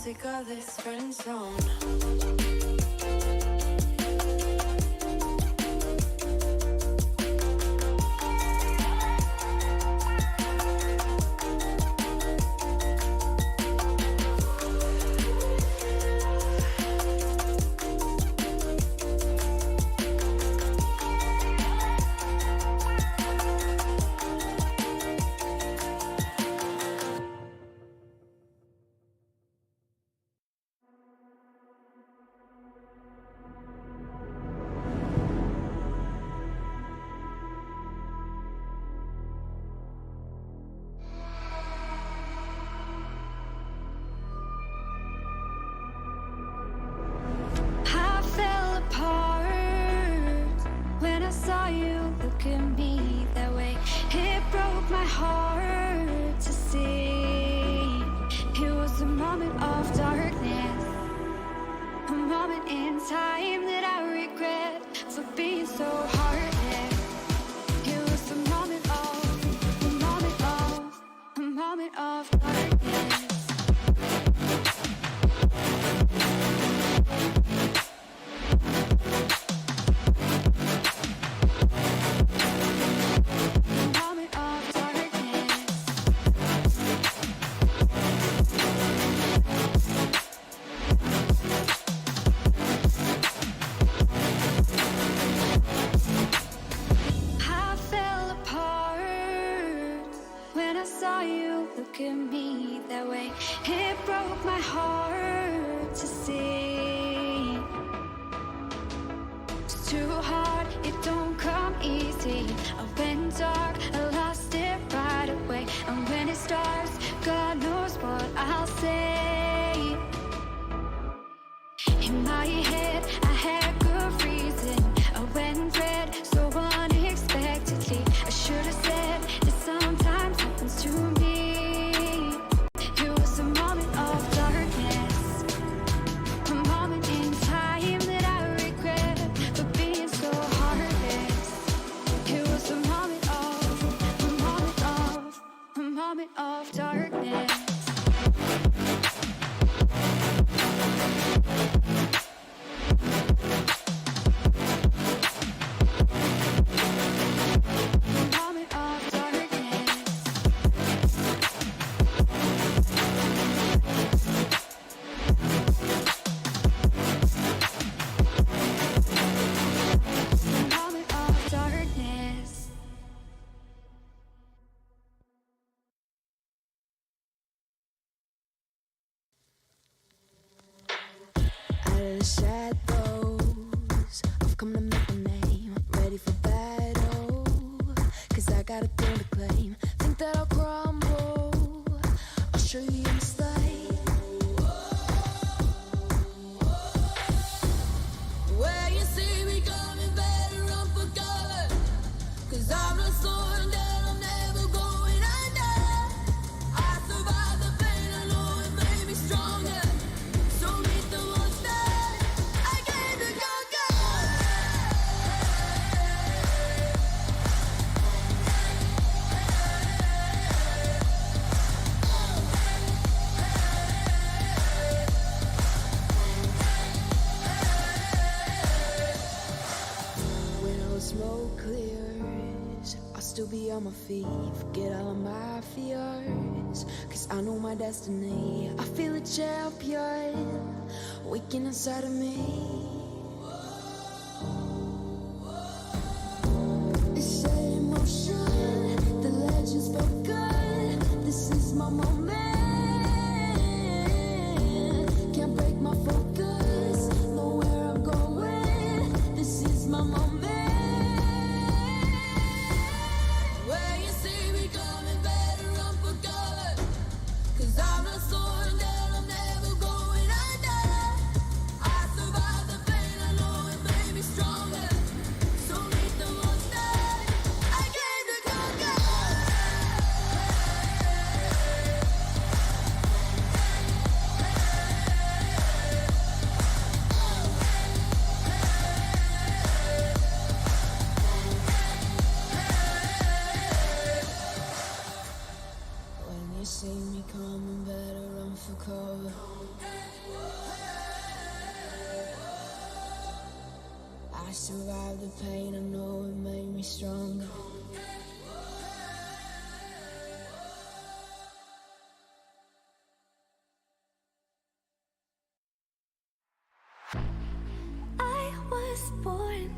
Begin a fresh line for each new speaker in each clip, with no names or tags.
sick of this friend zone.
Forget all of my fears, 'cause I know my destiny. I feel a champion waking inside of me. It's set in motion, the legend's spoken. This is my moment. Can't break my focus, know where I'm going. This is my moment. I survived the pain, I know it made me stronger. I was born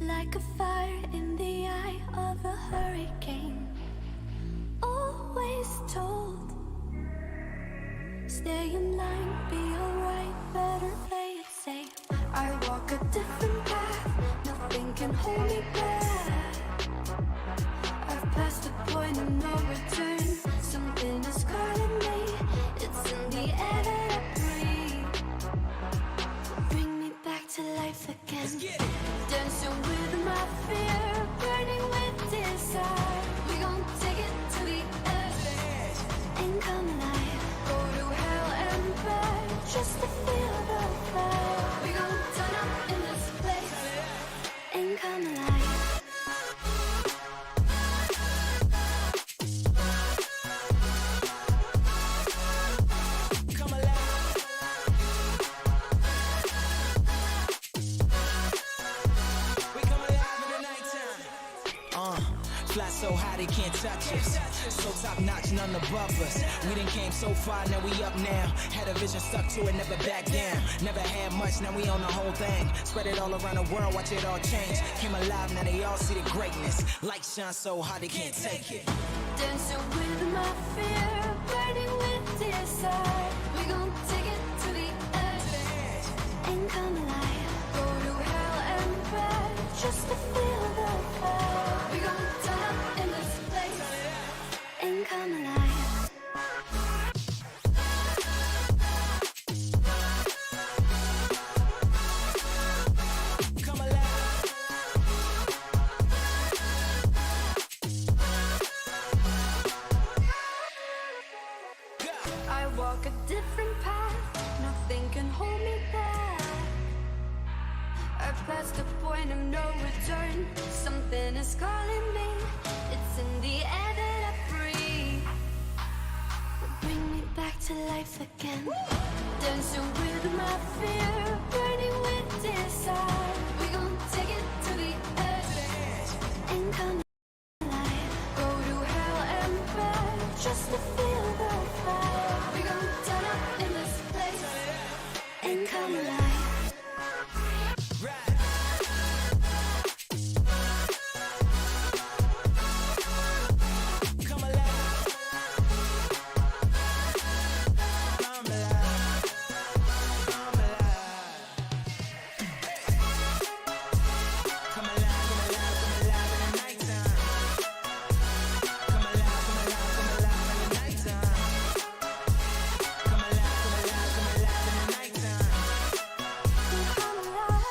like a fire in the eye of a hurricane. Always told, stay in line, be alright, better play it safe. I walk a different path, nothing can hold me back. I've passed the point of no return, something is calling me, it's in the air that I breathe. Bring me back to life again, dancing with my fear, burning with desire. We gon' take it to the edge and come alive. Go to hell and back just to feel the fire. We gon' turn up in this place and come alive.
Fly so high they can't touch us. So top notch, none above us. We done came so far, now we up now. Had a vision, stuck to it, never back down. Never had much, now we own the whole thing. Spread it all around the world, watch it all change. Came alive, now they all see the greatness. Light shine so hard they can't take it.
Dancing with my fear, burning with desire. We gon' take it to the edge and come alive. Go to hell and back just to feel the fire. We gon' turn up in this place and come alive.
Come alive.
I walk a different path, nothing can hold me back. I've passed the point of no return, something is calling me, it's in the air that I breathe. Bring me back to life again, dancing with my fear, burning with desire. We gon' take it to the edge and come alive. Go to hell and back just to feel the fire. We gon' turn up in this place and come alive.
Come alive. Come alive. Come alive. Come alive, come alive, come alive in the nighttime. Come alive, come alive, come alive in the nighttime. Come alive, come alive, come alive in the nighttime.
Come alive.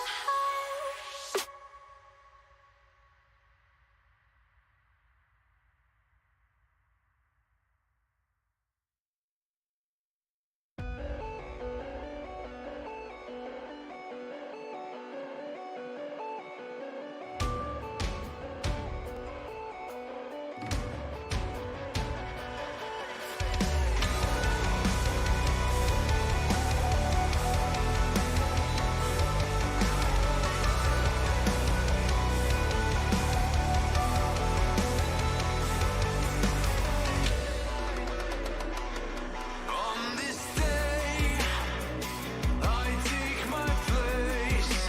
On this day, I take my place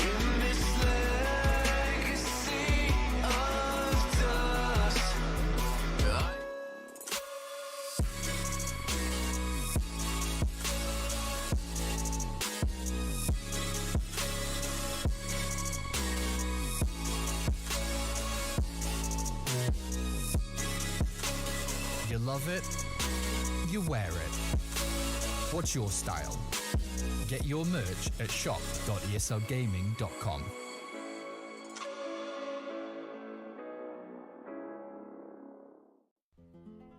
in this legacy of dust.
You love it, you wear it. What's your style? Get your merch at shop.eslgaming.com.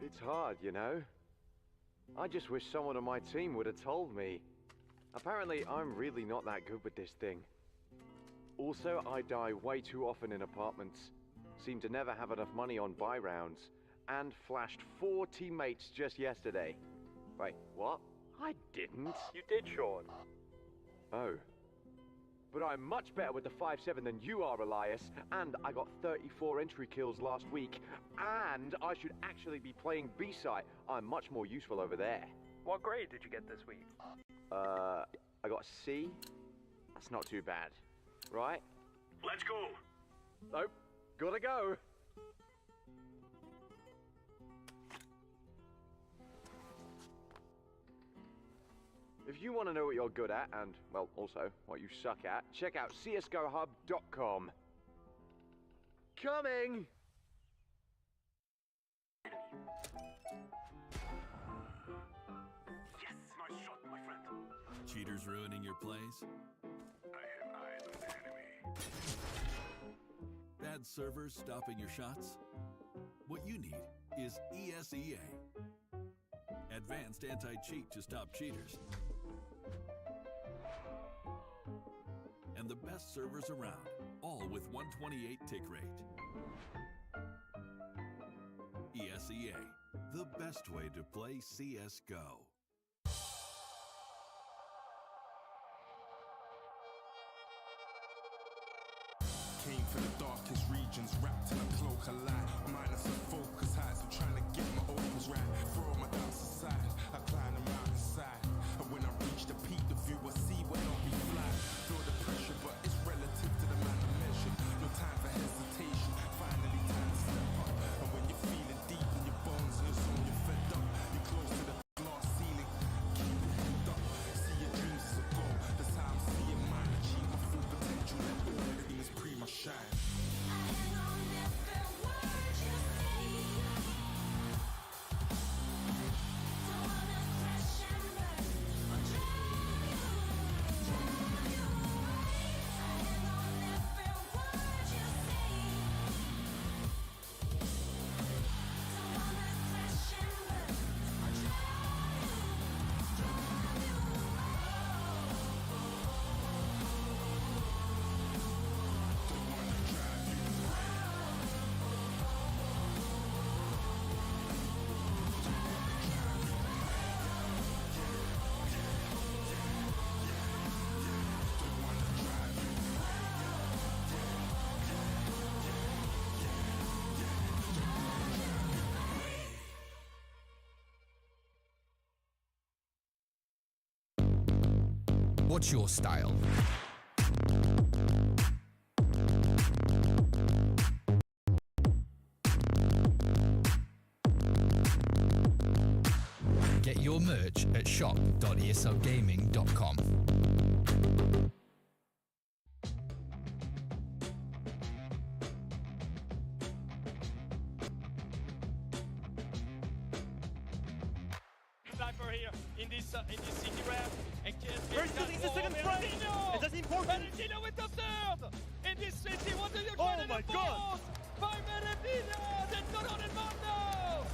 It's hard, you know. I just wish someone on my team would have told me. Apparently, I'm really not that good with this thing. Also, I die way too often in apartments. Seem to never have enough money on buy rounds. And flashed 4 teammates just yesterday. Wait, what? I didn't.
You did, Sean.
Oh, But I'm much better with the 5.7 than you are, Elias. And I got 34 entry kills last week. And I should actually be playing B-site. I'm much more useful over there.
What grade did you get this week?
I got a C. That's not too bad, right?
Let's go!
Nope, gotta go. If you want to know what you're good at, and, well, also what you suck at, check out csgohub.com. Coming!
Yes, nice shot, my friend.
Cheaters ruining your plays?
I have eyes on the enemy.
Bad servers stopping your shots? What you need is ESEA. Advanced anti-cheat to stop cheaters. And the best servers around, all with 128 tick rate. ESEA, the best way to play CSGO.
Came from the darkest regions, wrapped in a cloak of light. Minus a focus heights, I'm trying to get my opals right. Throw my doubts aside, I climb the mountainside. And when I reach the peak, the view I see will not be fly. Feel the pressure, but it's relative to the man I measured. No time for hesitation, finally time to step up. And when you're feeling deep in your bones and your soul, you're fed up. You're close to the glass ceiling, keep your head up. See your dreams as a goal, that's how I'm seeing mine. Achieve my full potential, let all the things pre my shine.
What's your style? Get your merch at shop.eslgaming.com.
Sniper here in this city ramp. And
First in the second front, and that's important.
Valentino with the third. In this city, what do you
Oh
try to
my
do?
God.
By Valentino, that's not on el mondo.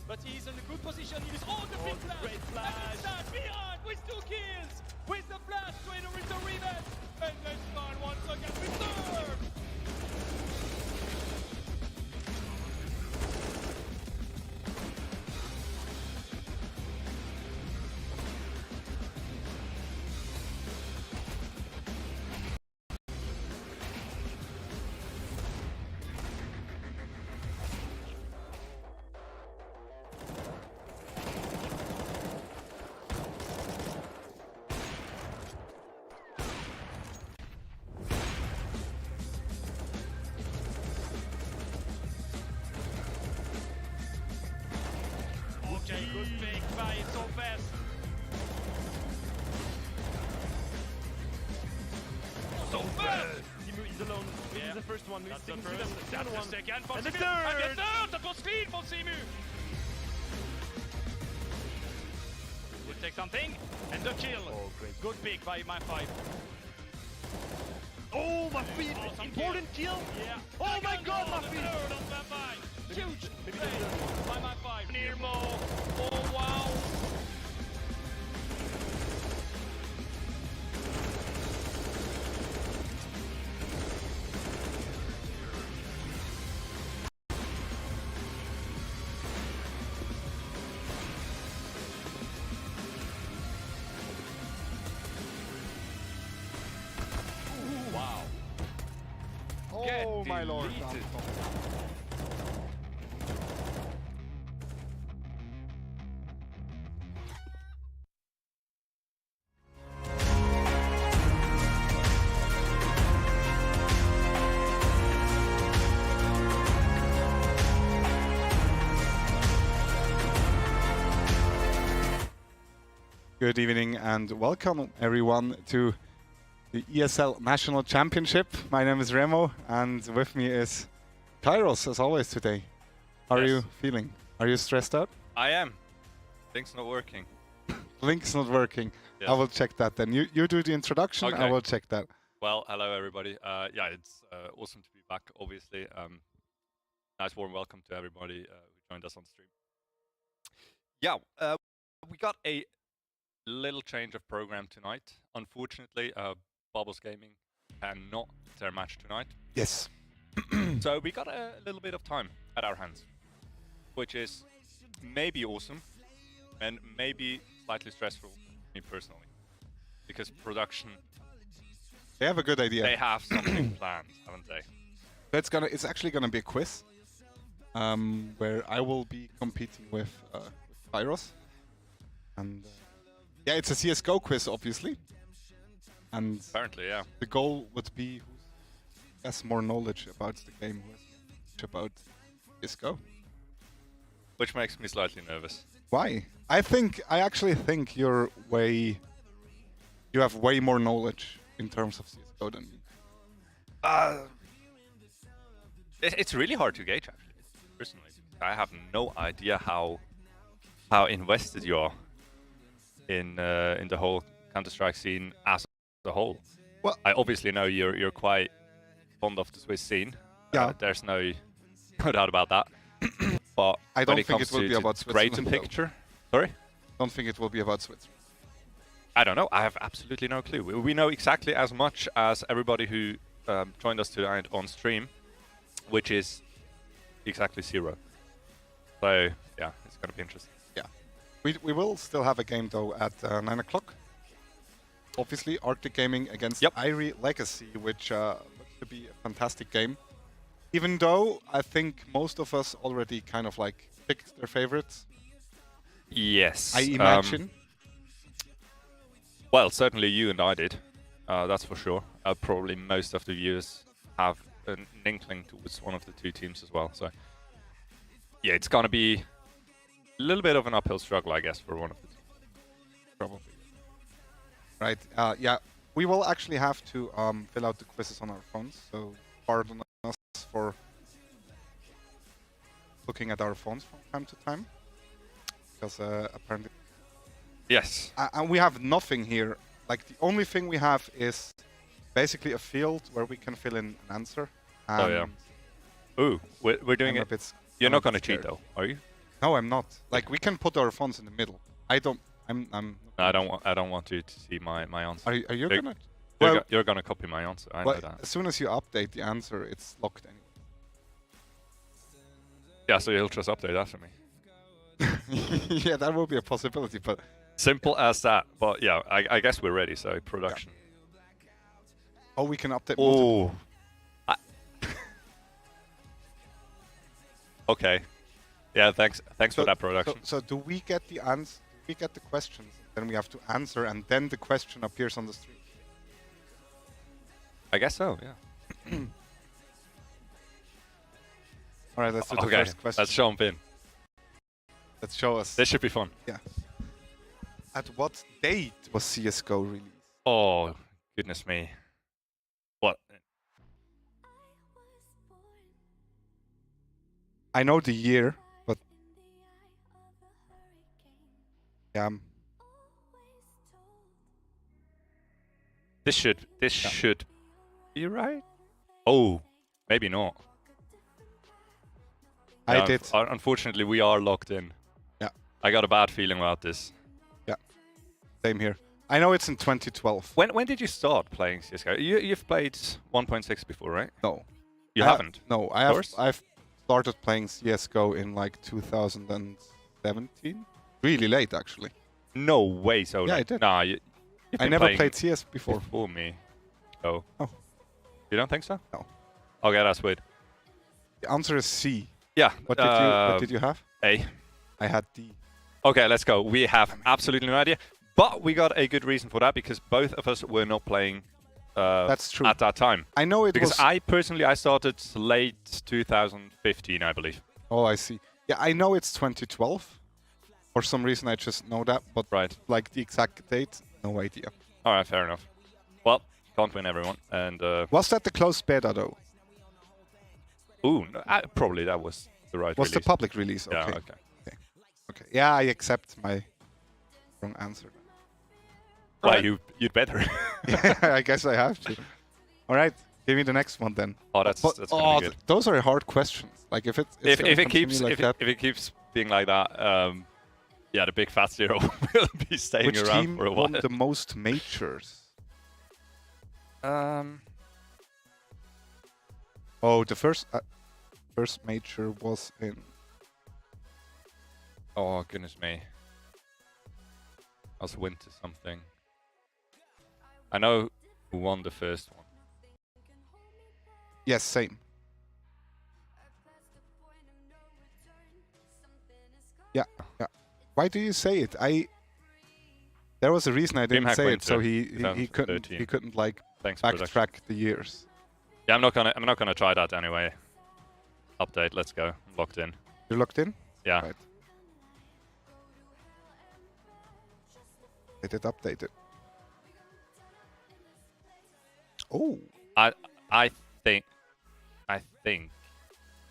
But he's in a good position. He is on the big flash.
Great flash.
And inside, behind with 2 kills. With the flash, Trader with the revenge. And then Scar once again with third. Okay, good pick by so fast. So fast!
Simu is alone. This
Yeah.
is the first one.
That's the
Second
first.
one.
That's the second from
And the
Simu.
third!
And the third! That was clean from Simu! We'll take something. And the kill.
Oh, great.
Good pick by my 5.
Oh, my feet!
Awesome
Important kill!
Yeah.
Oh my
Second
God,
goal,
my
the
feet!
third on my 5. Huge
maybe
play
there's
by my 5. Nirmo. Oh, wow.
Oh my lord.
deleted.
Good evening and welcome everyone to the ESL National Championship. My name is Remo and with me is Kairos as always today. How are you feeling? Are you stressed out?
I am. Link's not working.
Link's not working.
Yes.
I will check that then. You do the introduction,
Okay.
I will check that.
Well, hello everybody. Yeah, it's awesome to be back, obviously. Nice warm welcome to everybody who joined us on stream. Yeah, we got a little change of program tonight. Unfortunately, Bubbles Gaming cannot their match tonight.
Yes.
So we got a little bit of time at our hands, which is maybe awesome and maybe slightly stressful for me personally, because production.
They have a good idea.
They have something planned, haven't they?
It's actually gonna be a quiz, where I will be competing with Kairos, and yeah, it's a CS:GO quiz, obviously. And
apparently, yeah.
The goal would be who has more knowledge about the game, who has knowledge about CS:GO.
Which makes me slightly nervous.
Why? I actually think you have way more knowledge in terms of CS:GO than me.
It's really hard to gauge, actually. Personally, I have no idea how invested you are in the whole Counter-Strike scene as a whole.
Well,
I obviously know you're quite fond of the Swiss scene.
Yeah.
There's no doubt about that. But
I don't think it will be about
greater
Switzerland.
picture. Sorry?
Don't think it will be about Switzerland.
I don't know. I have absolutely no clue. We know exactly as much as everybody who joined us tonight on stream, which is exactly 0. So yeah, it's going to be interesting.
Yeah. We will still have a game though at 9 o'clock. Obviously, Arctic Gaming against Irie Legacy, which looks to be a fantastic game. Even though I think most of us already kind of like picked their favorites.
Yes.
I imagine.
Well, certainly you and I did. That's for sure. Probably most of the viewers have an inkling towards one of the two teams as well. So yeah, it's going to be a little bit of an uphill struggle, I guess, for one of the teams.
Probably. Right. Yeah, we will actually have to fill out the quizzes on our phones, so pardon us for looking at our phones from time to time, because apparently.
Yes.
And we have nothing here. Like the only thing we have is basically a field where we can fill in an answer.
Oh yeah. Ooh, we're doing it. You're not going to cheat though, are you?
No, I'm not. Like we can put our phones in the middle. I don't.
I don't want you to see my answer.
Are you gonna?
You're gonna copy my answer. I know that.
As soon as you update the answer, it's locked anyway.
Yeah, so you'll just update after me.
Yeah, that will be a possibility, but
simple as that. But yeah, I guess we're ready. So production.
Yeah. Oh, we can update.
Oh. Okay. Yeah, thanks for that production.
So do we get the answer? We get the questions, then we have to answer, and then the question appears on the stream.
I guess so, yeah.
All right, let's do the first question.
Let's jump in.
Let's show us.
This should be fun.
Yeah. At what date was CS:GO released?
Oh, goodness me. What?
I know the year, but yeah.
This should be right. Oh, maybe not.
I did.
Unfortunately, we are locked in.
Yeah.
I got a bad feeling about this.
Yeah. Same here. I know it's in 2012.
When did you start playing CS:GO? You've played 1.6 before, right?
No.
You haven't?
No, I've started playing CS:GO in like 2017. Really late, actually.
No way, so
yeah,
late.
I did.
Nah,
I never played CS before.
Before me. Oh.
Oh.
You don't think so?
No.
Okay, that's weird.
The answer is C.
Yeah.
What did you have?
A.
I had D.
Okay, let's go. We have absolutely no idea. But we got a good reason for that because both of us were not playing
That's true.
at that time.
I know it
because
was...
I personally, I started late 2015, I believe.
Oh, I see. Yeah, I know it's 2012. For some reason, I just know that. But like the exact date, no idea.
All right, fair enough. Well, can't win everyone. And
was that the closed beta, though?
Ooh, no, probably that was the right
Was
release.
the public release? Okay.
Yeah, okay.
Okay. Yeah, I accept my wrong answer.
Well, you'd better.
Yeah, I guess I have to. All right, give me the next one then.
Oh, that's gonna be good.
Those are hard questions. Like if it
keeps being like that, yeah, the big fat zero will be staying
Which
around
team
for a while.
won the most majors? Oh, the first major was in.
Oh goodness me. I was winter something. I know who won the first one.
Yes, same. Yeah, yeah. Why do you say it? There was a reason I didn't say it, so he couldn't like backtrack the years.
Yeah, I'm not gonna try that anyway. Update, let's go. I'm locked in.
You're locked in?
Yeah.
Right. It updated. Oh.
I think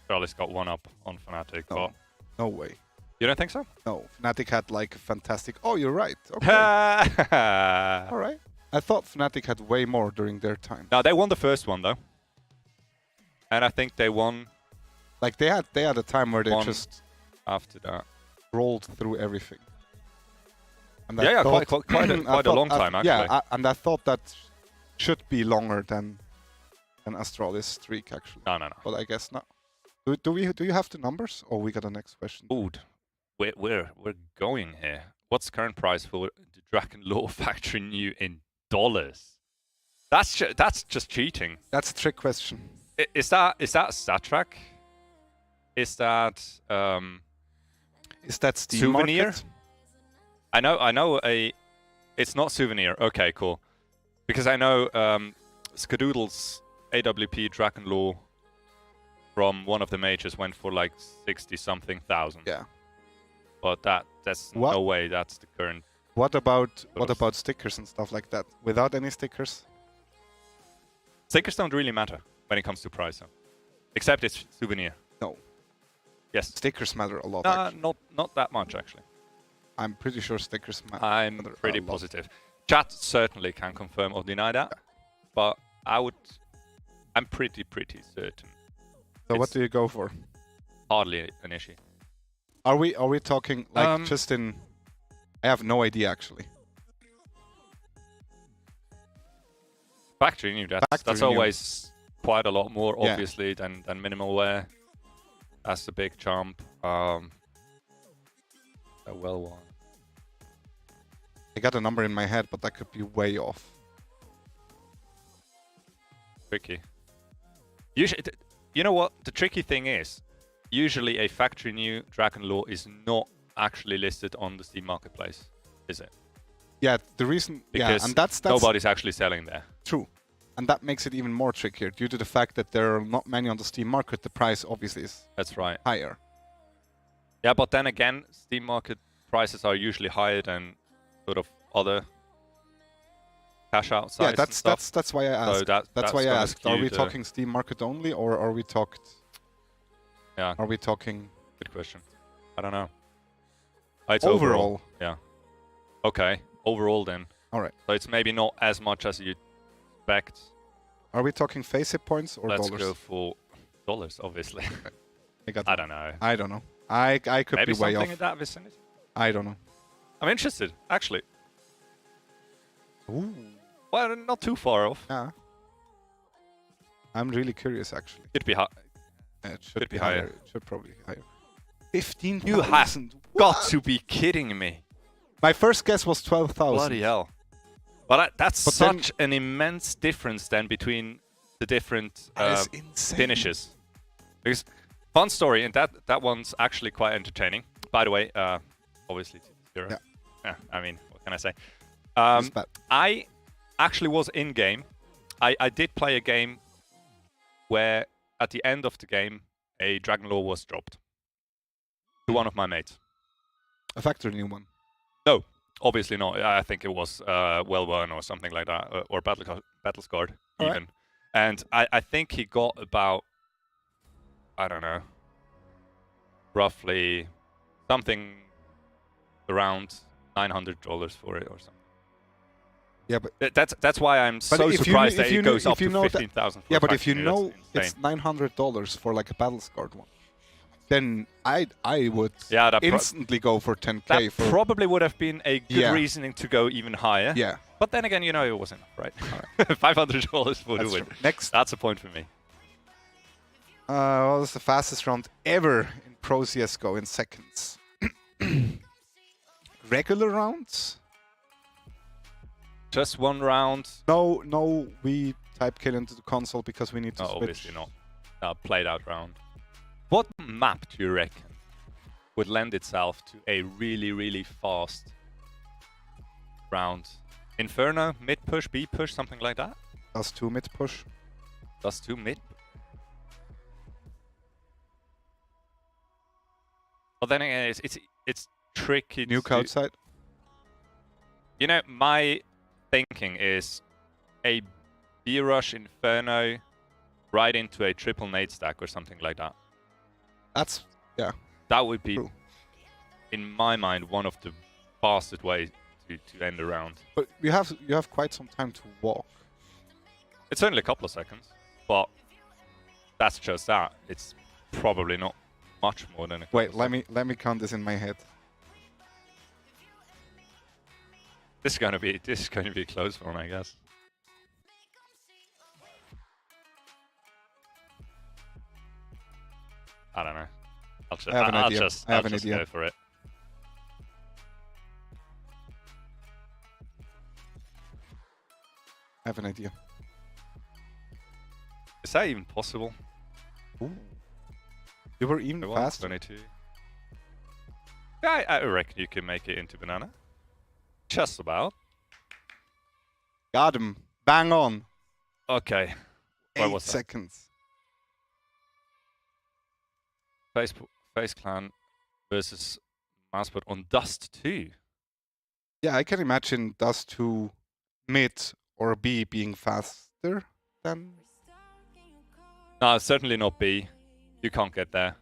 Charlie's got one up on Fnatic.
No,
but
no way.
You don't think so?
No, Fnatic had like a fantastic. Oh, you're right. Okay. All right. I thought Fnatic had way more during their time.
No, they won the first one though, and I think they won.
Like they had a time where they just
after that
rolled through everything. And
yeah, quite a long time actually.
Yeah, and I thought that should be longer than Astralis streak actually.
No.
But I guess not. Do you have the numbers, or we got the next question?
Ooh, we're going here. What's the current price for the Dragon Law Factory New in dollars? That's just cheating.
That's a trick question.
Is that StatTrack? Is that
Steam
Souvenir?
Market?
I know it's not Souvenir. Okay, cool. Because I know Skadoodle's AWP Dragon Law from one of the majors went for like 60-something thousand.
Yeah.
But that's no way that's the current.
What about stickers and stuff like that? Without any stickers?
Stickers don't really matter when it comes to price, though. Except it's Souvenir.
No.
Yes.
Stickers matter a lot.
Not that much actually.
I'm pretty sure stickers matter.
I'm pretty positive. Chat certainly can confirm or deny that, but I'm pretty certain.
So what do you go for?
Hardly an issue.
Are we talking like just in? I have no idea actually.
Factory new. That's always quite a lot more obviously than minimal wear. That's a big jump. A well one.
I got a number in my head, but that could be way off.
Tricky. Usually, you know what? The tricky thing is, usually a factory new Dragon Law is not actually listed on the Steam Marketplace, is it?
Yeah, the reason...
Because
and that's
nobody's actually selling there.
True. And that makes it even more trickier. Due to the fact that there are not many on the Steam Market, the price obviously is higher.
Yeah, but then again, Steam Market prices are usually higher than sort of other cash out sites.
Yeah, that's why I asked.
So
that's why I asked. Are we talking Steam Market only, or are we talked?
Yeah.
Are we talking?
Good question. I don't know. It's
overall.
Yeah. Okay. Overall then.
All right.
So it's maybe not as much as you expect.
Are we talking face hit points or dollars?
Let's go for dollars, obviously.
I don't know. I could
maybe
be way off.
Something in that vicinity.
I don't know.
I'm interested, actually.
Ooh.
Well, not too far off.
Yeah. I'm really curious, actually.
Could be high.
Yeah, it should be higher. It should probably be higher. 15,000.
You have got to be kidding me.
My first guess was 12,000.
Bloody hell. But that's such an immense difference then between the different
That is insane.
finishes. Because fun story, and that one's actually quite entertaining. By the way, obviously 0. Yeah. I mean, what can I say? I actually was in game. I did play a game where at the end of the game a Dragon Lore was dropped to one of my mates.
A factory new one?
No, obviously not. I think it was Well Won or something like that, or Battle Scarred even.
Right.
And I think he got about, I don't know, roughly something around $900 for it or something.
Yeah, but
that's why I'm so surprised that it goes up to 15,000.
Yeah, but if you know it's $900 for like a battle scarred one, then I would instantly go for 10k.
That probably would have been a good reasoning to go even higher.
Yeah.
But then again, you know, it wasn't right. $500 for the win.
Next,
that's a point for me.
What was the fastest round ever in Pro CS:GO in seconds? Regular rounds?
Just one round?
No, we type kill into the console because we need to switch.
Obviously not. Played out round. What map do you reckon would lend itself to a really, really fast round? Inferno, mid push, B push, something like that?
Does 2 mid push.
Does 2 mid? Well, then again, it's tricky.
Nuke outside.
You know, my thinking is a B rush Inferno right into a triple nade stack or something like that.
That's
That would be,
true.
in my mind, one of the fastest ways to end a round.
But you have quite some time to walk.
It's only a couple of seconds, but that's just that. It's probably not much more than a couple.
Wait, let me count this in my head.
This is going to be a close one, I guess. I don't know.
I have an idea.
I'll just go for it.
I have an idea.
Is that even possible?
Ooh. You were even faster.
22. Yeah, I reckon you can make it into banana. Just about.
Got him. Bang on.
Okay.
8 seconds.
Face Clan versus Massport on Dust 2.
Yeah, I can imagine Dust 2 mid or B being faster than...
No, certainly not B. You can't get there.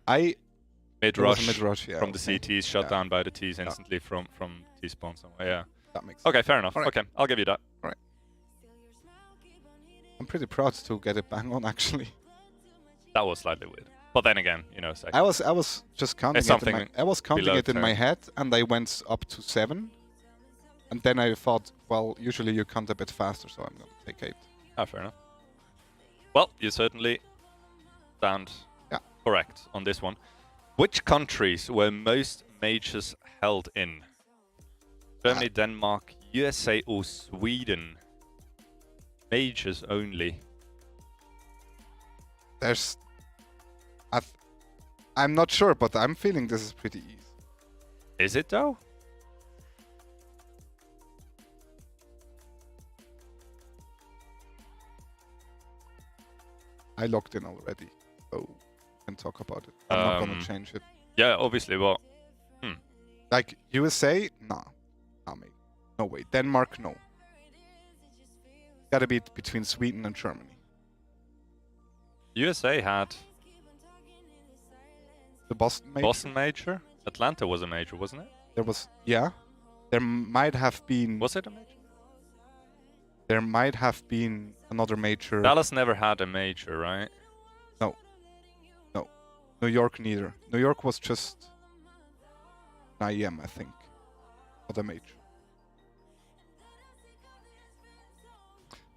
Mid-rush
yeah,
from the CTs, shut down by the Ts instantly from T-spawn somewhere, yeah.
That makes
Okay, fair enough.
Right.
Okay, I'll give you that.
All right. I'm pretty proud to get it bang on, actually.
That was slightly weird. But then again, you know,
I was just counting it in my, I was counting it in
10.
my head, and I went up to 7. And then I thought, well, usually you count a bit faster, so I'm going to take 8.
Ah, fair enough. Well, you certainly sound correct on this one. Which countries were most majors held in? Germany, Denmark, USA or Sweden? Majors only.
There's... I'm not sure, but I'm feeling this is pretty easy.
Is it though?
I logged in already, so we can talk about it. I'm not gonna change it.
Yeah, obviously, but...
Like, USA? Nah. Nah, mate. No way. Denmark? No. Gotta be between Sweden and Germany.
USA had...
The Boston major?
Boston major? Atlanta was a major, wasn't it?
There was... Yeah. There might have been...
Was it a major?
There might have been another major...
Dallas never had a major, right?
No. No. New York neither. New York was just... an IEM, I think. Not a major.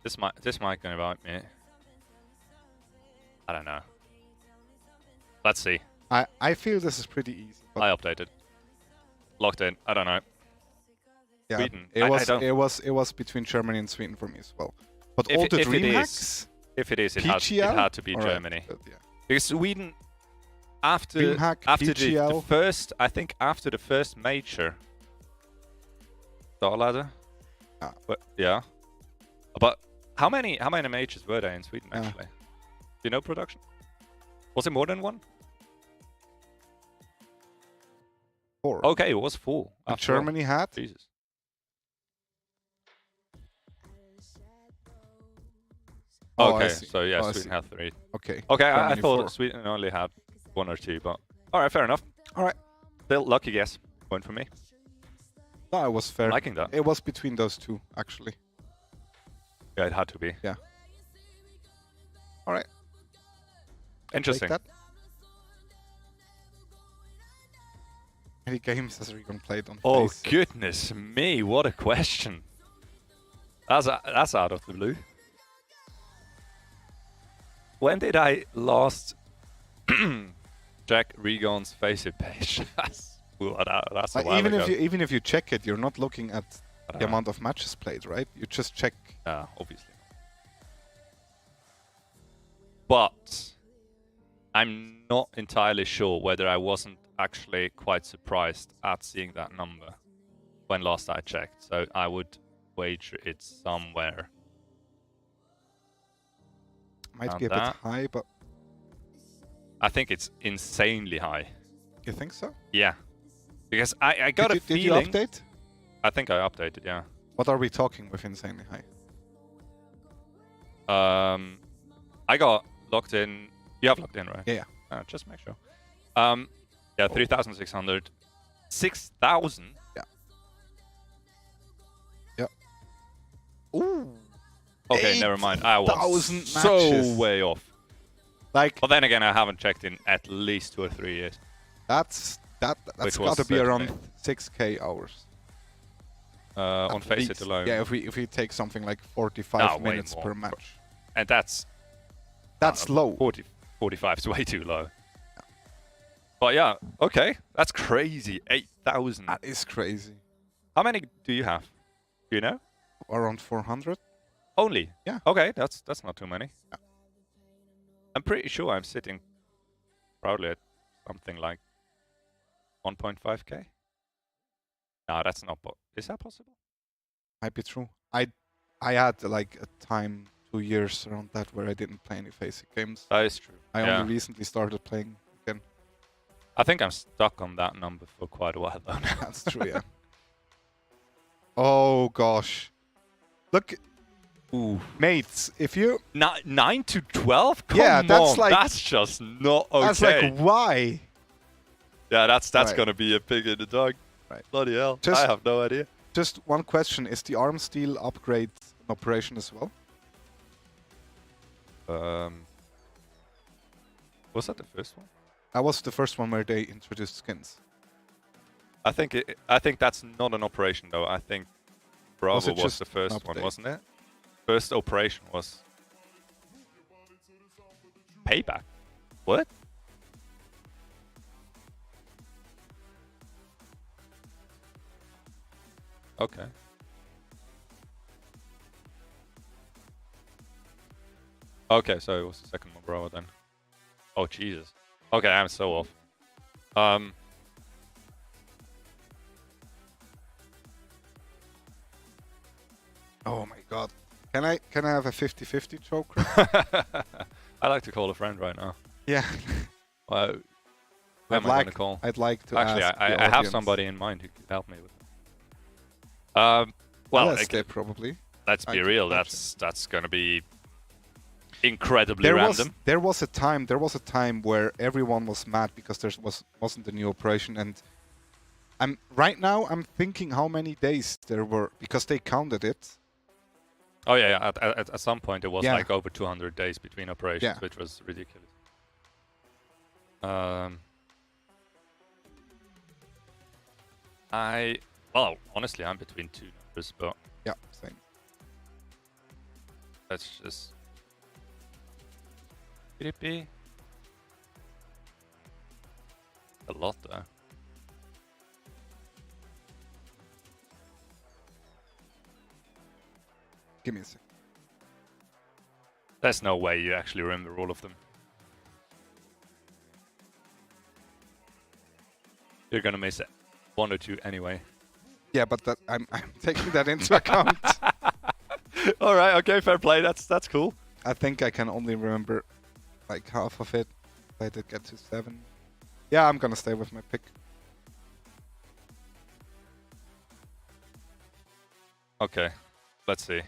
This might go about me. I don't know. Let's see.
I feel this is pretty easy.
I updated. Locked in. I don't know.
Yeah,
Sweden.
it was between Germany and Sweden for me as well. But all the DreamHacks,
If it is, it
PGL?
had to be
All right,
Germany.
but yeah.
Because Sweden, after
DreamHack,
the
PGL.
first, I think after the first major, Starladder. But, yeah. But how many majors were there in Sweden actually? Do you know production? Was it more than one?
4.
Okay, it was 4.
And
after all.
Germany had?
Jesus.
Oh,
Okay,
I see.
so yeah,
Oh, I
Sweden
see.
had 3.
Okay.
Okay, I
Germany
thought
4.
Sweden only had 1 or 2, but all right, fair enough.
All right.
Still lucky guess. Point for me.
No, it was fair.
Liking that.
It was between those two, actually.
Yeah, it had to be.
Yeah. All right.
Interesting.
Take that. How many games has Regan played on
Oh
Face?
goodness me! What a question. That's out of the blue. When did I last check Regon's Faceit page? that's a while
even
ago.
if you check it, you're not looking at the amount of matches played, right? You just check.
Obviously. But I'm not entirely sure whether I wasn't actually quite surprised at seeing that number when last I checked. So I would wager it's somewhere.
Might be a bit high, but
I think it's insanely high.
You think so?
Yeah, because I got a feeling.
Did you update?
I think I updated. Yeah.
What are we talking with insanely high?
I got logged in. You have logged in, right?
Yeah.
Just make sure. Yeah, 3,600. 6,000.
Yeah. Yeah. Ooh.
Okay, never mind. I was
8,000
so
matches.
way off.
Like,
but then again, I haven't checked in at least 2 or 3 years.
That's got to be around 6K hours.
On Faceit alone.
Yeah, if we take something like 45 minutes per match.
And that's
low.
45 is way too low. Yeah. But yeah, okay, that's crazy. 8,000.
That is crazy.
How many do you have? Do you know?
Around 400.
Only?
Yeah.
Okay, that's not too many. Yeah. I'm pretty sure I'm sitting proudly at something like 1.5k. No, that's not. Is that possible?
Might be true. I had like a time 2 years around that where I didn't play any Faceit games.
That is true.
I only recently started playing again.
I think I'm stuck on that number for quite a while though.
That's true, yeah. Oh gosh, look. Ooh, mates, if you
9 to 12, come
yeah, that's
on,
like
that's just not okay.
That's like why?
Yeah, that's
right.
Gonna be a pig in the dog.
Right.
Bloody hell! I have no idea.
Just one question: is the arm steel upgrade in operation as well?
Was that the first one?
That was the first one where they introduced skins.
I think that's not an operation though. I think Bravo was the first one, wasn't it? First operation was Payback. What? Okay. Okay, so it was the second one, Bravo then. Oh Jesus. Okay, I'm so off.
Oh my god. Can I have a 50-50 choke?
I like to call a friend right now.
Yeah.
Well, who am I going to call?
I'd like to
actually.
Ask
I have somebody in mind who could help me with it. Well,
probably.
Let's be real. That's going to be incredibly random.
There was a time where everyone was mad because there wasn't a new operation, and right now I'm thinking how many days there were because they counted it.
Oh yeah. At some point it was like over 200 days between operations, which was ridiculous. Well, honestly, I'm between 2 numbers, but
yeah, same.
Let's just. Could it be a lot though?
Give me a sec.
There's no way you actually remember all of them. You're gonna miss it. 1 or 2 anyway.
Yeah, but that I'm taking that into account.
All right, okay, fair play. That's cool.
I think I can only remember like half of it. I did get to 7. Yeah, I'm gonna stay with my pick.
Okay, let's see.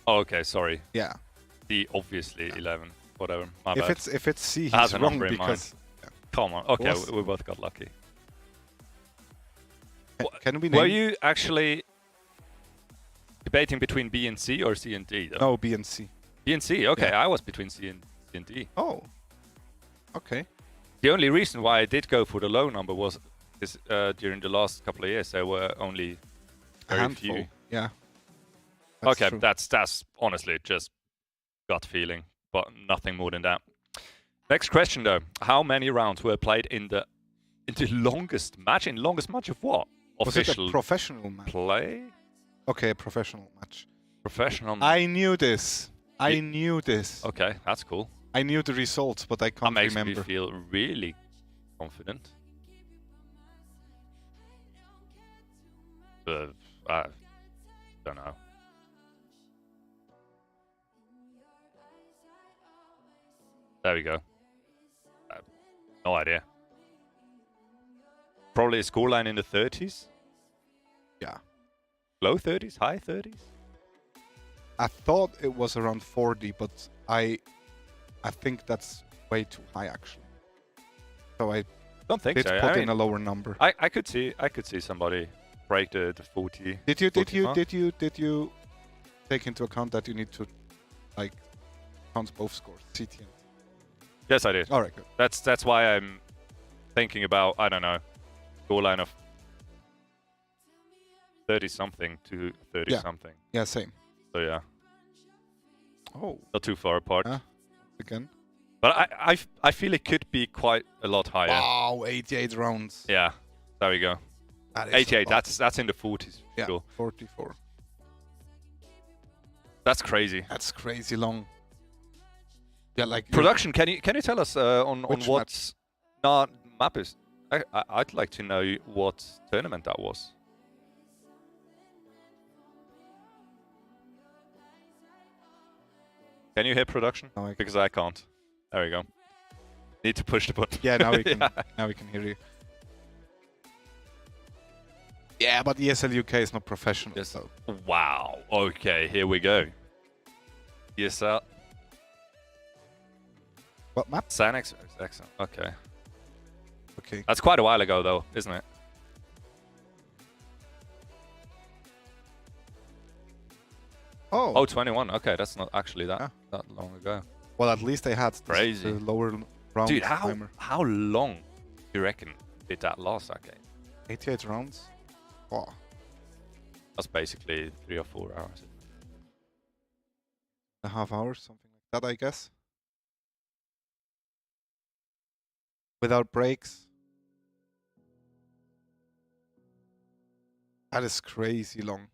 Oh, okay, sorry.
Yeah.
D obviously 11. Whatever. My
If
bad.
it's C, he's
I had a
wrong
number in mind.
because. Yeah.
Come on. Okay,
Was-
we both got lucky.
Can we
Were
name?
you actually debating between B and C or C and D? Though?
No, B and C.
B and C. Okay,
Yeah.
I was between C and D.
Oh. Okay.
The only reason why I did go for the low number was during the last couple of years there were only
A
very
handful.
few.
Yeah.
Okay,
true.
that's honestly just gut feeling, but nothing more than that. Next question though: how many rounds were played in the longest match? In longest match of what?
Was it
Official
a professional match?
play?
Okay, a professional match.
Professional.
I knew this. I knew this.
Okay, that's cool.
I knew the results, but I
That
can't
makes
remember.
me feel really confident. I don't know. There we go. I have no idea. Probably a scoreline in the 30s?
Yeah.
Low 30s? High 30s?
I thought it was around 40, but I think that's way too high actually. So I
Don't think
did
so.
put
I
in
mean,
a lower number.
I could see somebody break the 40.
Did you
40 mark.
did you take into account that you need to like count both scores, CT and
Yes, I did.
All right, good.
That's why I'm thinking about, I don't know, scoreline of 30 something to 30 something.
Yeah, same.
So yeah,
Oh,
not too far apart.
again.
But I feel it could be quite a lot higher.
Wow, 88 rounds.
Yeah, there we go.
That is
88.
a lot.
That's in the 40s.
Yeah,
Sure.
44.
That's crazy.
That's crazy long. Yeah, like
Production. Can you tell us on
Which
what not map is? I'd like to know what tournament that was. Can you hear production?
No,
Because I can't. There we go. Need to push the button.
Yeah, now we can.
Yeah.
Now we can hear you. Yeah, but ESL UK is not professional.
Yes.
So.
Wow. Okay, here we go. ESL.
What map?
Sanex. Excellent. Okay.
Okay.
That's quite a while ago, though, isn't it?
Oh.
Oh, 21. Okay, that's not actually that long ago.
Well, at least they had this,
Crazy.
the lower round
Dude,
timer.
how long do you reckon did that last, that game?
88 rounds. Wow.
That's basically 3 or 4 hours.
A half hour, something like that, I guess. Without breaks. That is crazy long.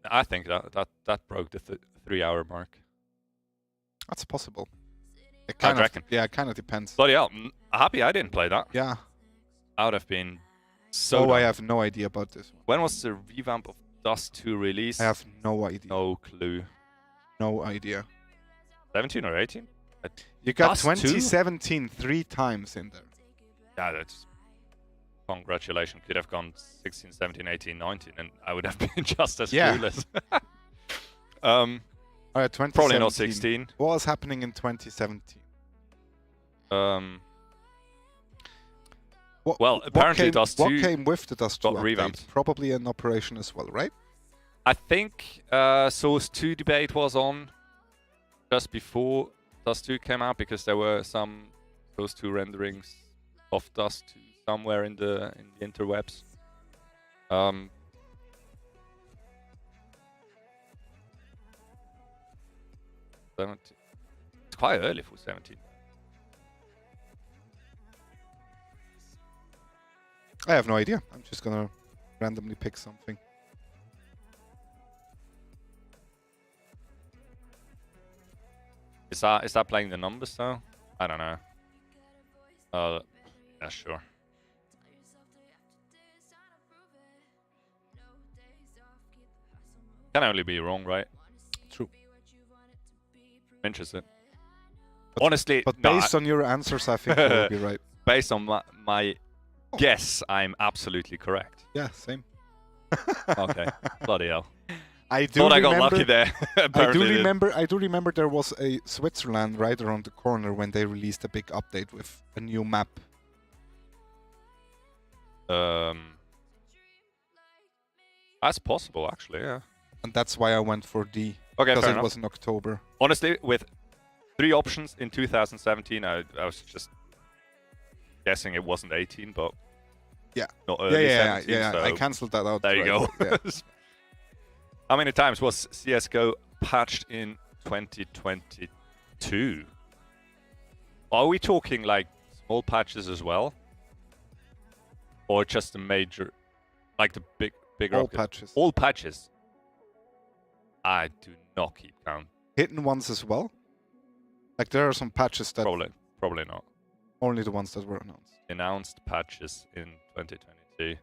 I think that broke the 3-hour mark.
That's possible. It
I
kind of,
reckon.
yeah, it kind of depends.
Bloody hell, happy I didn't play that.
Yeah.
I would have been so
I
done.
have no idea about this one.
When was the revamp of Dust 2 released?
I have no idea.
No clue.
No idea.
17 or 18?
You got
Dust 2?
2017 3 times in there.
Yeah, that's... Congratulations. Could have gone 16, 17, 18, 19, and I would have been just as clueless.
All right, 2017.
Probably not 16.
What was happening in 2017?
Well, apparently Dust 2
what came with the Dust 2
got
update?
revamped.
Probably an operation as well, right?
I think Source 2 debate was on just before Dust 2 came out, because there were some Source 2 renderings of Dust 2 somewhere in the interwebs. It's quite early for 17.
I have no idea. I'm just gonna randomly pick something.
Is that playing the numbers though? I don't know. Yeah, sure. Can only be wrong, right?
True.
I'm interested. Honestly,
but
no,
based on your answers, I think you will be right.
Based on my guess, I'm absolutely correct.
Yeah, same.
Okay, bloody hell.
I
thought I got lucky there.
I do remember there was a Switzerland right around the corner when they released a big update with a new map.
That's possible, actually. Yeah.
And that's why I went for D.
Okay,
because
fair
it
enough.
was in October.
Honestly, with 3 options in 2017, I was just guessing it wasn't 18, but
yeah,
not early 17.
Yeah.
So
I cancelled that out.
There you go.
Yeah.
How many times was CS:GO patched in 2022? Are we talking like small patches as well, or just the major, like the bigger?
All patches.
All patches. I do not keep count.
Hidden ones as well. Like there are some patches that
probably not.
Only the ones that were announced.
Announced patches in 2022.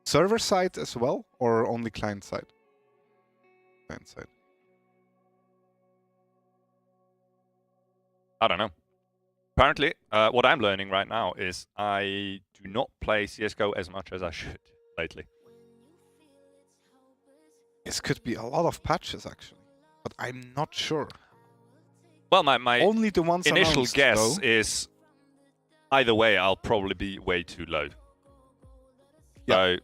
Server side as well, or only client side? Client side.
I don't know. Apparently, what I'm learning right now is I do not play CS:GO as much as I should lately.
This could be a lot of patches actually, but I'm not sure.
Well, my
only the ones
initial
announced,
guess
though.
is either way, I'll probably be way too low.
Yeah.
So,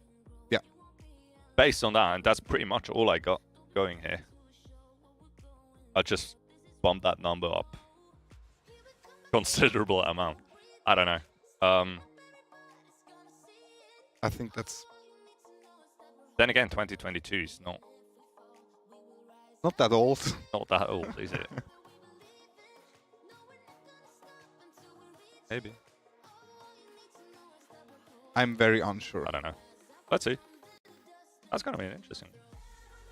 yeah.
Based on that, and that's pretty much all I got going here. I just bumped that number up considerable amount. I don't know.
I think that's.
Then again, 2022 is
not that old.
Not that old, is it? Maybe.
I'm very unsure.
I don't know. Let's see. That's gonna be interesting.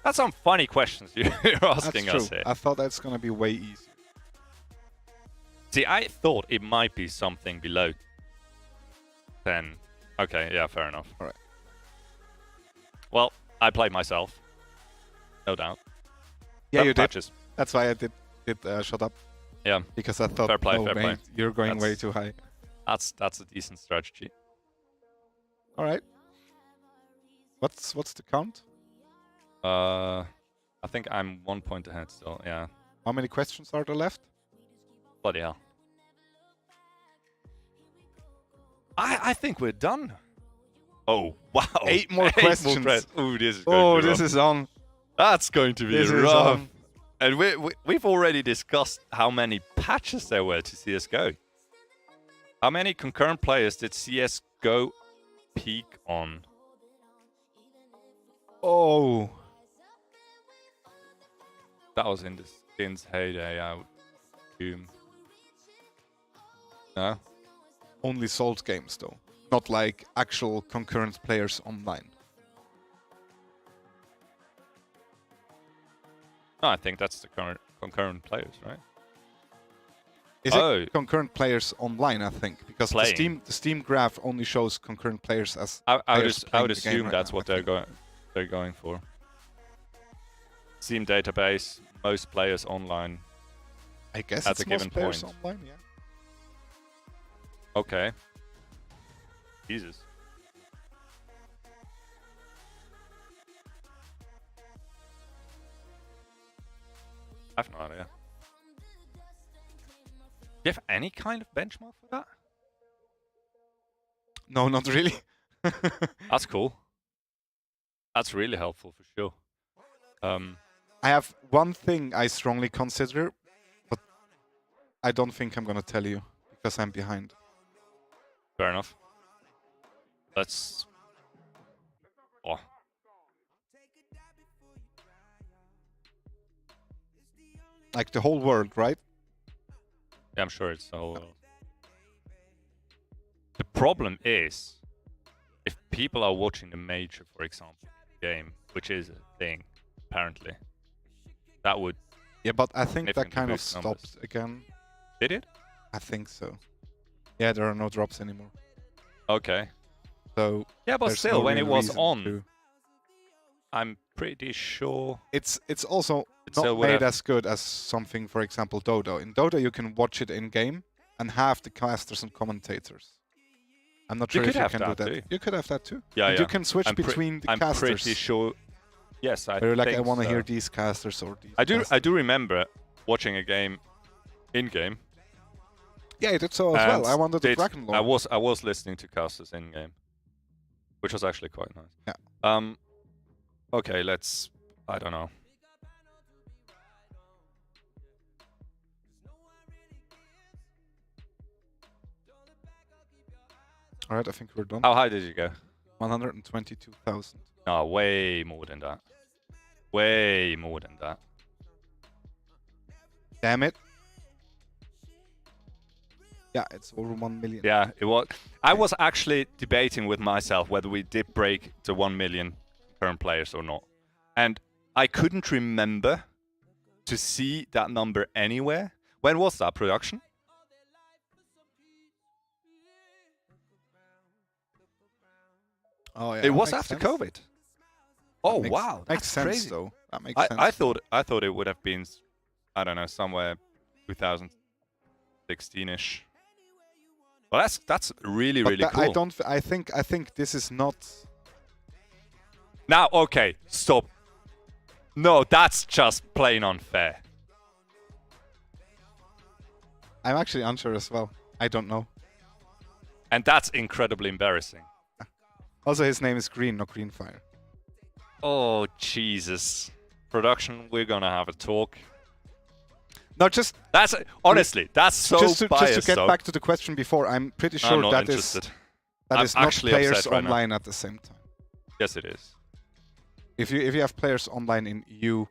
That's some funny questions you're asking
That's
us
true.
here.
I thought that's gonna be way easier.
See, I thought it might be something below 10. Okay, yeah, fair enough.
All right.
Well, I played myself, no doubt.
Yeah,
Some
you
patches.
did. That's why I did shut up.
Yeah.
Because I thought,
fair play,
no,
fair
mate,
play.
you're going way
That's-
too high.
That's a decent strategy.
All right. What's the count?
I think I'm 1 point ahead still. Yeah.
How many questions are there left?
Bloody hell. I think we're done. Oh wow!
8 more questions.
Ooh, this is
this is on.
That's going to be
This is
rough.
on.
And we've already discussed how many patches there were to CS:GO. How many concurrent players did CS:GO peak on?
Oh.
That was in the Skins heyday, I would assume. No?
Only sold games though. Not like actual concurrent players online.
No, I think that's the current concurrent players, right?
Is it concurrent players online, I think? Because
Playing.
the Steam graph only shows concurrent players as
I would
players playing the game
assume
right
that's
now,
what
I think.
they're going for. Steam database, most players online.
I guess
at
it's
a given
most players
point.
online, yeah.
Okay. Jesus. I have no idea. Do you have any kind of benchmark for that?
No, not really.
That's cool. That's really helpful for sure.
I have one thing I strongly consider, but I don't think I'm gonna tell you because I'm behind.
Fair enough. Let's. Oh.
Like the whole world, right?
Yeah, I'm sure it's the whole world. The problem is, if people are watching the major, for example, game, which is a thing, apparently, that would
Yeah, but I think that
significantly
kind of
boost numbers.
stopped again.
Did it?
I think so. Yeah, there are no drops anymore.
Okay.
So
Yeah, but
there's
still,
no
when it
real
was
reason
on,
to-
I'm pretty sure
it's also
it still
not
would
made
have.
as good as something, for example, Dodo. In Dodo, you can watch it in game and have the casters and commentators. I'm not
You
sure
could
if you
have
can do
that
that.
too.
You could have that too.
Yeah,
and
yeah.
you can switch between the
I'm
casters.
pretty sure. Yes, I
Where you're like,
think
I want to
so.
hear these casters or these.
I
casters.
do remember watching a game in game.
Yeah, I did so as well. I wanted the
did-
Dragon Lord.
I was listening to casters in game, which was actually quite nice.
Yeah.
Okay, let's. I don't know.
All right, I think we're done.
How high did you go?
122,000.
No, way more than that. Way more than that.
Damn it. Yeah, it's over 1 million.
Yeah, it was. I was actually debating with myself whether we did break the 1 million current players or not. And I couldn't remember to see that number anywhere. When was that production?
Oh yeah.
It was
makes
after
sense.
COVID. Oh
Makes-
wow,
Makes
that's
sense
crazy.
though. That makes
I,
sense.
I thought it would have been, I don't know, somewhere 2016ish. Well, that's really
But
really cool.
I think this is not.
Now, okay, stop. No, that's just plain unfair.
I'm actually unsure as well. I don't know.
And that's incredibly embarrassing.
Also, his name is Green, not Greenfire.
Oh, Jesus. Production, we're gonna have a talk.
No, just
that's honestly, that's so
just
biased.
to get
though.
back to the question before. I'm pretty sure
I'm not
that is
interested.
that
I'm
is not
actually
players
upset right now.
online at the same time.
Yes, it is.
If you have players online in EU,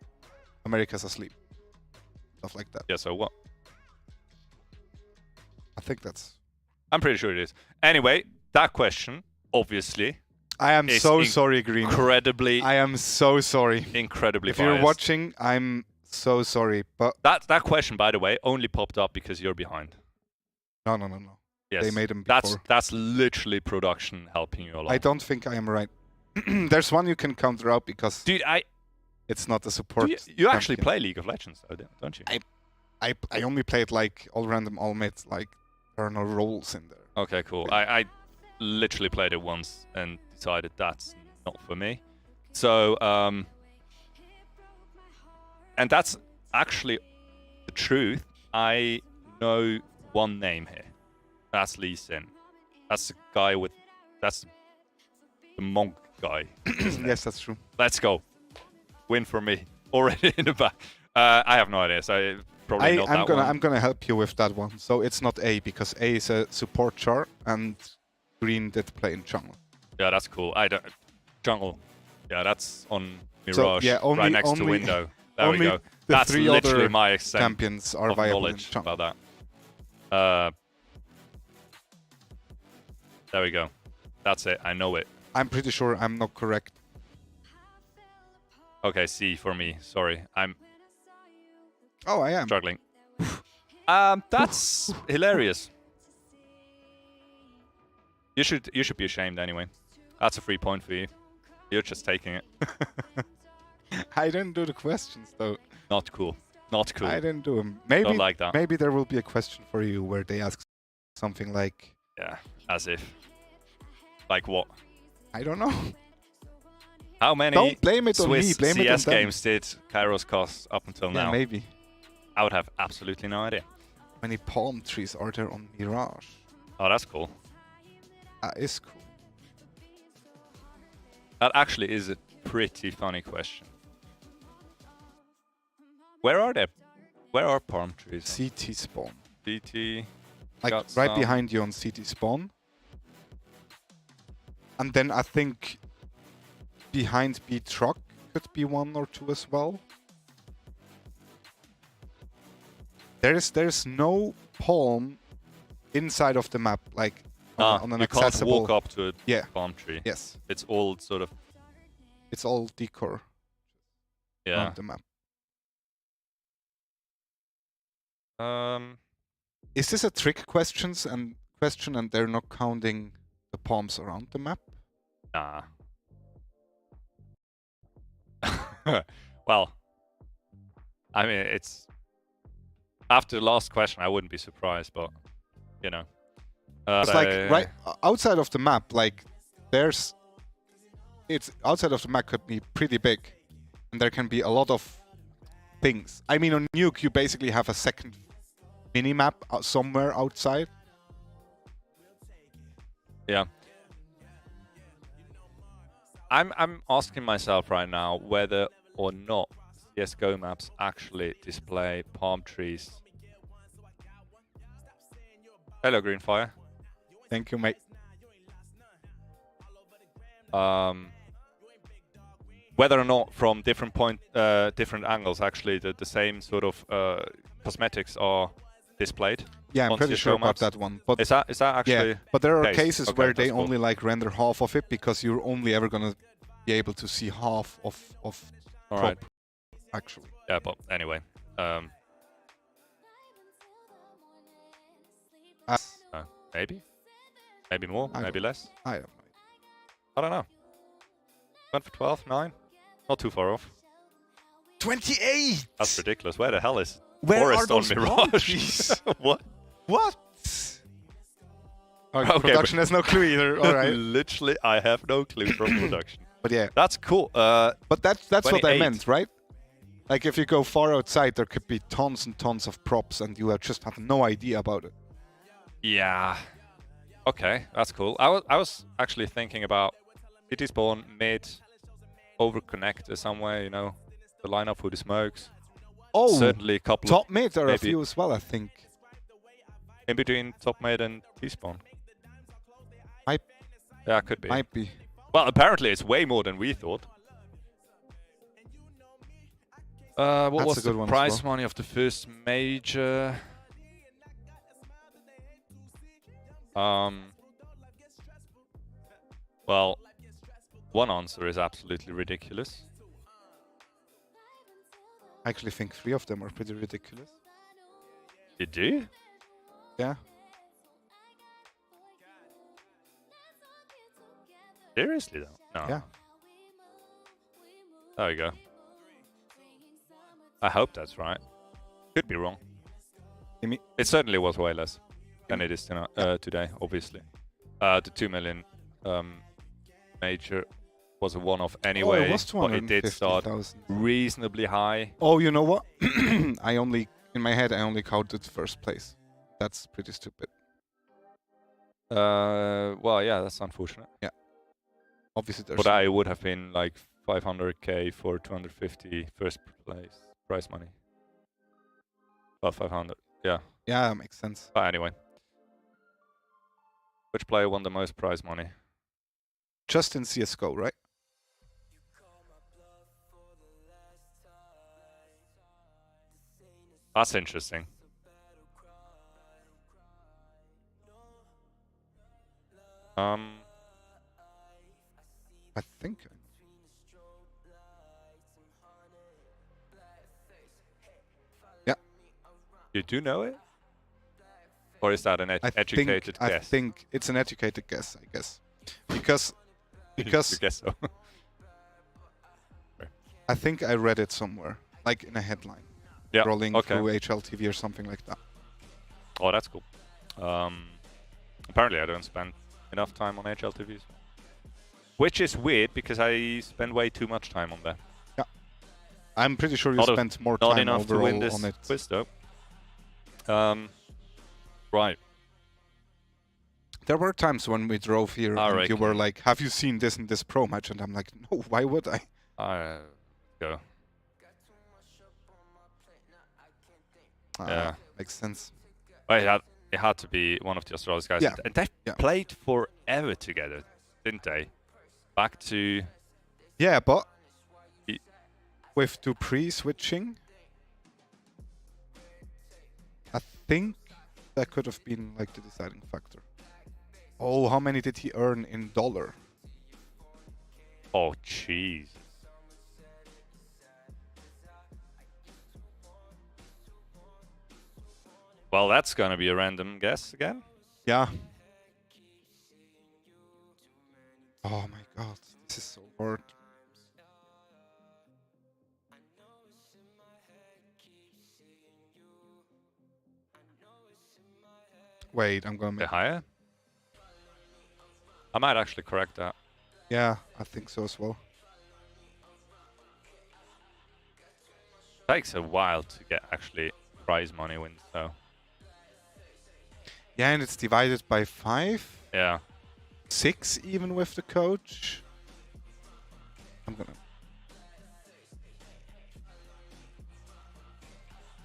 America's asleep. Stuff like that.
Yeah, so what?
I think that's.
I'm pretty sure it is. Anyway, that question, obviously.
I am
is
so sorry, Green.
Incredibly.
I am so sorry.
Incredibly
If
biased.
you're watching, I'm so sorry. But
that question, by the way, only popped up because you're behind.
No.
Yes.
They made them before.
That's literally production helping you along.
I don't think I am right. There's one you can counter out because
Dude,
it's not a support.
you actually
champion.
play League of Legends, though, don't you?
I only played like all random, all mid. Like there are no roles in there.
Okay, cool. I literally played it once and decided that's not for me. So, and that's actually the truth. I know one name here. That's Lee Sin. That's the guy with. That's the monk guy.
Yes, that's true.
Let's go. Win for me. Already in the back. I have no idea. So probably not that one.
I'm gonna help you with that one. So it's not A because A is a support char and Green did play in jungle.
Yeah, that's cool. I don't jungle. Yeah, that's on Mirage,
So, yeah,
right next to window. There we go. That's
three
literally
other
my extent
champions are
of
viable in
knowledge
jungle.
about that. There we go. That's it. I know it.
I'm pretty sure I'm not correct.
Okay, C for me. Sorry, I'm
Oh, I am.
struggling. That's hilarious. You should be ashamed anyway. That's a free point for you. You're just taking it.
I didn't do the questions though.
Not cool. Not cool.
I didn't do them. Maybe
Don't like that.
Maybe there will be a question for you where they ask something like,
Yeah, as if. Like what?
I don't know.
How many
Don't blame it on
Swiss
me, blame it on
CS
them.
games did Kairos cost up until
Yeah,
now?
maybe.
I would have absolutely no idea.
How many palm trees are there on Mirage?
Oh, that's cool.
That is cool.
That actually is a pretty funny question. Where are they? Where are palm trees?
CT spawn.
CT.
Like
got
right
some.
behind you on CT spawn. And then I think behind B truck could be one or two as well. There's no palm inside of the map, like on an
you
accessible.
can't walk up to a
Yeah.
palm tree.
Yes.
It's all sort of.
It's all decor
Yeah.
on the map. Is this a trick question and they're not counting the palms around the map?
Nah. Well, I mean, it's after the last question, I wouldn't be surprised, but you know,
it's like right outside of the map, like it's outside of the map could be pretty big, and there can be a lot of things. I mean, on Nuke, you basically have a second mini map somewhere outside.
Yeah. I'm asking myself right now whether or not CS:GO maps actually display palm trees. Hello, Greenfire.
Thank you, mate.
Whether or not from different different angles, actually, the same sort of cosmetics are displayed.
Yeah, I'm pretty sure about that one. But
is that actually?
Yeah, but there are
case?
cases
Okay,
where they
that's cool.
only like render half of it because you're only ever gonna be able to see half of
All
crop,
right.
actually.
Yeah, but anyway. Maybe more, maybe less.
I don't know.
I don't know. Went for 12, 9. Not too far off.
28.
That's ridiculous. Where the hell is
Where
Forest
are
on
those
Mirage? What?
What?
Okay,
production has no clue either. All right.
Literally, I have no clue from production.
But yeah,
that's cool.
But that's what I
28.
meant, right? Like if you go far outside, there could be tons and tons of props, and you just have no idea about it.
Yeah. Okay, that's cool. I was actually thinking about city spawn mid, over connector somewhere. You know, the lineup for the smokes.
Oh,
certainly a couple.
Top mid are a
maybe
few as well, I think.
In between top mid and T spawn.
Might.
Yeah, could be.
Might be.
Well, apparently it's way more than we thought. What
That's
was
a good
the
one as
prize
well.
money of the first major? Well, one answer is absolutely ridiculous.
I actually think 3 of them are pretty ridiculous.
You do?
Yeah.
Seriously though? No.
Yeah.
There we go. I hope that's right. Could be wrong. It certainly was way less than it is today, obviously. The 2 million major was a one-off anyway,
it was
but it did start
250,000.
reasonably high.
Oh, you know what? In my head, I only counted first place. That's pretty stupid.
Well, yeah, that's unfortunate.
Yeah. Obviously, there's.
But I would have been like 500k for 250 first place prize money. Well, 500. Yeah.
Yeah, that makes sense.
But anyway. Which player won the most prize money?
Just in CS:GO, right?
That's interesting.
I think. Yeah.
You do know it? Or is that an educated guess?
I think it's an educated guess, I guess. Because
you guess so.
I think I read it somewhere, like in a headline.
Yeah.
Rolling
Okay.
through HLTV or something like that.
Oh, that's cool. Apparently I don't spend enough time on HLTVs. Which is weird because I spend way too much time on there.
Yeah. I'm pretty sure you spent more
not
time
enough to
overall
win this
on it.
quiz though. Right.
There were times when we drove here and you were like, have you seen this in this pro match? And I'm like, no, why would I?
Go.
Yeah. Makes sense.
Well, it had to be one of the Australian guys.
Yeah.
And they played forever together, didn't they? Back to...
Yeah, but with Dupree switching, I think that could have been like the deciding factor. Oh, how many did he earn in dollar?
Oh, jeez. . Well, that's gonna be a random guess again.
Yeah. Oh my god, this is so hard. Wait, I'm gonna
Bit
make.
higher. I might actually correct that.
Yeah, I think so as well.
Takes a while to get actually prize money wins, so.
Yeah, and it's divided by 5.
Yeah.
6 even with the coach.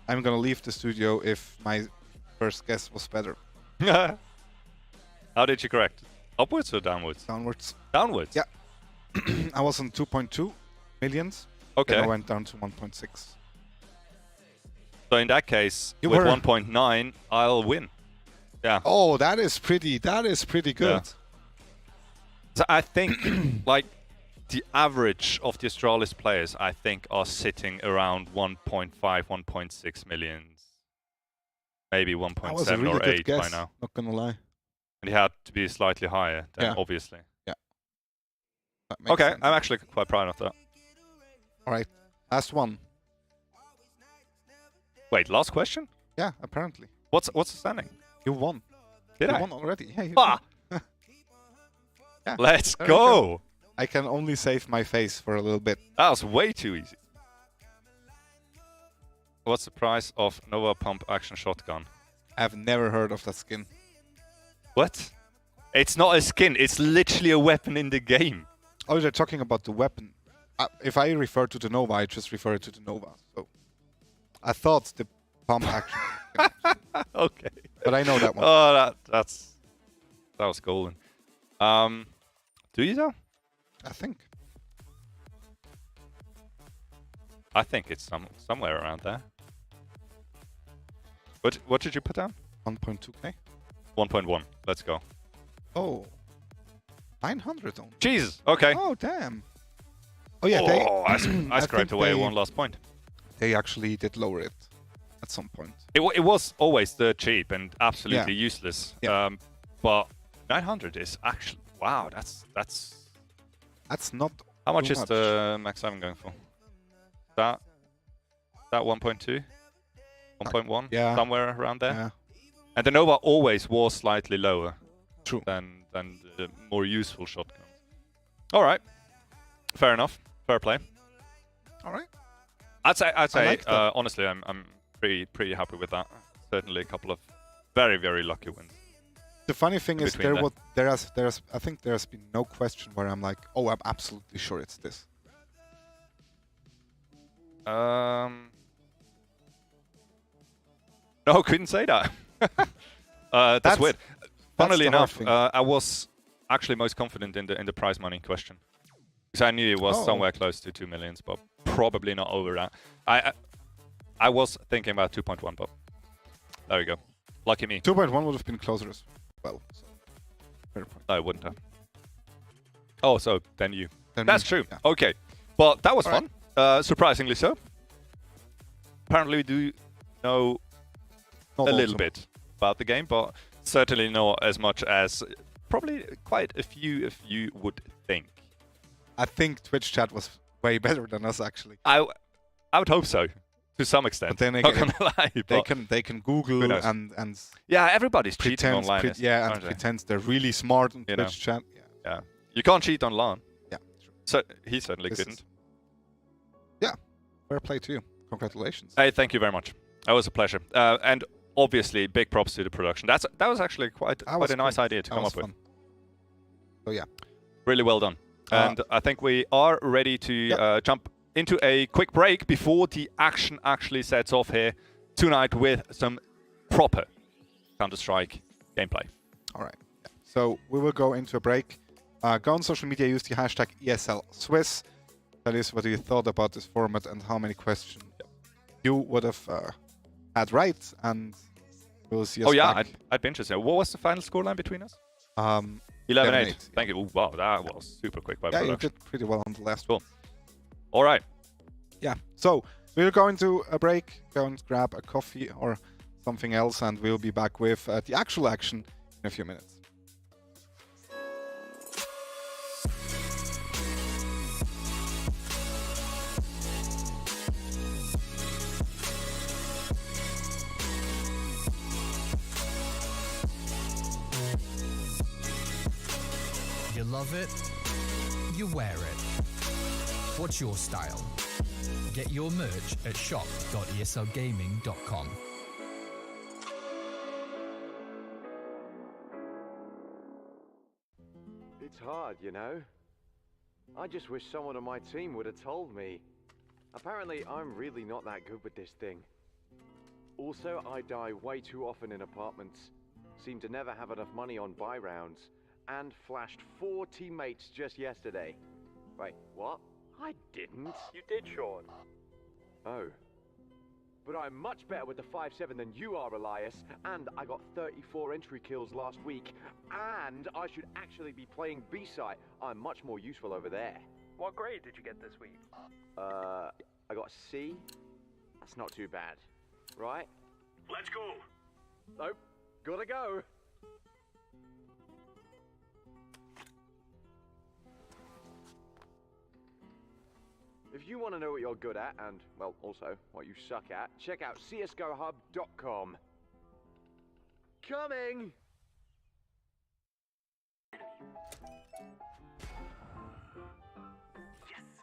I'm gonna leave the studio if my first guess was better.
How did you correct? Upwards or downwards?
Downwards.
Downwards?
Yeah. I was on 2.2 millions.
Okay.
Then I went down to 1.6.
So in that case,
You
with
were-
1.9, I'll win. Yeah.
Oh, that is pretty good.
Yeah. So I think, like, the average of the Astralis players, I think, are sitting around 1.5, 1.6 millions. Maybe
That was a
1.7
really
or
good
8
guess,
by now.
not gonna lie.
And he had to be slightly higher, then,
Yeah.
obviously.
Yeah. That makes
Okay,
sense.
I'm actually quite proud of that.
Alright, last one.
Wait, last question?
Yeah, apparently.
What's the standing?
You won.
Did
you
I?
won already. Yeah, you
Ah!
won. Yeah,
Let's
there you
go!
I can only save my face for a little bit.
That was way too easy. What's the price of Nova Pump Action Shotgun?
I've never heard of that skin.
What? It's not a skin, it's literally a weapon in the game.
Oh, they're talking about the weapon. If I refer to the Nova, I just refer to the Nova. So I thought the pump action.
Okay.
But I know that one.
Oh, that was golden. Do you though?
I think.
I think it's somewhere around there. What did you put down?
1.2k.
1.1. Let's go.
Oh. 900 only.
Jesus. Okay.
Oh, damn. Oh, yeah.
I scraped away one last point.
They actually did lower it at some point.
It was always dirt cheap and absolutely
Yeah.
useless.
Yeah.
But 900 is actually wow.
That's not.
How much
too
is the Max 7 going for? That 1.2, 1.1,
Yeah.
somewhere around there.
Yeah.
And the Nova always was slightly lower.
True.
Than the more useful shotguns. All right. Fair enough. Fair play.
All right.
I'd say
like that.
honestly, I'm pretty happy with that. Certainly a couple of very, very lucky wins.
The funny thing is,
Between
I think there's been no question where I'm like, oh, I'm absolutely sure it's this.
No, couldn't say that. That's weird. Funnily
the hard
enough,
thing.
I was actually most confident in the prize money question because I knew it was somewhere close to 2 millions, but probably not over that. I was thinking about 2.1, but there you go. Lucky me.
2.1 would have been closer as well. So. Fair point.
No, it wouldn't have. Oh, so then you.
Then
That's
me,
true.
yeah.
Okay, but that was
All
fun. Surprisingly so. Apparently, we do know
Not
a little
awesome.
bit about the game, but certainly not as much as probably quite a few of you would think.
I think Twitch chat was way better than us actually.
I would hope so, to some extent.
But then
Not
again,
gonna lie,
they can Google
Who knows?
and
yeah, everybody's cheating
pretends
online.
and
aren't they?
pretends they're really smart on
You know.
Twitch chat. Yeah.
Yeah, you can't cheat on LAN.
Yeah. True.
So he certainly
This
couldn't.
is- Yeah. Fair play to you. Congratulations.
Hey, thank you very much. That was a pleasure. And obviously, big props to the production. That was actually quite
was
a nice
cool.
idea to
That
come
was
up with.
fun. So yeah.
Really well done. And I think we are ready to jump into a quick break before the action actually sets off here tonight with some proper Counter-Strike gameplay.
All right. Yeah. So we will go into a break. Go on social media, use the hashtag ESLSwiss. Tell us what you thought about this format and how many questions you would have had right. And we'll see us back.
I'd be interested. What was the final scoreline between us?
11-8.
11-8. Thank you. Ooh, wow, that was super quick by
Yeah, you
production.
did pretty well on the last
Cool. All right.
Yeah. So we'll go into a break, go and grab a coffee or something else, and we'll be back with the actual action in a few minutes.
You love it, you wear it. What's your style? Get your merch at shop.eslgaming.com.
It's hard, you know. I just wish someone on my team would have told me. Apparently, I'm really not that good with this thing. Also, I die way too often in apartments. Seem to never have enough money on buy rounds. And flashed 4 teammates just yesterday. Wait, what? I didn't.
You did, Sean.
Oh. But I'm much better with the 5-7 than you are, Elias. And I got 34 entry kills last week. And I should actually be playing B-site. I'm much more useful over there.
What grade did you get this week?
I got a C. That's not too bad. Right?
Let's go.
Nope. Gotta go. If you want to know what you're good at, and, well, also what you suck at, check out csgohub.com. Coming!
Yes,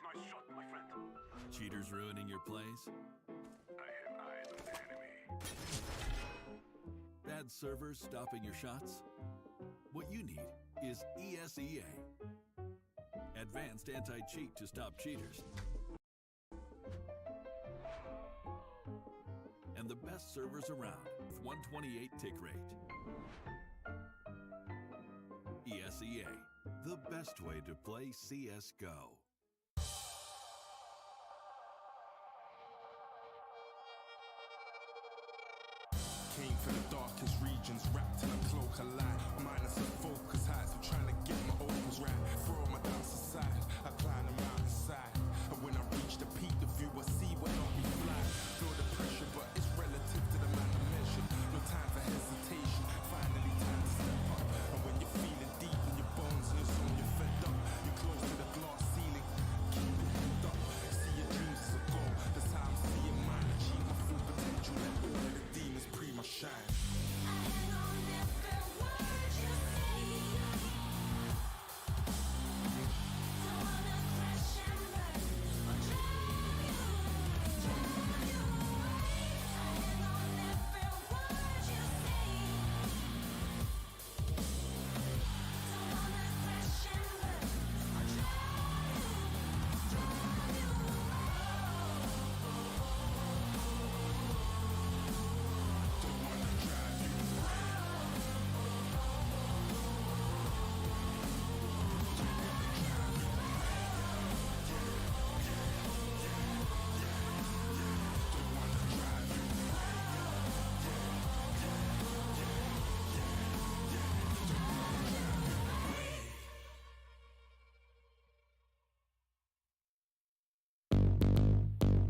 nice shot, my friend.
Cheaters ruining your plays?
I have eyes on the enemy.
Bad servers stopping your shots? What you need is Eslsnc. Advanced anti-cheat to stop cheaters. And the best servers around with 128 tick rate. Eslsnc, the best way to play CSGO.
Came from the darkest regions, wrapped in a cloak of light. Minus of focus heights, I'm trying to get my opens right. Throw my doubts aside, I climb the mountainside. And when I reach the peak, the view I see will not be fly. Feel the pressure, but it's relative to the man I measure. No time for hesitation, finally time to step up. And when you're feeling deep in your bones and it's on your fed up, you're close to the glass ceiling, keep your head up. See your dreams as a goal, that's how I'm seeing mine. Achieve my full potential, let all of the demons pre my shine.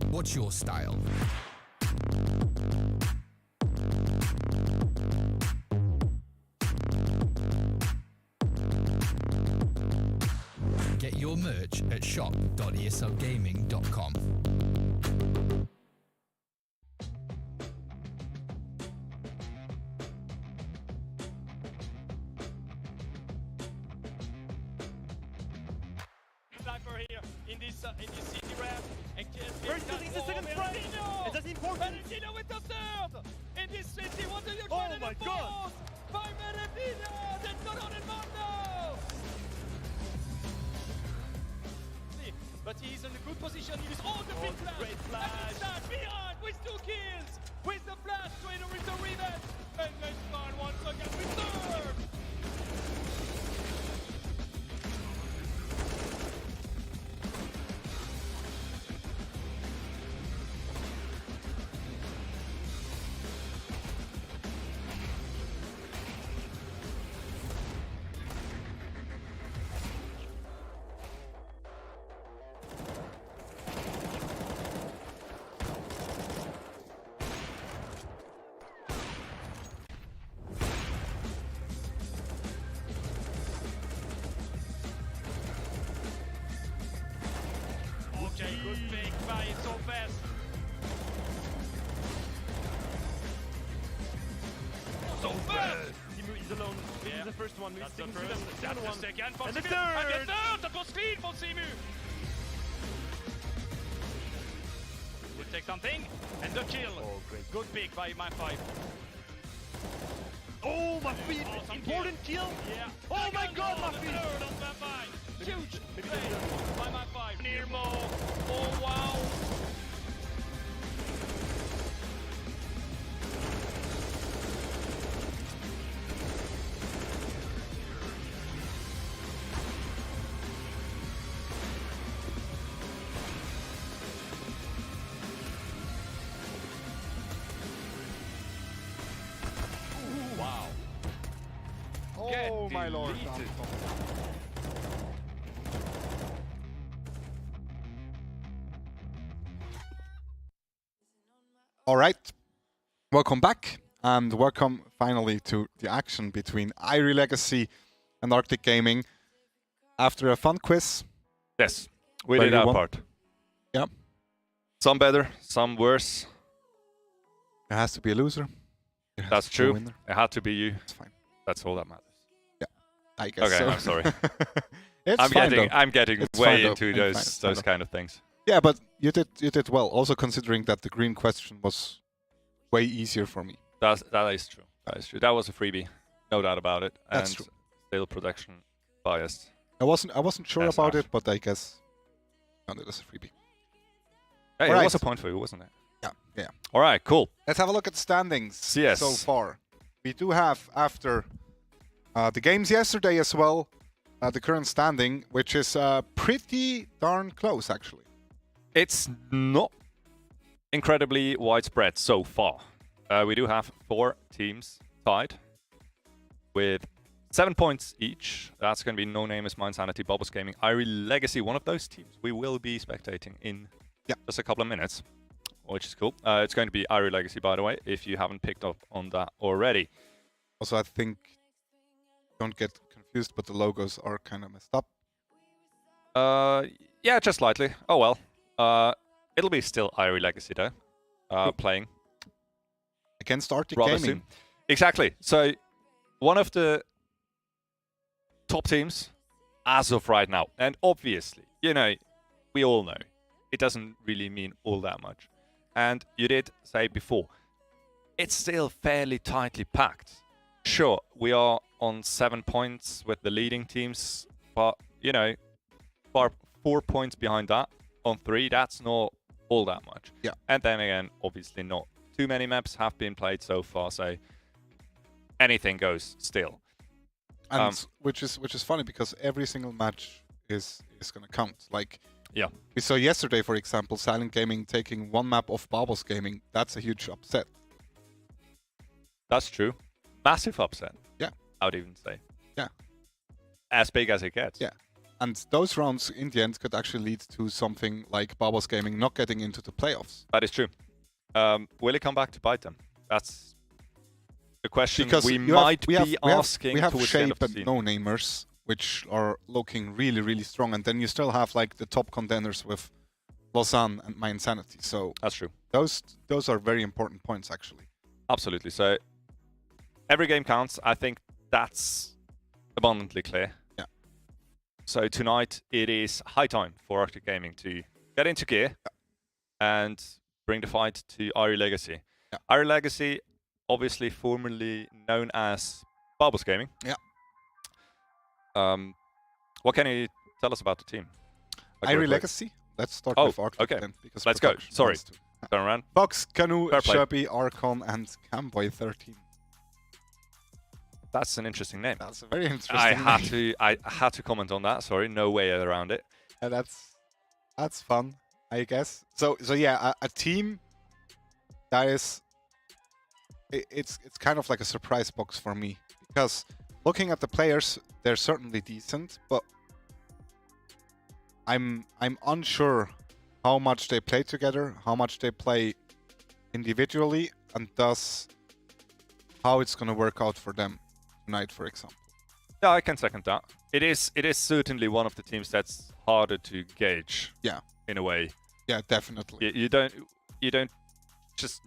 What's your style? Get your merch at shop.eslgaming.com.
Sniper here in this city ramp. And
First in the second frame. And that's important.
Valentino with the third. In this city, what are you
Oh
trying to
my
do?
God.
By Valentino. That's not on it, Mando. But he's in a good position. He is all the big flash.
Great flash.
And it's that behind with 2 kills. With the flash, Trader with the revenge. And then Star once again with third. by it so fast. So fast!
He's alone. This is the first one.
That's the
We've
first.
seen
That's the
one.
second for
And the
Simu.
third!
And the third! That was clean for Simu! We'll take something. And the kill.
Oh, great.
Good pick by my 5.
Oh, my feet!
Awesome
Important kill!
Yeah.
Oh my god, my feet!
Third on my 5. Huge
maybe
play
that's
by my 5. Nirmo. Oh wow. Wow.
Oh my lord.
deleted.
All right, welcome back, and welcome finally to the action between Irie Legacy and Arctic Gaming. After a fun quiz,
Yes, we
Where
did
you
our
won?
part.
yeah,
Some better, some worse.
there has to be a loser. There has
That's
to be a
true.
winner.
It had to be you.
It's fine.
That's all that matters.
I guess
Okay,
so.
I'm sorry.
It's
I'm
fine,
getting
though.
I'm getting
It's
way
fine, though.
into
It's
those
fine, it's fine,
those
though.
kind of things.
Yeah, but you did well. Also considering that the green question was way easier for me.
That is true. That is true. That was a freebie, no doubt about it.
That's
and
true.
Still production biased.
I wasn't sure
That's
about
enough.
it, but I guess found it as a freebie.
Hey,
All
it was
right.
a point for you, wasn't it?
Yeah.
All right, cool.
Let's have a look at the standings
Yes.
so far. We do have, after the games yesterday as well, the current standing, which is pretty darn close, actually.
It's not incredibly widespread so far. We do have 4 teams tied with 7 points each. That's going to be No Name is Mine Sanity, Bubbles Gaming, Irie Legacy, one of those teams we will be spectating in just a couple of minutes, which is cool. It's going to be Irie Legacy, by the way, if you haven't picked up on that already.
Also, I think, don't get confused, but the logos are kind of messed up.
Yeah, just slightly. Oh well. It'll be still Irie Legacy though, playing
Against Arctic
rather
Gaming.
soon. Exactly. So one of the top teams as of right now, and obviously, you know, we all know it doesn't really mean all that much. And you did say before, it's still fairly tightly packed. Sure, we are on 7 points with the leading teams, but you know, 4 points behind that on 3, that's not all that much.
Yeah.
And then again, obviously not too many maps have been played so far, so anything goes still.
And which is funny because every single match is gonna count. Like we saw yesterday, for example, Silent Gaming taking 1 map off Bubbles Gaming. That's a huge upset.
That's true. Massive upset.
Yeah.
I would even say.
Yeah.
As big as it gets.
Yeah. And those rounds in the end could actually lead to something like Bubbles Gaming not getting into the playoffs.
That is true. Will it come back to bite them? That's the question
Because
we might be
We
asking
have
towards the end
Shape
of the
and
season.
no-namers, which are looking really, really strong. And then you still have like the top contenders with Lausanne and My Insanity. So
that's true.
Those are very important points, actually.
Absolutely. So every game counts. I think that's abundantly clear.
Yeah.
So tonight it is high time for Arctic Gaming to get into gear and bring the fight to Irie Legacy.
Yeah.
Irie Legacy, obviously formerly known as Bubbles Gaming.
Yeah.
What can you tell us about the team?
Irie Legacy? Let's start with Arctic
okay.
then. Because
Let's go.
production
Sorry.
wants to.
Turn around.
Fox, Canoe,
Fair play.
Sherby, Archon, and Camboy 13.
That's an interesting name.
That's a very interesting
I
name.
had to comment on that. Sorry, no way around it.
Yeah, that's fun, I guess. So yeah, a team that is it's kind of like a surprise box for me because looking at the players, they're certainly decent, but I'm unsure how much they play together, how much they play individually, and thus how it's gonna work out for them tonight, for example.
Yeah, I can second that. It is certainly one of the teams that's harder to gauge.
Yeah.
In a way.
Yeah, definitely.
You don't just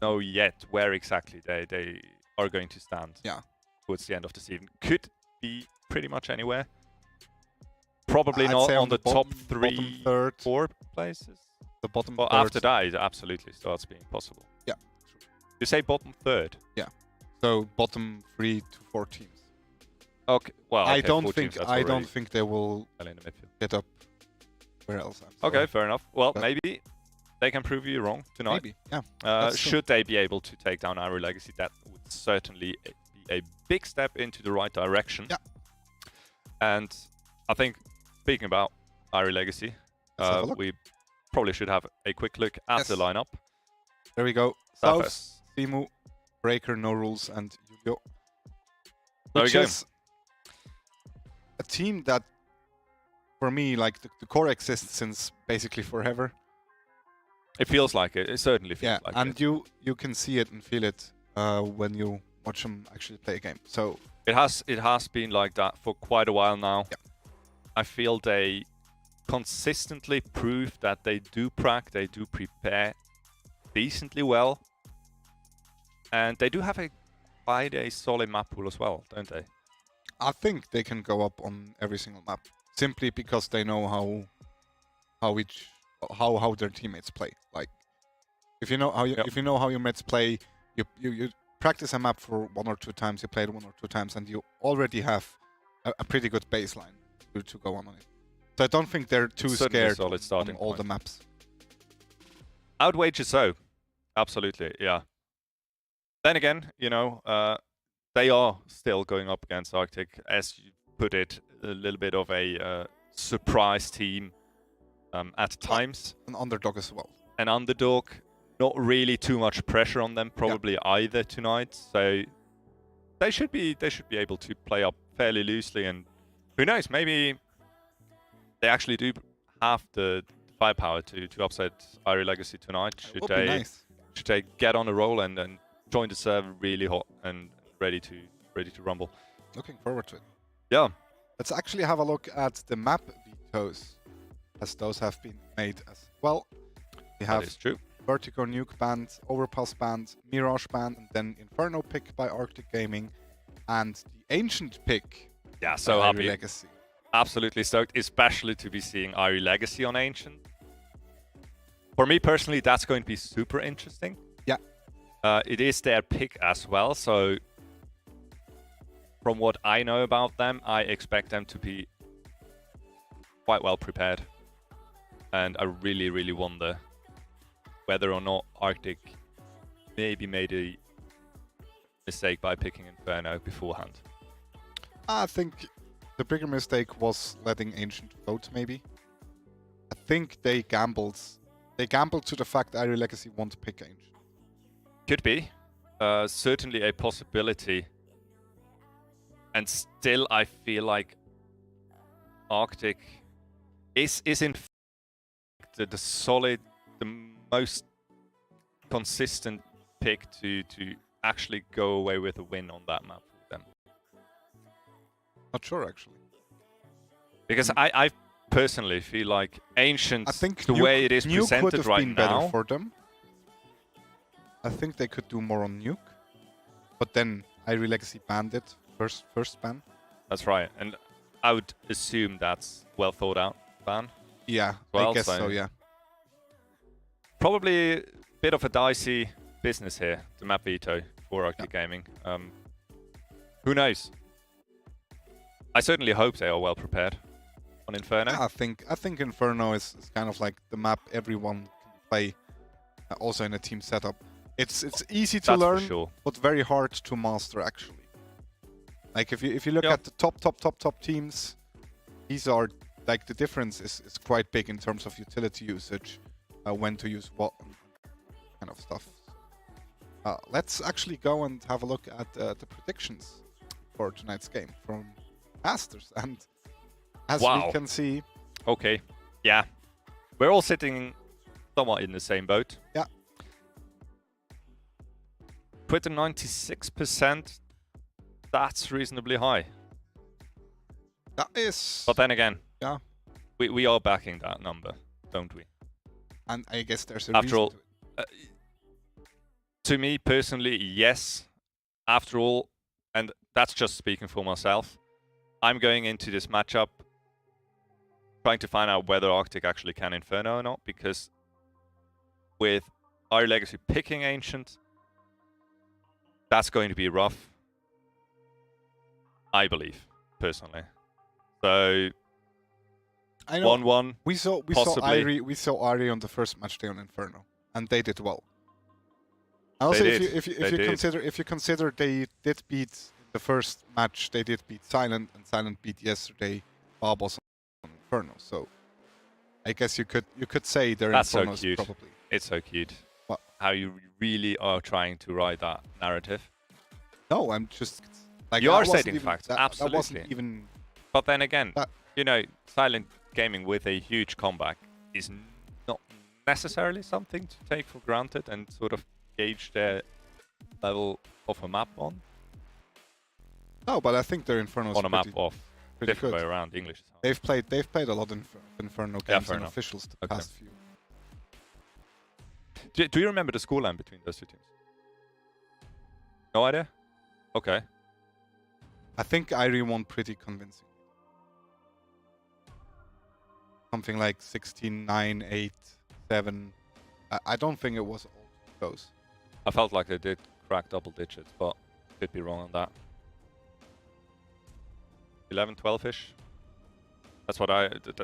know yet where exactly they are going to stand.
Yeah.
Towards the end of the season, could be pretty much anywhere. Probably
I'd
not
say
on the top
bottom
3,
third.
4 places.
The bottom
Well,
third.
after that, it absolutely starts being possible.
Yeah.
You say bottom 3rd?
Yeah. So bottom 3 to 4 teams.
Okay. Well,
I
okay,
don't
4
think
teams, that's
I don't
already
think they will
well in the midfield.
get up. Where else?
Okay, fair enough. Well,
But
maybe they can prove you wrong tonight.
maybe. Yeah. That's true.
Should they be able to take down Irie Legacy, that would certainly be a big step into the right direction.
Yeah.
And I think, speaking about Irie Legacy, we probably should have a quick look at the lineup.
There we go.
South,
Simu, Breaker, No Rules, and Yu-Gi-Oh!
There we
Which
go.
is a team that, for me, like the core exists since basically forever.
It feels like it. It certainly feels like
and
it.
you can see it and feel it when you watch them actually play a game. So
it has been like that for quite a while now.
Yeah.
I feel they consistently prove that they do prepare decently well, and they do have quite a solid map pool as well, don't they?
I think they can go up on every single map simply because they know how their teammates play. Like if you know how your mates play, you practice a map for 1 or 2 times, you play it 1 or 2 times, and you already have a pretty good baseline to go on it. So I don't think they're too scared on all the maps.
I would wager so. Absolutely, yeah. Then again, they are still going up against Arctic, as you put it, a little bit of a surprise team at times.
An underdog as well.
An underdog, not really too much pressure on them probably either tonight. So they should be able to play up fairly loosely, and who knows, maybe they actually do have the firepower to upset Irie Legacy tonight. Should they get on a roll and join the server really hot and ready to rumble.
Looking forward to it.
Yeah.
Let's actually have a look at the map vetoes, as those have been made as well. We have
that is true.
Vertigo Nuke banned, Overpass banned, Mirage banned, and then Inferno pick by Arctic Gaming, and the Ancient pick.
Yeah, so
by
happy.
Irie Legacy.
Absolutely stoked, especially to be seeing Irie Legacy on Ancient. For me personally, that's going to be super interesting.
Yeah.
It is their pick as well, so from what I know about them, I expect them to be quite well prepared. And I really, really wonder whether or not Arctic maybe made a mistake by picking Inferno beforehand.
I think the bigger mistake was letting Ancient vote, maybe. I think they gambled. They gambled to the fact Irie Legacy won't pick Ancient.
Could be. Certainly a possibility. And still, I feel like Arctic is in fact the solid, the most consistent pick to actually go away with a win on that map for them.
Not sure, actually.
Because I personally feel like Ancient,
I think
the way it is
Nuke
presented
would have
right
been
now,
better for them. I think they could do more on Nuke, but then Irie Legacy banned it first ban.
That's right, and I would assume that's well thought out ban.
Yeah,
well,
I guess so. Yeah.
Probably a bit of a dicey business here, the map veto for Arctic Gaming. Who knows? I certainly hope they are well prepared on Inferno.
Yeah, I think Inferno is kind of like the map everyone can play, also in a team setup. It's easy to
That's for
learn,
sure.
but very hard to master actually. Like if you look at the top teams, these are like the difference is quite big in terms of utility usage, when to use what kind of stuff. Let's actually go and have a look at the predictions for tonight's game from Masters, and as we can see,
okay, yeah, we're all sitting somewhat in the same boat.
Yeah.
Twitter 96%. That's reasonably high.
That is.
But then again,
yeah,
we are backing that number, don't we?
And I guess there's a
After
reason
all,
to it.
to me personally, yes. After all, and that's just speaking for myself, I'm going into this matchup trying to find out whether Arctic actually can Inferno or not, because with our Legacy picking Ancient, that's going to be rough, I believe, personally. So,
I know
1-1,
we saw
possibly.
Irie on the first match day on Inferno, and they did well. Also,
They did.
if you consider they did beat the first match, they did beat Silent, and Silent beat yesterday Barbos on Inferno. So I guess you could say their
That's so
Inferno is
cute.
probably.
It's so cute.
What?
How you really are trying to ride that narrative.
No, I'm just like
You
that
are
wasn't
stating
even-
facts,
that,
absolutely.
That wasn't even.
But then again,
That-
you know, Silent Gaming with a huge comeback is not necessarily something to take for granted and sort of gauge their level of a map on.
No, but I think their Inferno is
On a map
pretty,
of.
pretty
Different
good.
way around. English is hard.
They've played a lot of Inferno
Yeah,
games
fair
and
enough.
officials the
Okay.
past few.
Do you remember the scoreline between those two teams? No idea? Okay.
I think Irie won pretty convincing. Something like 16, 9, 8, 7. I don't think it was all too close.
I felt like they did crack double digits, but could be wrong on that. 11, 12-ish. That's what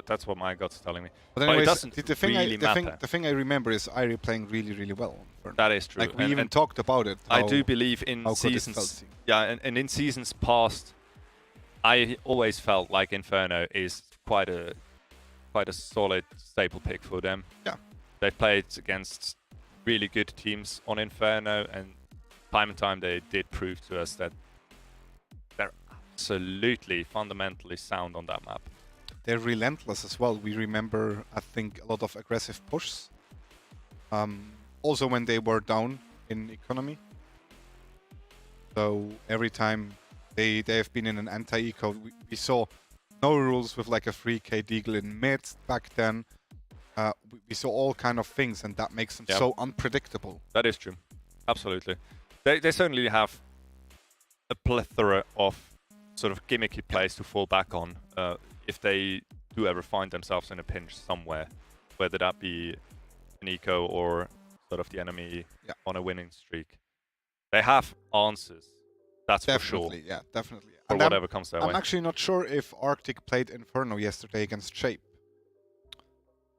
that's what my gut's telling me.
But anyways,
it doesn't
the thing
really matter.
the thing I remember is Irie playing really, really well on Inferno.
That is true.
Like we even talked about it.
I do believe in
how good it
seasons.
felt.
Yeah, and in seasons past, I always felt like Inferno is quite a solid staple pick for them.
Yeah.
They played against really good teams on Inferno, and time they did prove to us that they're absolutely fundamentally sound on that map.
They're relentless as well. We remember, I think, a lot of aggressive pushes. Also when they were down in economy. So every time they have been in an anti-eco, we saw no rules with like a 3k deagle in mid back then. We saw all kind of things, and that makes them so unpredictable.
That is true. Absolutely. They certainly have a plethora of sort of gimmicky plays to fall back on if they do ever find themselves in a pinch somewhere, whether that be an eco or sort of the enemy on a winning streak. They have answers, that's
Definitely,
for sure.
yeah, definitely.
For
And
whatever comes their way.
I'm actually not sure if Arctic played Inferno yesterday against Shape.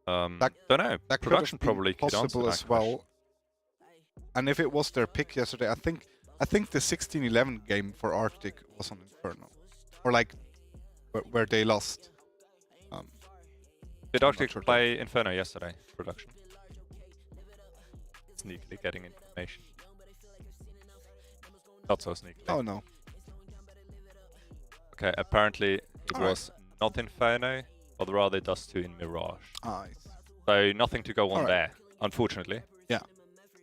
Don't know.
That
Production
could have been
probably could answer
possible
that
as well. And if it was their pick yesterday, I think the 16-11 game for Arctic was on Inferno, or like where they lost.
Did Arctic play Inferno yesterday? Production. Sneakily getting information. Not so sneakily.
Oh no.
Okay, apparently it was not Inferno, but rather Dust 2 in Mirage.
Ah,
so nothing to go on
Alright.
there, unfortunately.
Yeah.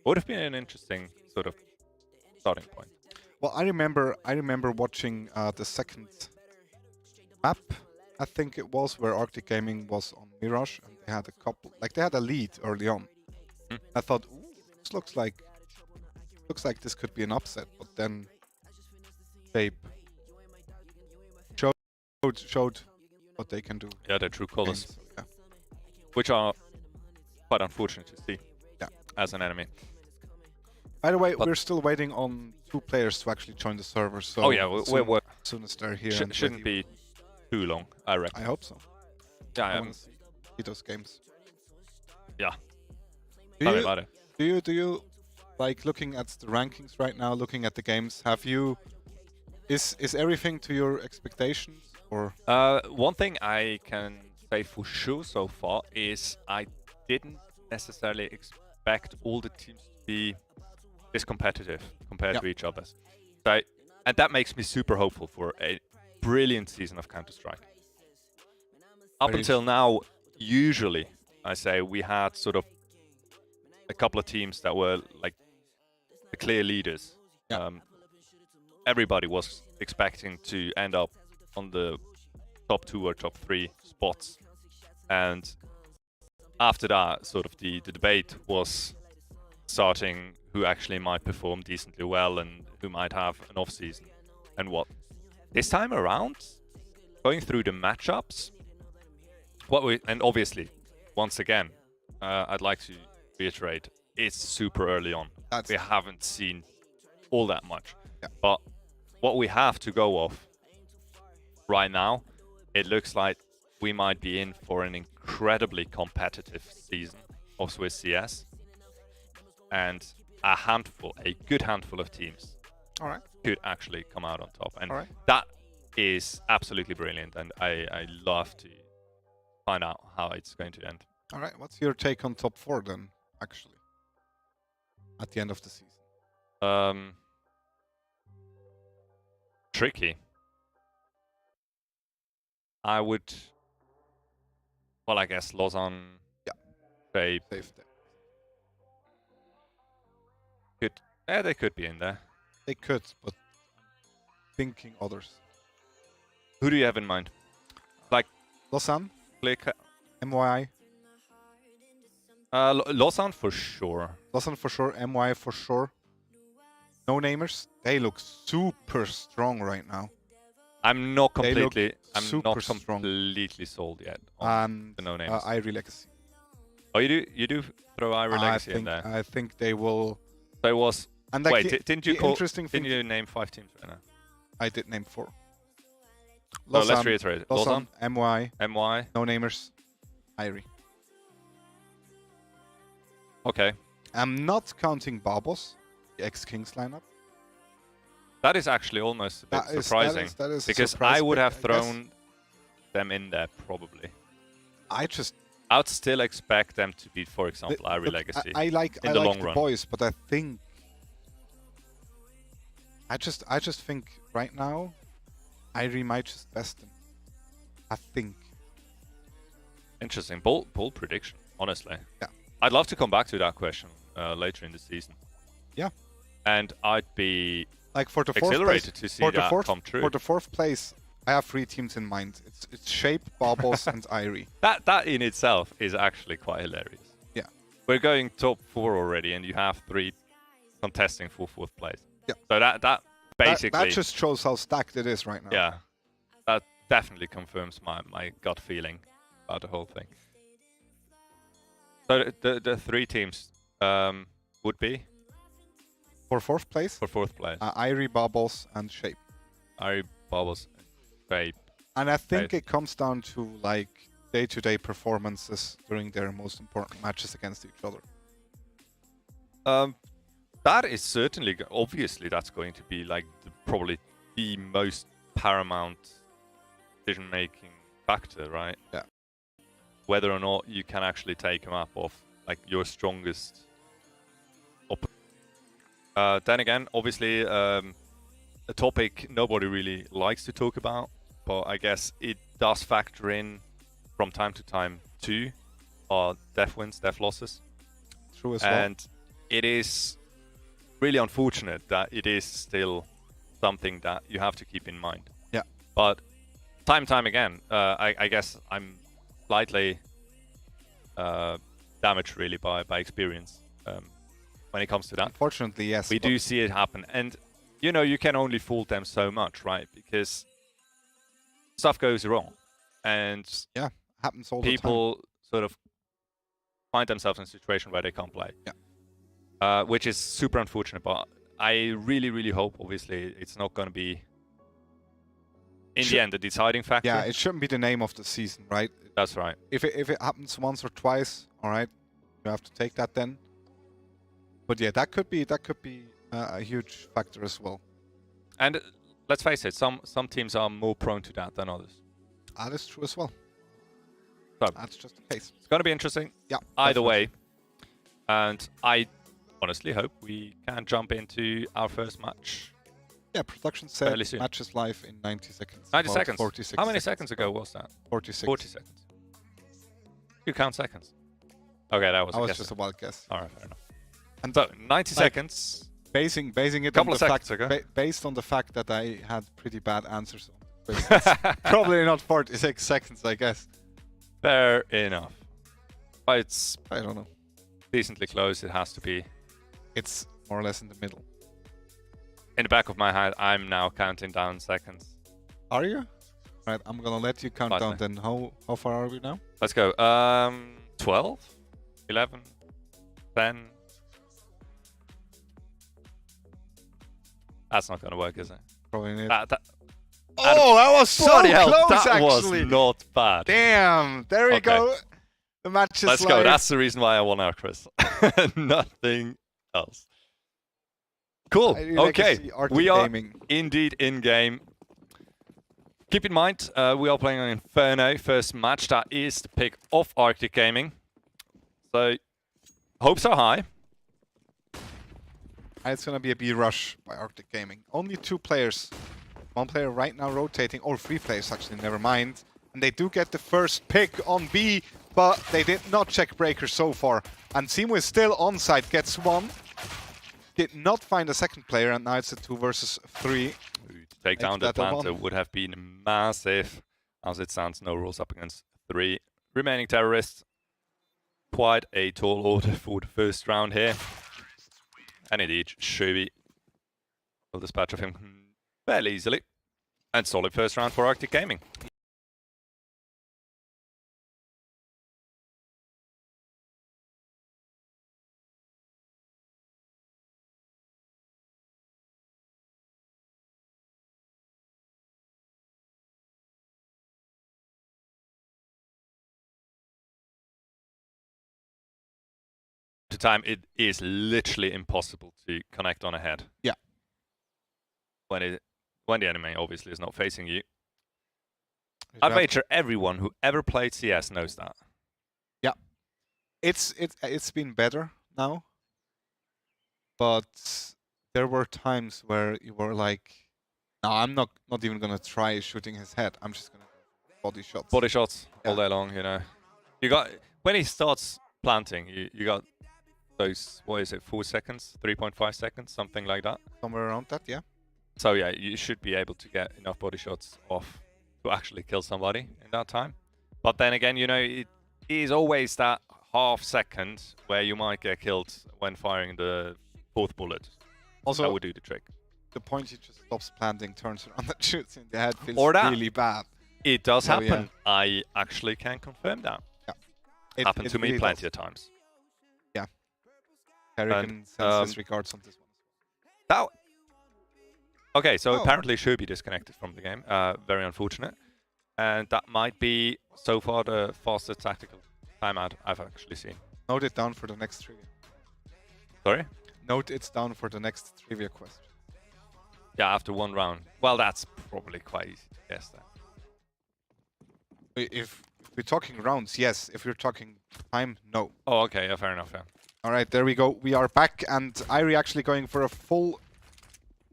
Would have been an interesting sort of starting point.
Well, I remember watching the second map, I think it was, where Arctic Gaming was on Mirage, and they had a couple, like they had a lead early on. I thought, ooh, this looks like this could be an upset, but then Shape showed what they can do.
Yeah, their true colors.
So, yeah.
Which are quite unfortunate to see as an enemy.
By the way, we're still waiting on 2 players to actually join the server. So
Oh yeah, we're
as soon as they're here, and
shouldn't
ready.
be too long, I reckon.
I hope so.
Yeah,
I want to see those games.
Yeah.
Do you,
about it.
do you like looking at the rankings right now? Looking at the games, have you? Is everything to your expectations, or?
One thing I can say for sure so far is I didn't necessarily expect all the teams to be this competitive compared to each other. So, and that makes me super hopeful for a brilliant season of Counter-Strike. Up until now, usually, I say, we had sort of a couple of teams that were like the clear leaders. Everybody was expecting to end up on the top 2 or top 3 spots. And after that, sort of the debate was starting who actually might perform decently well and who might have an off season and what. This time around, going through the matchups, and obviously, once again, I'd like to reiterate, it's super early on. We haven't seen all that much.
Yeah.
But what we have to go off right now, it looks like we might be in for an incredibly competitive season of Swiss CS. And a good handful of teams could actually come out on top. And that is absolutely brilliant. And I love to find out how it's going to end.
All right. What's your take on top 4 then, actually, at the end of the season?
Tricky. I would... Well, I guess Lausanne...
Safe.
They could be in there.
They could, but thinking others.
Who do you have in mind? Like
Lausanne?
Click.
MY?
Lausanne for sure.
Lausanne for sure. MY for sure. No namers. They look super strong right now.
I'm not completely.
Strong.
Sold yet on the no names.
Irie Legacy.
Oh, you do throw Irie Legacy in there.
I think they will.
So it was.
And like
wait, didn't you call? Didn't
you
name 5 teams right now?
I did name 4.
Lausanne, let's reiterate.
Lausanne, MY,
no
namers, Irie.
Okay.
I'm not counting Barbos, the ex-Kings lineup.
That is actually almost a bit surprising.
That is
because I would have thrown them in there probably.
I'd
still expect them to beat, for example, Irie Legacy.
I like the boys, but I think I just think right now Irie might just best them. I think.
Interesting. Bold prediction, honestly.
Yeah.
I'd love to come back to that question later in the season.
Yeah.
And I'd be
like for the
exhilarated to see that come true.
For the 4th place, I have 3 teams in mind. It's Shape, Barbos, and Irie.
That in itself is actually quite hilarious.
Yeah.
We're going top 4 already, and you have 3 contesting for 4th place.
Yeah.
So that basically...
That just shows how stacked it is right now.
Yeah. That definitely confirms my gut feeling about the whole thing. So the 3 teams would be?
For 4th place?
For 4th place.
Irie, Barbos, and Shape.
Irie, Barbos, and Shape.
And I think it comes down to like day-to-day performances during their most important matches against each other.
That is certainly, obviously, that's going to be like probably the most paramount decision-making factor, right?
Yeah.
Whether or not you can actually take him up off like your strongest opponent. Then again, obviously, a topic nobody really likes to talk about, but I guess it does factor in from time to time too, are death wins, death losses.
True as well.
And it is really unfortunate that it is still something that you have to keep in mind.
Yeah.
But time again, I guess I'm slightly damaged really by experience when it comes to that.
Unfortunately, yes.
We do see it happen. And, you know, you can only fool them so much, right? Because stuff goes wrong. And
yeah, happens all the time.
People sort of find themselves in a situation where they can't play.
Yeah.
Which is super unfortunate, but I really, really hope, obviously, it's not going to be, in the end, the deciding factor.
Yeah, it shouldn't be the name of the season, right?
That's right.
If it happens once or twice, all right, you have to take that then. But yeah, that could be a huge factor as well.
And let's face it, some teams are more prone to that than others.
That is true as well.
So
that's just the case.
It's going to be interesting.
Yeah.
Either way, and I honestly hope we can jump into our first match.
Yeah, production said matches live in 90 seconds.
90 seconds.
46
How many seconds ago was that?
46.
40 seconds. You count seconds. Okay, that was
just a wild guess.
All right, fair enough. And so 90 seconds.
Basing it
couple
on
of
the
seconds
fact,
ago.
Based on the fact that I had pretty bad answers. Probably not 46 seconds, I guess.
Fair enough. It's
I don't know.
decently close. It has to be.
It's more or less in the middle.
In the back of my head, I'm now counting down seconds.
Are you? Right, I'm gonna let you count
Slightly.
down. Then how far are we now?
Let's go. 12, 11, 10. That's not gonna work, is it?
Probably not.
That
That was so
bloody hell,
close.
that
Actually,
was not bad.
damn. There we
Okay.
go. The match is
Let's go.
live.
That's the reason why I won out, Chris. Nothing else. Cool.
I really like to
Okay.
see Arctic
We are
Gaming.
indeed in game. Keep in mind, we are playing on Inferno. First match that is the pick of Arctic Gaming. So, hopes are high.
It's gonna be a B rush by Arctic Gaming. Only 2 players. 1 player right now rotating, or 3 players actually, never mind. And they do get the first pick on B, but they did not check breaker so far. And Simo is still on site, gets 1. Did not find a second player, and now it's a 2 versus 3.
To take down the
that a
Atlanta
one.
would have been massive. As it stands, no rules up against 3 remaining terrorists. Quite a tall order for the first round here. And indeed, Shubi will dispatch of him fairly easily. And solid first round for Arctic Gaming. The time it is literally impossible to connect on a head.
Yeah.
When the enemy obviously is not facing you.
You
I'd
have-
wager everyone who ever played CS knows that.
Yeah. It's been better now. But there were times where you were like, no, I'm not even gonna try shooting his head. I'm just gonna body shots.
Body shots all
Yeah.
day long, you know. You got when he starts planting, you got those, what is it, 4 seconds, 3.5 seconds, something like that.
Somewhere around that, yeah.
So yeah, you should be able to get enough body shots off to actually kill somebody in that time. But then again, you know, it is always that half second where you might get killed when firing the 4th bullet.
Also,
that would do the trick.
The point he just stops planting, turns around and shoots in the head feels
Or that.
really bad.
It does
So,
happen.
yeah.
I actually can confirm that.
It
Happened to me
really
plenty
does.
of times.
Yeah. Kerrigan sends his regards on this one.
That. Okay, so
Oh.
apparently Shubi disconnected from the game. Very unfortunate. And that might be, so far, the fastest tactical timeout I've actually seen.
Note it down for the next trivia.
Sorry?
Note it's down for the next trivia question.
Yeah, after 1 round. Well, that's probably quite easy to guess that.
If we're talking rounds, yes. If you're talking time, no.
Oh, okay, yeah, fair enough, yeah.
All right, there we go. We are back, and Irie actually going for a full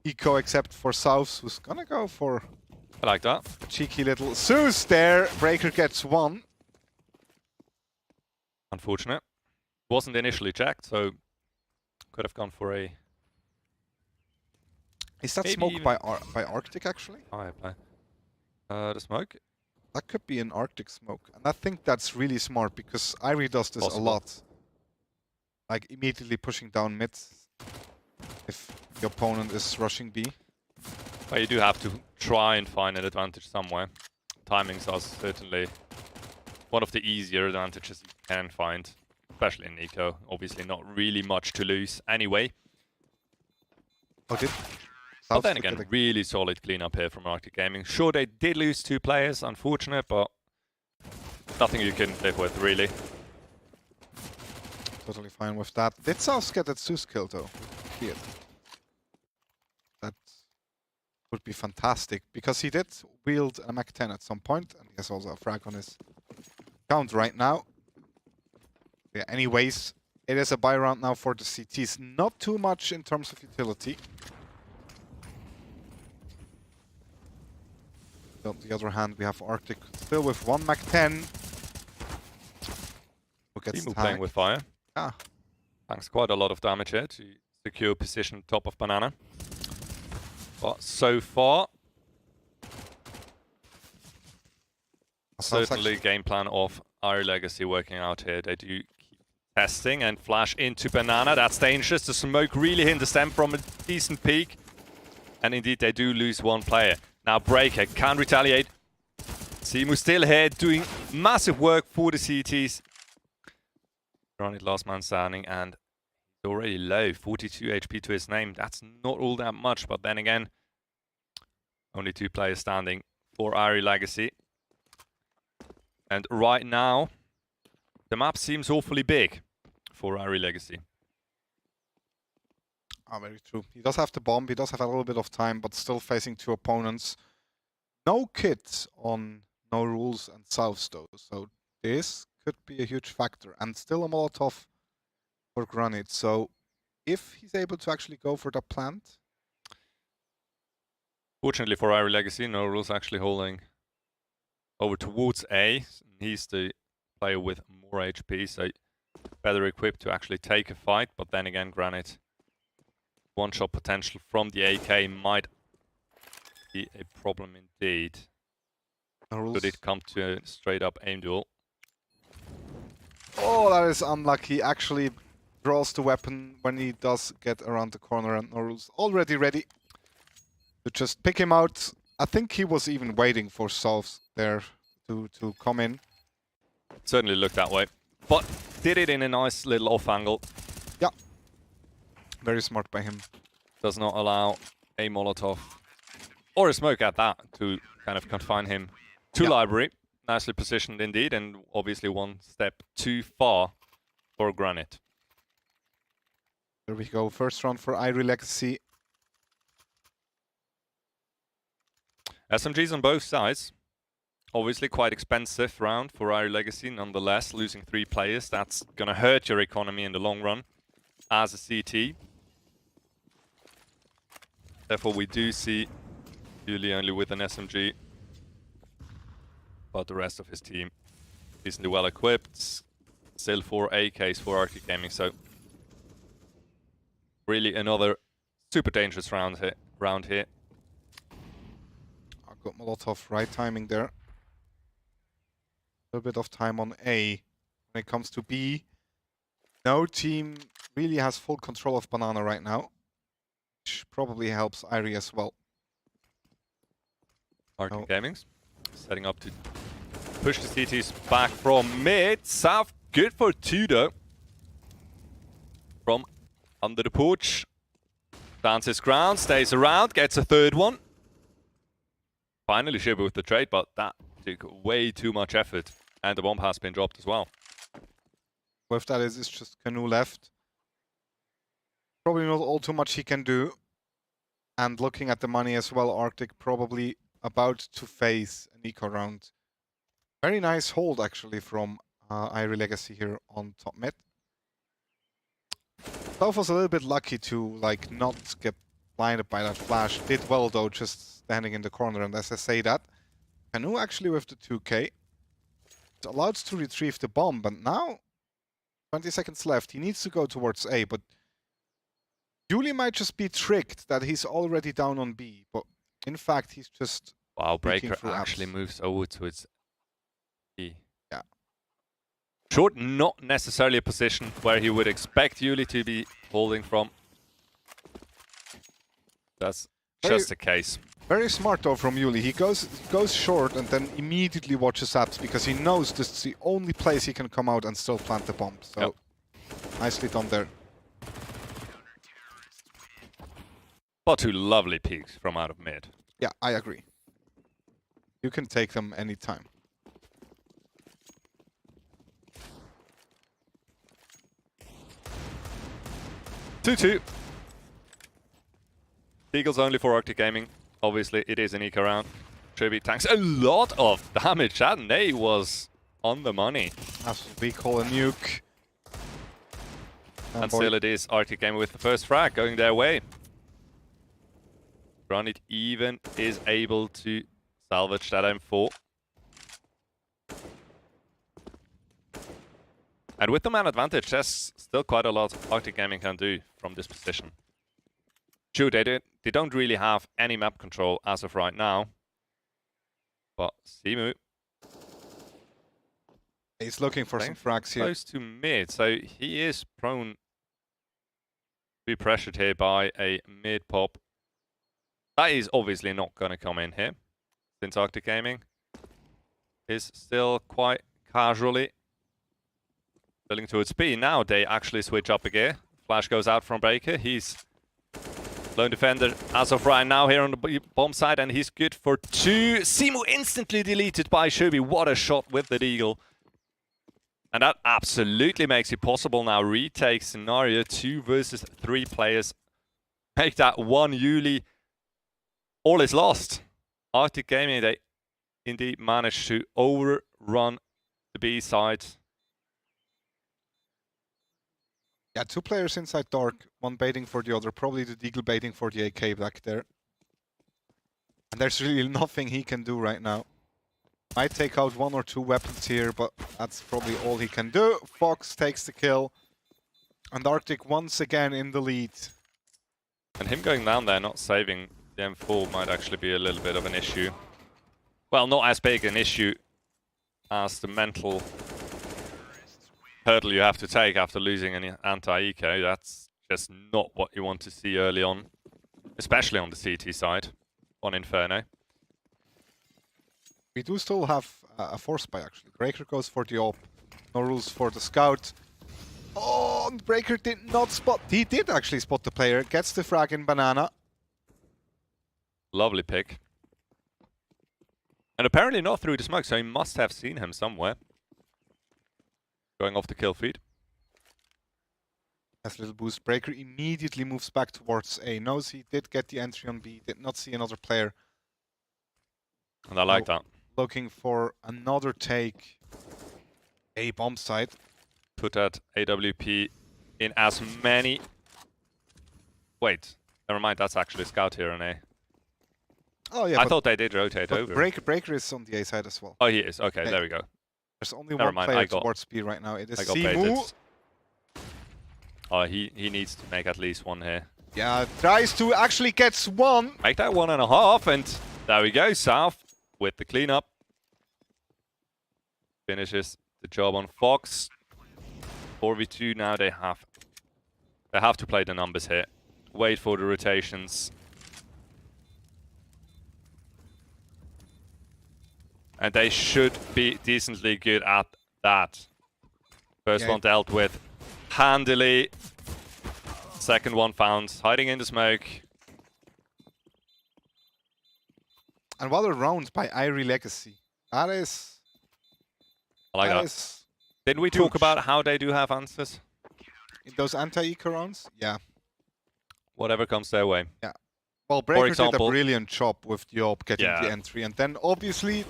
eco, except for South, who's gonna go for
I like that.
a cheeky little Zeus there. Breaker gets 1.
Unfortunate. Wasn't initially checked, so could have gone for a...
Is that
Maybe
smoke
even-
by Arctic, actually?
Oh, yeah, play. The smoke?
That could be an Arctic smoke. And I think that's really smart, because Irie does this
Possible.
a lot. Like, immediately pushing down mid if the opponent is rushing B.
Well, you do have to try and find an advantage somewhere. Timings are certainly one of the easier advantages you can find, especially in Nico. Obviously not really much to lose anyway.
Oh, did
But
South
then
look
again,
at
really solid cleanup here from Arctic Gaming. Sure, they did lose 2 players, unfortunate, but nothing you can live with, really.
Totally fine with that. Did South get that Zeus kill, though? Weird. That would be fantastic, because he did wield a Mach 10 at some point, and he has also a frag on his count right now. Yeah, anyways, it is a buy round now for the CTs. Not too much in terms of utility. On the other hand, we have Arctic still with 1 Mach 10. Who gets
Teemu playing
tagged.
with fire.
Ah.
Thanks quite a lot of damage here to secure position top of banana. But so far,
South
certainly game plan of Irie Legacy working out here. They do keep testing and flash into Banana. That's dangerous. The smoke really hinders them from a decent peak. And indeed, they do lose one player. Now Breaker can retaliate. Simu still here doing massive work for the CTs. Granite last man standing and he's already low. 42 HP to his name. That's not all that much, but then again, only 2 players standing for Irie Legacy. And right now, the map seems awfully big for Irie Legacy.
Ah, very true. He does have the bomb, he does have a little bit of time, but still facing 2 opponents. No kits on No Rules and South though, so this could be a huge factor. And still a Molotov for Granite, so if he's able to actually go for the plant.
Fortunately for Irie Legacy, No Rules actually holding over towards A. He's the player with more HP, so better equipped to actually take a fight. But then again, Granite, one-shot potential from the AK might be a problem indeed. Could it come to a straight-up aim duel?
Oh, that is unlucky. Actually draws the weapon when he does get around the corner, and No Rules already ready to just pick him out. I think he was even waiting for Solves there to come in.
Certainly looked that way, but did it in a nice little off angle.
Yeah, very smart by him.
Does not allow a Molotov or a smoke at that to kind of confine him to Library. Nicely positioned indeed, and obviously one step too far for Granite.
There we go, first round for Irie Legacy.
SMGs on both sides. Obviously quite expensive round for Irie Legacy, nonetheless. Losing 3 players, that's going to hurt your economy in the long run as a CT. Therefore we do see Yuli only with an SMG, but the rest of his team decently well equipped. Still 4 AKs for Arctic Gaming, so really another super dangerous round here.
I got Molotov, right timing there. A little bit of time on A. When it comes to B, no team really has full control of Banana right now, which probably helps Irie as well.
Arctic Gaming's setting up to push the CTs back from mid. South, good for 2 though. From under the porch. Stands his ground, stays around, gets a 3rd one. Finally Shiba with the trade, but that took way too much effort. And the bomb has been dropped as well.
With that is, it's just Canoe left. Probably not all too much he can do. And looking at the money as well, Arctic probably about to face an eco round. Very nice hold actually from Irie Legacy here on top mid. South was a little bit lucky to like not get blinded by that flash. Did well though, just standing in the corner. And as I say that, Canoe actually with the 2K. It's allowed to retrieve the bomb, but now 20 seconds left. He needs to go towards A, but Yuli might just be tricked that he's already down on B, but in fact he's just
Breaker actually moves over to its B.
Yeah.
Short, not necessarily a position where he would expect Yuli to be holding from. That's just the case.
Very smart though from Yuli. He goes short and then immediately watches apps because he knows this is the only place he can come out and still plant the bomb. So nicely done there.
But 2 lovely peaks from out of mid.
Yeah, I agree. You can take them anytime.
Two. Eagles only for Arctic Gaming. Obviously, it is an eco round. Tribute tanks a lot of damage. That nade was on the money.
That's what we call a nuke.
And still it is Arctic Gaming with the first frag going their way. Granite even is able to salvage that M4. And with the man advantage, there's still quite a lot Arctic Gaming can do from this position. Sure, they don't really have any map control as of right now. But Simu
He's looking for some frags here.
Close to mid, so he is prone to be pressured here by a mid pop. That is obviously not going to come in here, since Arctic Gaming is still quite casually building towards B. Now they actually switch up a gear. Flash goes out from Breaker. He's lone defender as of right now here on the bomb side, and he's good for 2. Simu instantly deleted by Shubi. What a shot with the Deagle. And that absolutely makes it possible now. Retake scenario, 2 versus 3 players. Make that 1 Yuli. All is lost. Arctic Gaming, they indeed managed to overrun the B side.
Yeah, 2 players inside dark, 1 baiting for the other, probably the Deagle baiting for the AK back there. And there's really nothing he can do right now. Might take out 1 or 2 weapons here, but that's probably all he can do. Fox takes the kill. And Arctic once again in the lead.
And him going down there, not saving the M4 might actually be a little bit of an issue. Well, not as big an issue as the mental hurdle you have to take after losing an anti-eco. That's just not what you want to see early on, especially on the CT side, on Inferno.
We do still have a force spy actually. Breaker goes for the op. No rules for the scout. Oh, Breaker did not spot. He did actually spot the player. Gets the frag in banana.
Lovely pick. And apparently not through the smoke, so he must have seen him somewhere. Going off the kill feed.
Nice little boost. Breaker immediately moves back towards A. Knows he did get the entry on B. Did not see another player.
And I like that.
Looking for another take. A bomb site.
Put that AWP in as many... Wait, never mind, that's actually Scout here on A.
Oh yeah,
I thought they did rotate over.
Breaker is on the A side as well.
Oh, he is. Okay, there we go.
There's only one player towards B right now. It is Simu.
Oh, he needs to make at least 1 here.
Yeah, tries to, actually gets 1.
Make that 1.5, and there we go. South with the cleanup. Finishes the job on Fox. 4v2 now. They have to play the numbers here. Wait for the rotations. And they should be decently good at that. First one dealt with handily. Second one found hiding in the smoke.
And what a round by Irie Legacy. That is...
I like that. Didn't we talk about how they do have answers?
In those anti-eco rounds? Yeah.
Whatever comes their way.
Yeah. Well, Breaker did a brilliant job with the op getting the entry. And then obviously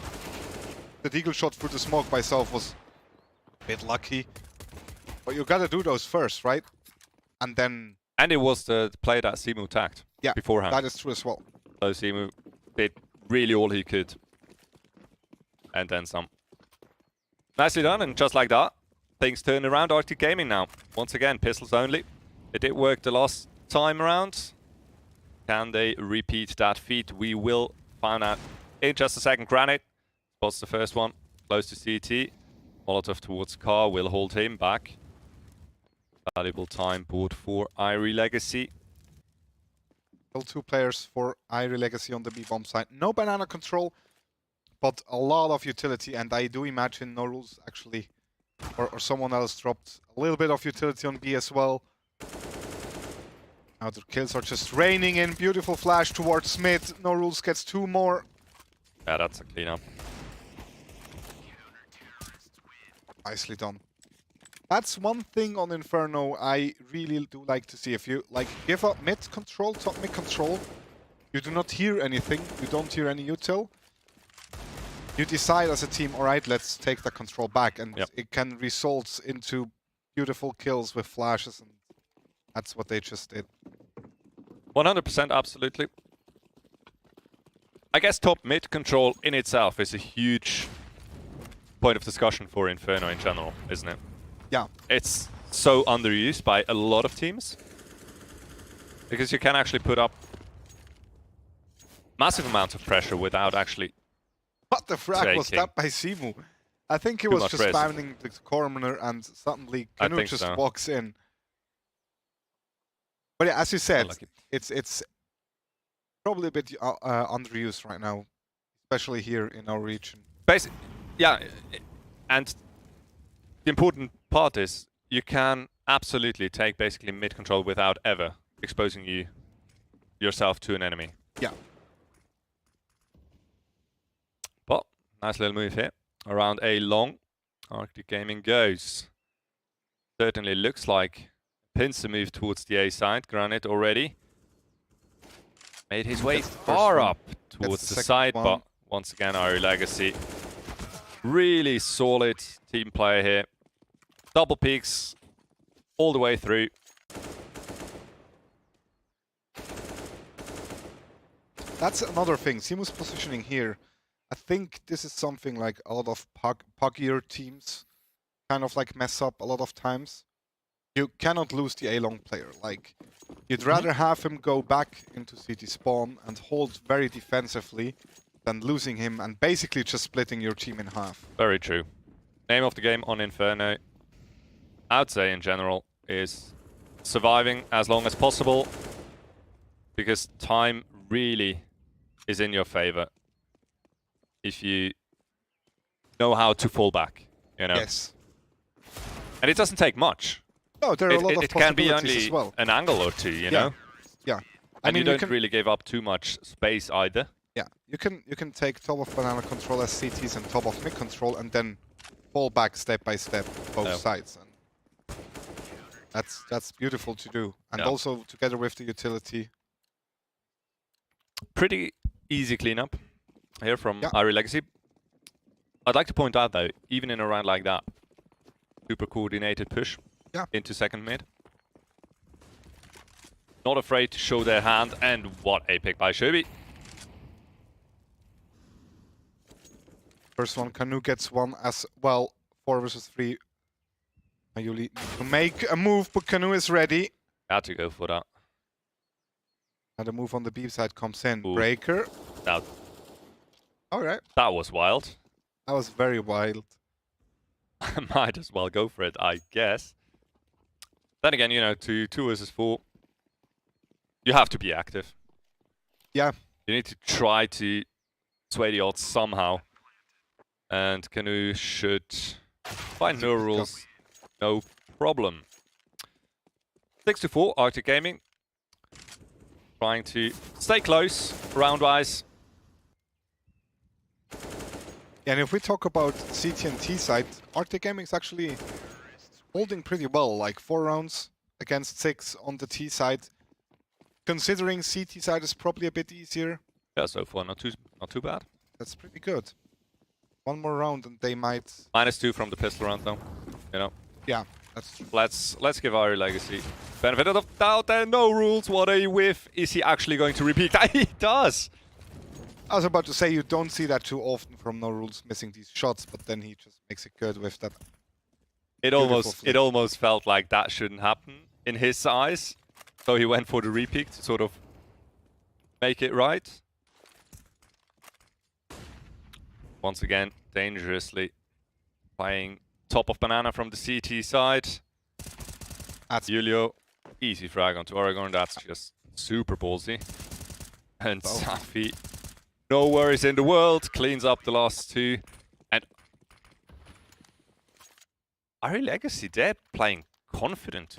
the Deagle shot through the smoke by self was a bit lucky. But you gotta do those first, right? And then...
And it was the play that Simu tagged beforehand.
That is true as well.
So Simu did really all he could. And then some. Nicely done, and just like that, things turn around. Arctic Gaming now. Once again, pistols only. It did work the last time around. Can they repeat that feat? We will find out in just a second. Granite spots the first one, close to CT. Molotov towards car will hold him back. Valuable time board for Irie Legacy.
Still 2 players for Irie Legacy on the B bomb side. No banana control, but a lot of utility, and I do imagine No Rules actually, or someone else dropped a little bit of utility on B as well. Now the kills are just raining in. Beautiful flash towards mid. No Rules gets 2 more.
Yeah, that's a cleanup.
Nicely done. That's one thing on Inferno I really do like to see. If you like give up mid control, top mid control, you do not hear anything, you don't hear any util. You decide as a team, alright, let's take the control back, and it can result into beautiful kills with flashes, and that's what they just did.
100% absolutely. I guess top mid control in itself is a huge point of discussion for Inferno in general, isn't it?
Yeah.
It's so underused by a lot of teams. Because you can actually put up massive amounts of pressure without actually...
What the frag was that by Simu? I think he
Too
was
much
just
risk.
spamming the corner and suddenly
I
Canoe
think
just
so.
walks in. But yeah, as you said,
Unlucky.
it's probably a bit underused right now, especially here in our region.
Yeah, and the important part is you can absolutely take basically mid control without ever exposing yourself to an enemy.
Yeah.
But nice little move here. Around A long, Arctic Gaming goes. Certainly looks like pincer move towards the A side. Granite already made his way far up towards the side, but once again, our Legacy. Really solid team player here. Double peaks all the way through.
That's another thing. Simu's positioning here. I think this is something like a lot of puggier teams kind of like mess up a lot of times. You cannot lose the A-long player. Like, you'd rather have him go back into CT spawn and hold very defensively than losing him and basically just splitting your team in half.
Very true. Name of the game on Inferno, I'd say in general, is surviving as long as possible, because time really is in your favor if you know how to fall back, you know?
Yes.
And it doesn't take much.
No, there are a lot of
it can be
possibilities
only
as well.
an angle or two, you know?
Yeah.
And you don't really give up too much space either.
Yeah, you can take top of banana control as CTs and top of mid control and then fall back step by step both sides. And that's beautiful to do. And also together with the utility.
Pretty easy cleanup here from Irie Legacy. I'd like to point out though, even in a round like that, super coordinated push into second mid. Not afraid to show their hand, and what a pick by Shobi.
First one, Canoe gets one as well. 4 versus 3. Mayuli need to make a move, but Canoe is ready.
Had to go for that.
And the move on the B side comes in.
Ooh.
Breaker.
That,
Alright.
that was wild.
That was very wild.
Might as well go for it, I guess. Then again, you know, 2 versus 4. You have to be active.
Yeah.
You need to try to sway the odds somehow. And Canoe should find no rules, no problem. 6-4, Arctic Gaming. Trying to stay close, round-wise.
And if we talk about CT and T side, Arctic Gaming is actually holding pretty well, like 4 rounds against 6 on the T side. Considering CT side is probably a bit easier.
Yeah, so far not too bad.
That's pretty good. One more round and they might...
-2 from the pistol round though, you know.
Yeah, that's true.
Let's give our Legacy benefit of the doubt. There are no rules. What a whiff. Is he actually going to repeat? He does!
I was about to say you don't see that too often from No Rules missing these shots, but then he just makes it good with that.
It almost felt like that shouldn't happen in his eyes. So he went for the repeat to sort of make it right. Once again, dangerously playing top of banana from the CT side. That's Julio. Easy frag onto Oregon. That's just super ballsy. And Safi, no worries in the world, cleans up the last 2. And Irie Legacy, they're playing confident.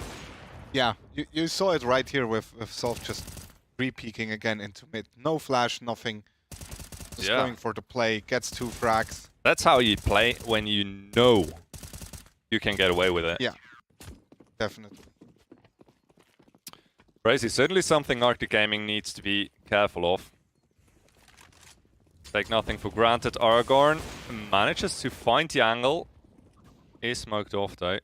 Yeah, you saw it right here with Soft just re-peeking again into mid. No flash, nothing. Just going for the play, gets 2 frags.
That's how you play when you know you can get away with it.
Yeah, definitely.
Crazy. Certainly something Arctic Gaming needs to be careful of. Take nothing for granted. Aragorn manages to find the angle. Is smoked off though.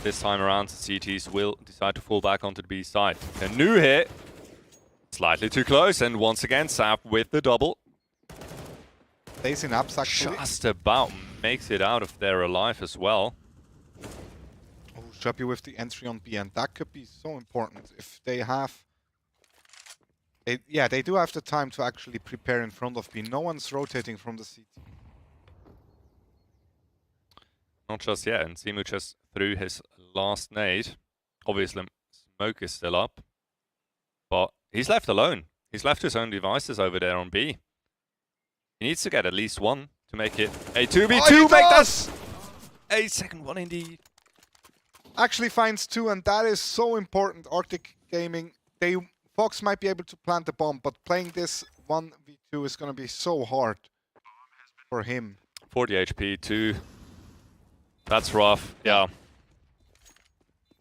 This time around, CTs will decide to fall back onto the B side. A new hit. Slightly too close, and once again, Sap with the double.
Stays in apps actually.
Just about makes it out of there alive as well.
Oh, Shabby with the entry on B, and that could be so important if they have They do have the time to actually prepare in front of B. No one's rotating from the CT.
Not just yet, and Simu just threw his last nade. Obviously, smoke is still up, but he's left alone. He's left his own devices over there on B. He needs to get at least one to make it a 2v2. Make that a second one indeed.
Actually finds 2, and that is so important. Arctic Gaming, Fox might be able to plant the bomb, but playing this 1v2 is going to be so hard for him.
40 HP, 2. That's rough, yeah.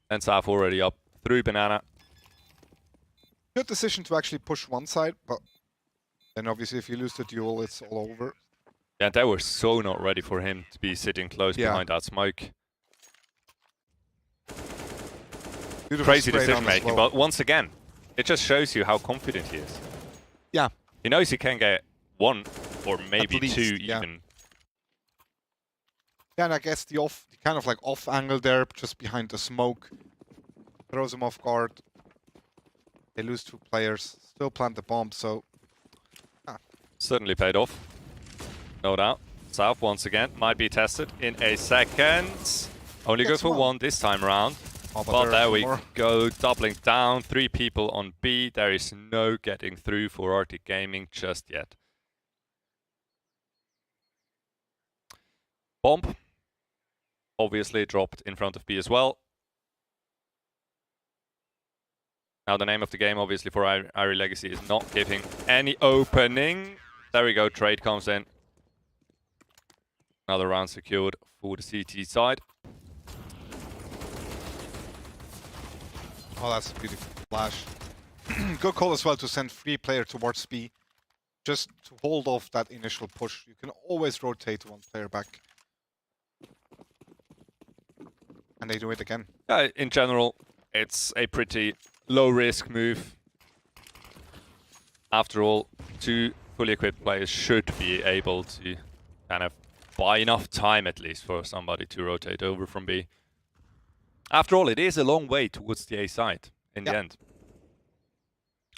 And Saf already up through Banana.
Good decision to actually push one side, but then obviously if you lose the duel, it's all over.
Yeah, they were so not ready for him to be sitting close behind that smoke.
Beautiful
Crazy decision making, but once again, it just shows you how confident he is.
Yeah.
He knows he can get 1 or maybe
least,
2
yeah.
even.
Yeah, and I guess the kind of like off angle there, just behind the smoke, throws him off guard. They lose 2 players, still plant the bomb, so...
Certainly paid off. No doubt. South once again might be tested in a second. Only go for 1 this time around.
Oh,
but there we go, doubling down. 3 people on B. There is no getting through for Arctic Gaming just yet. Bomb. Obviously dropped in front of B as well. Now the name of the game, obviously, for Irie Legacy is not giving any opening. There we go, trade comes in. Another round secured for the CT side.
Oh, that's a beautiful flash. Good call as well to send 3 player towards B. Just to hold off that initial push. You can always rotate 1 player back. And they do it again.
In general, it's a pretty low-risk move. After all, 2 fully equipped players should be able to kind of buy enough time at least for somebody to rotate over from B. After all, it is a long way towards the A side in the end.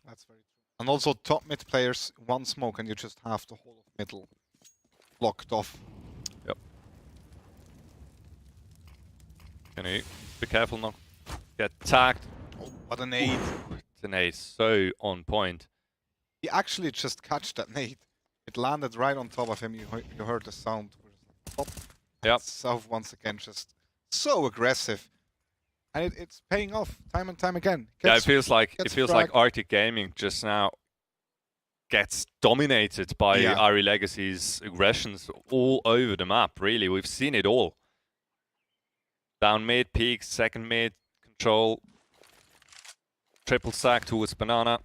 That's very true. And also top mid players, 1 smoke and you just have the whole of middle blocked off.
Yep. Can you be careful not get tagged?
Oh, what a nade.
It's a nade so on point.
He actually just catched that nade. It landed right on top of him. You heard the sound.
Yep.
South once again just so aggressive. And it's paying off time and time again.
It feels like Arctic Gaming just now gets dominated by Irie Legacy's aggressions all over the map. Really, we've seen it all. Down mid, peak, second mid, control, triple stack towards Banana.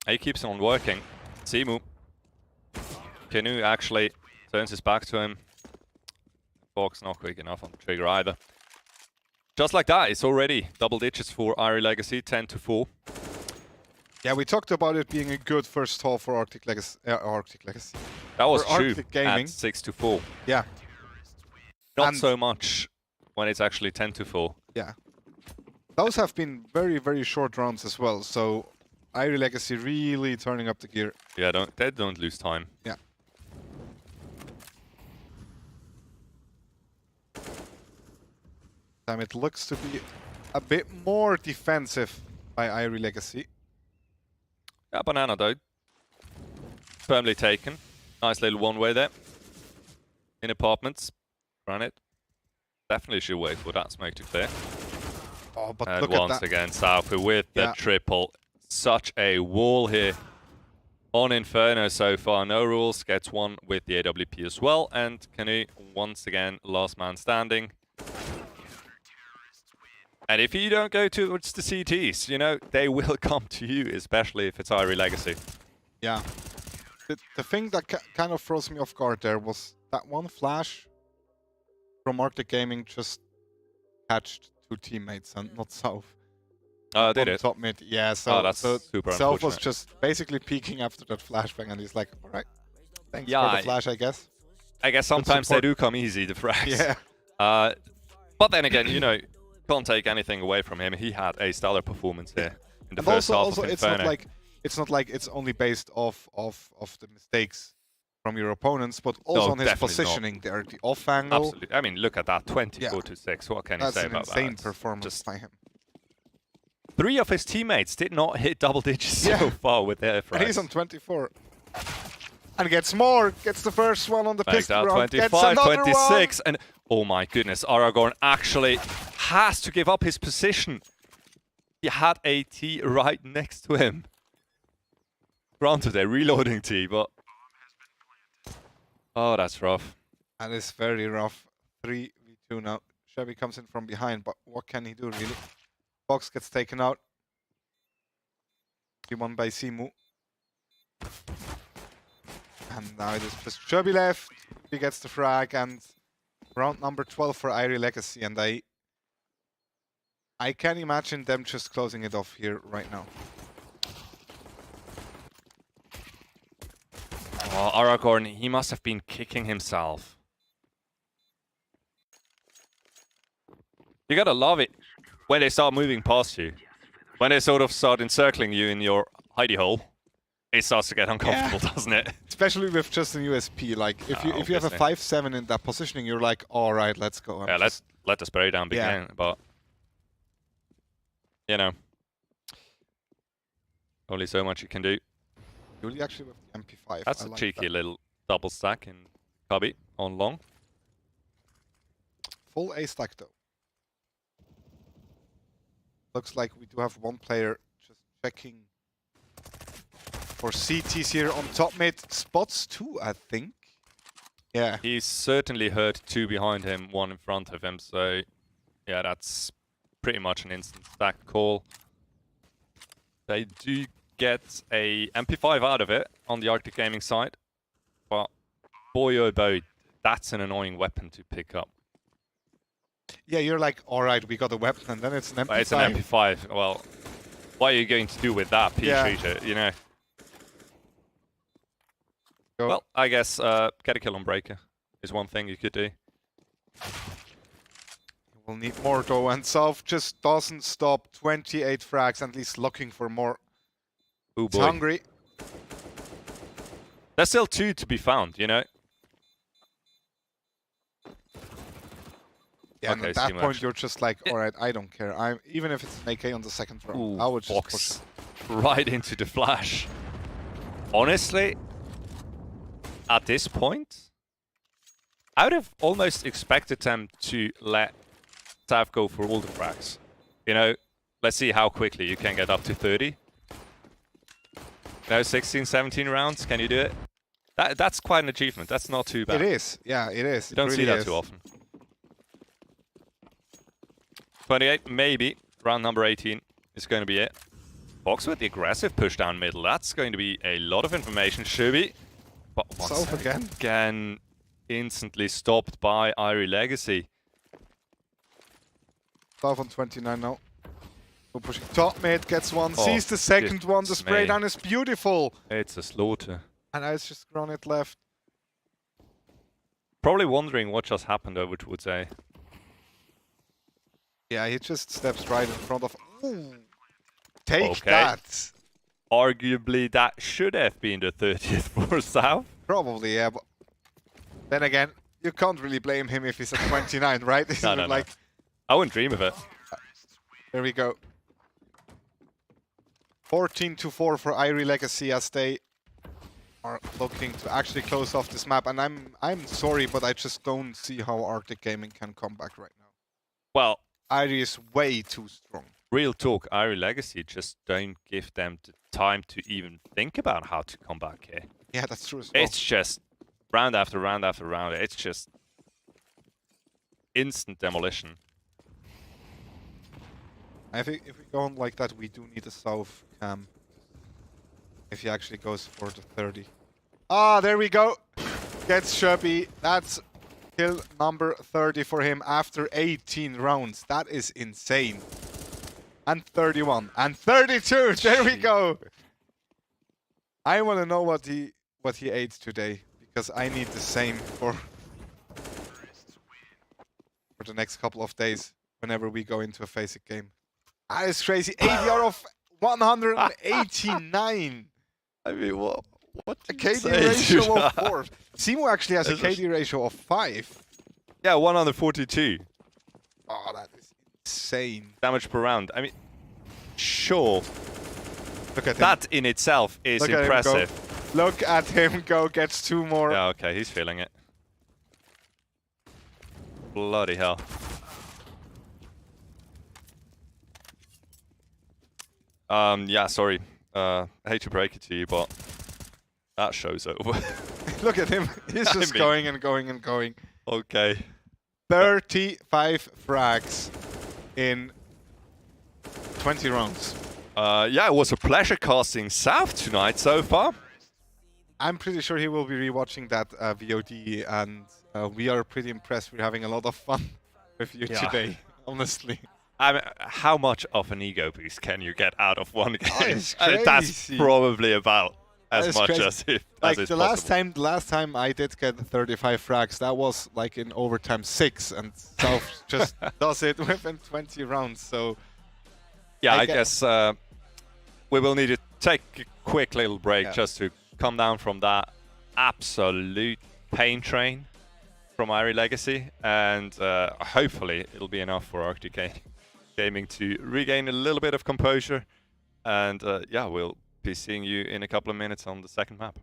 He keeps on working. Simu. Canoe actually turns his back to him. Fox not quick enough on the trigger either. Just like that, it's already double digits for Irie Legacy, 10-4.
Yeah, we talked about it being a good first half for Arctic Legacy.
That was
for
true
Arctic Gaming.
at 6-4.
Yeah.
Not so much when it's actually 10-4.
Yeah. Those have been very, very short rounds as well, so Irie Legacy really turning up the gear.
Yeah, they don't lose time.
Yeah. It looks to be a bit more defensive by Irie Legacy.
Yeah, Banana though. Firmly taken. Nice little one-way there. In apartments. Run it. Definitely should wait for that smoke to clear.
Oh, but
and
look
once
at that.
again, Southie with the triple. Such a wall here on Inferno so far. No rules. Gets 1 with the AWP as well. And Canoe, once again, last man standing. And if you don't go towards the CTs, you know, they will come to you, especially if it's Irie Legacy.
Yeah. The thing that kind of throws me off guard there was that one flash from Arctic Gaming just catched 2 teammates and not South.
Did it?
Top mid. Yeah, so,
that's super
South was
unfortunate.
just basically peeking after that flashbang and he's like, alright, thanks
Yeah,
for the flash, I guess.
I guess sometimes they do come easy, the frags.
Yeah.
But then again, you know, can't take anything away from him. He had a stellar performance here in the first half of Inferno.
It's not like it's not like it's only based off of the mistakes from your opponents, but also on his
definitely not.
positioning there, the off angle.
Absolutely. I mean, look at that, 24 to 6. What can you say about that?
That's an insane performance by him.
3 of his teammates did not hit double digits so far with their frags.
And he's on 24. And gets more. Gets the first one on the
Bags
pistol
out
round.
25,
Gets
26. And oh my goodness, Aragorn actually has to give up his position. He had a T right next to him. Granted, a reloading T, but... Oh, that's rough.
That is very rough. 3v2 now. Chevy comes in from behind, but what can he do, really? Fox gets taken out. He won by Simu. And now it is just Chubby left. He gets the frag, and round number 12 for Irie Legacy. And I can imagine them just closing it off here right now.
Oh, Aragorn, he must have been kicking himself. You gotta love it when they start moving past you. When they sort of start encircling you in your hidey hole, it starts to get uncomfortable, doesn't it?
Especially with just an USP. Like, if you have a 5-7 in that positioning, you're like, all right, let's go.
Yeah, let's let the spray down begin. But, you know, only so much you can do.
Really, actually, with the MP5.
That's a cheeky little double stack in cubby on long.
Full A stack, though. Looks like we do have one player just checking for CTs here on top mid. Spots 2, I think. Yeah.
He's certainly heard 2 behind him, 1 in front of him. So, yeah, that's pretty much an instant stack call. They do get a MP5 out of it on the Arctic Gaming side. But boy oh boy, that's an annoying weapon to pick up.
Yeah, you're like, all right, we got a weapon, and then it's an MP5.
But it's an MP5. Well, what are you going to do with that, P-Treater, you know?
Go.
Well, I guess get a kill on Breaker is one thing you could do.
We'll need more, though, and South just doesn't stop. 28 frags, at least looking for more.
Ooh,
It's
boy.
hungry.
There's still 2 to be found, you know?
Yeah, and
Okay,
at that
too
point,
much.
you're just like, all right, I don't care. Even if it's an AK on the second round,
Ooh,
I would just push
box
it.
right into the flash. Honestly, at this point, I would have almost expected them to let Tav go for all the frags. You know, let's see how quickly you can get up to 30. No, 16, 17 rounds, can you do it? That's quite an achievement. That's not too bad.
It is. Yeah, it is.
You don't see that too often. 28, maybe. Round number 18 is going to be it. Fox with the aggressive push down middle. That's going to be a lot of information. Shubi. But once again, instantly stopped by Irie Legacy.
South on 29 now. We're pushing top mid, gets one,
Oh,
sees the second one. The spray
me.
down is beautiful.
It's a slaughter.
And now it's just Granite left.
Probably wondering what just happened over towards A.
Yeah, he just steps right in front of... Ooh. Take
Okay.
that.
Arguably, that should have been the 30th for South.
Probably, yeah, but then again, you can't really blame him if he's at 29, right? This
No,
is
no,
like,
no. I wouldn't dream of it.
There we go. 14-4 for Irie Legacy as they are looking to actually close off this map. And I'm sorry, but I just don't see how Arctic Gaming can come back right now.
Well,
Irie is way too strong.
Real talk, Irie Legacy just don't give them the time to even think about how to come back here.
Yeah, that's true as well.
It's just round after round after round. It's just instant demolition.
I think if we go on like that, we do need a South cam. If he actually goes for the 30. Ah, there we go. Gets Shubi. That's kill number 30 for him after 18 rounds. That is insane. And 31. And 32. There we go. I want to know what he ate today. Because I need the same for the next couple of days. Whenever we go into a FACEIT game. That is crazy. ADR of 189.
I mean, what
A KD ratio of 4. Simo actually has a KD ratio of 5.
Yeah, 142.
Oh, that is insane.
Damage per round. I mean, sure.
Look at
that in itself is impressive.
Look at him go, gets 2 more.
Yeah, okay, he's feeling it. Bloody hell. Yeah, sorry. I hate to break it to you, but that show's over.
Look at him. He's just going and going and going.
Okay.
35 frags in 20 rounds.
Yeah, it was a pleasure casting South tonight so far.
I'm pretty sure he will be rewatching that VOD, and we are pretty impressed. We're having a lot of fun with you today, honestly.
I mean, how much of an ego boost can you get out of one game?
Oh,
that's probably about as much as it
like
as
the
possible.
last time I did get 35 frags, that was like in overtime 6, and South just does it within 20 rounds. So
yeah, I guess we will need to take a quick little break just to come down from that absolute pain train from Irie Legacy, and hopefully it'll be enough for Arctic Gaming to regain a little bit of composure. And yeah, we'll be seeing you in a couple of minutes on the second map.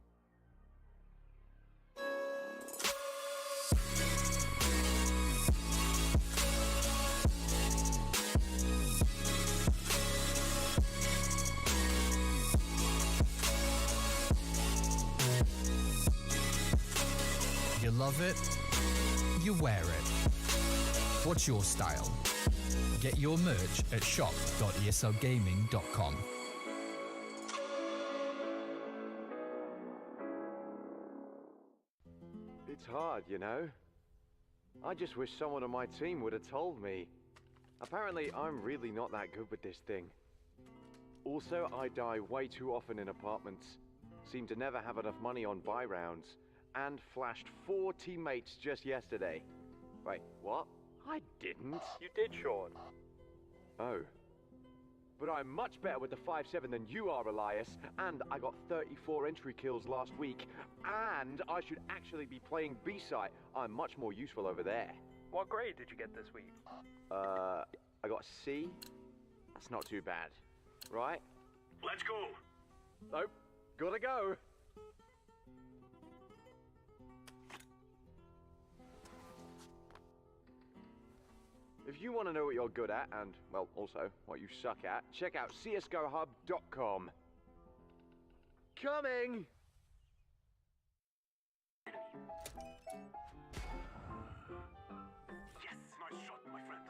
You love it, you wear it. What's your style? Get your merch at shop.eslgaming.com.
It's hard, you know. I just wish someone on my team would have told me. Apparently, I'm really not that good with this thing. Also, I die way too often in apartments. Seem to never have enough money on buy rounds. And flashed 4 teammates just yesterday. Wait, what? I didn't.
You did, Sean.
Oh. But I'm much better with the 5-7 than you are, Elias. And I got 34 entry kills last week. And I should actually be playing B-site. I'm much more useful over there.
What grade did you get this week?
I got a C. That's not too bad. Right?
Let's go.
Nope. Gotta go. If you want to know what you're good at, and, well, also what you suck at, check out csgohub.com. Coming!
Yes, nice shot, my friend.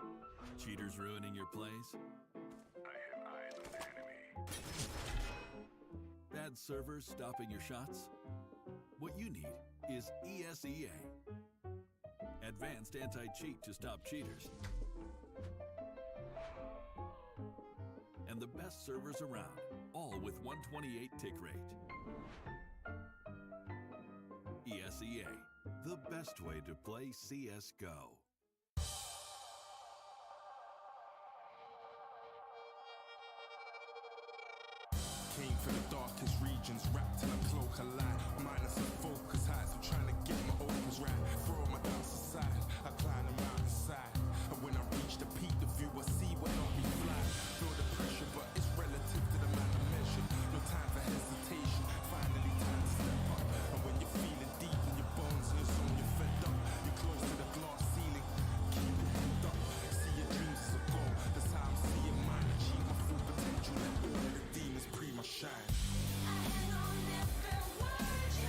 Cheaters ruining your plays?
I have eyes on the enemy.
Bad servers stopping your shots? What you need is ESEA. Advanced anti-cheat to stop cheaters. And the best servers around, all with 128 tick rate. ESEA, the best way to play CSGO.
Came from the darkest regions, wrapped in a cloak of light. Minus a focus heights, I'm trying to get my opens right. Throw my doubts aside, I climb the mountainside. And when I reach the peak, the view I see will not be fly. Feel the pressure, but it's relative to the man I measured. No time for hesitation, finally time to step up. And when you're feeling deep in your bones and your zone, you're fed up. You're close to the glass ceiling, keep your head up. See your dreams as a goal, that's how I'm seeing mine. Achieve my full potential, let all the demons pre my shine.
I hang on every word you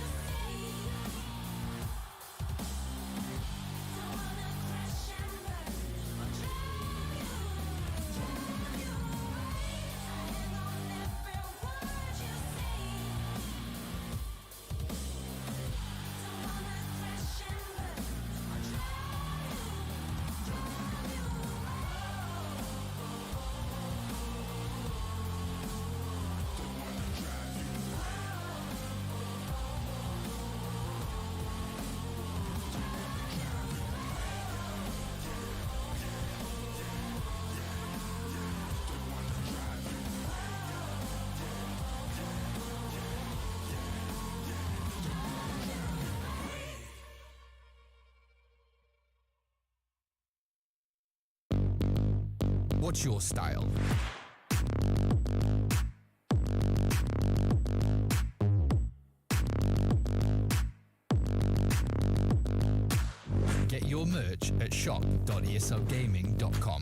What's your style? Get your merch at shop.eslgaming.com.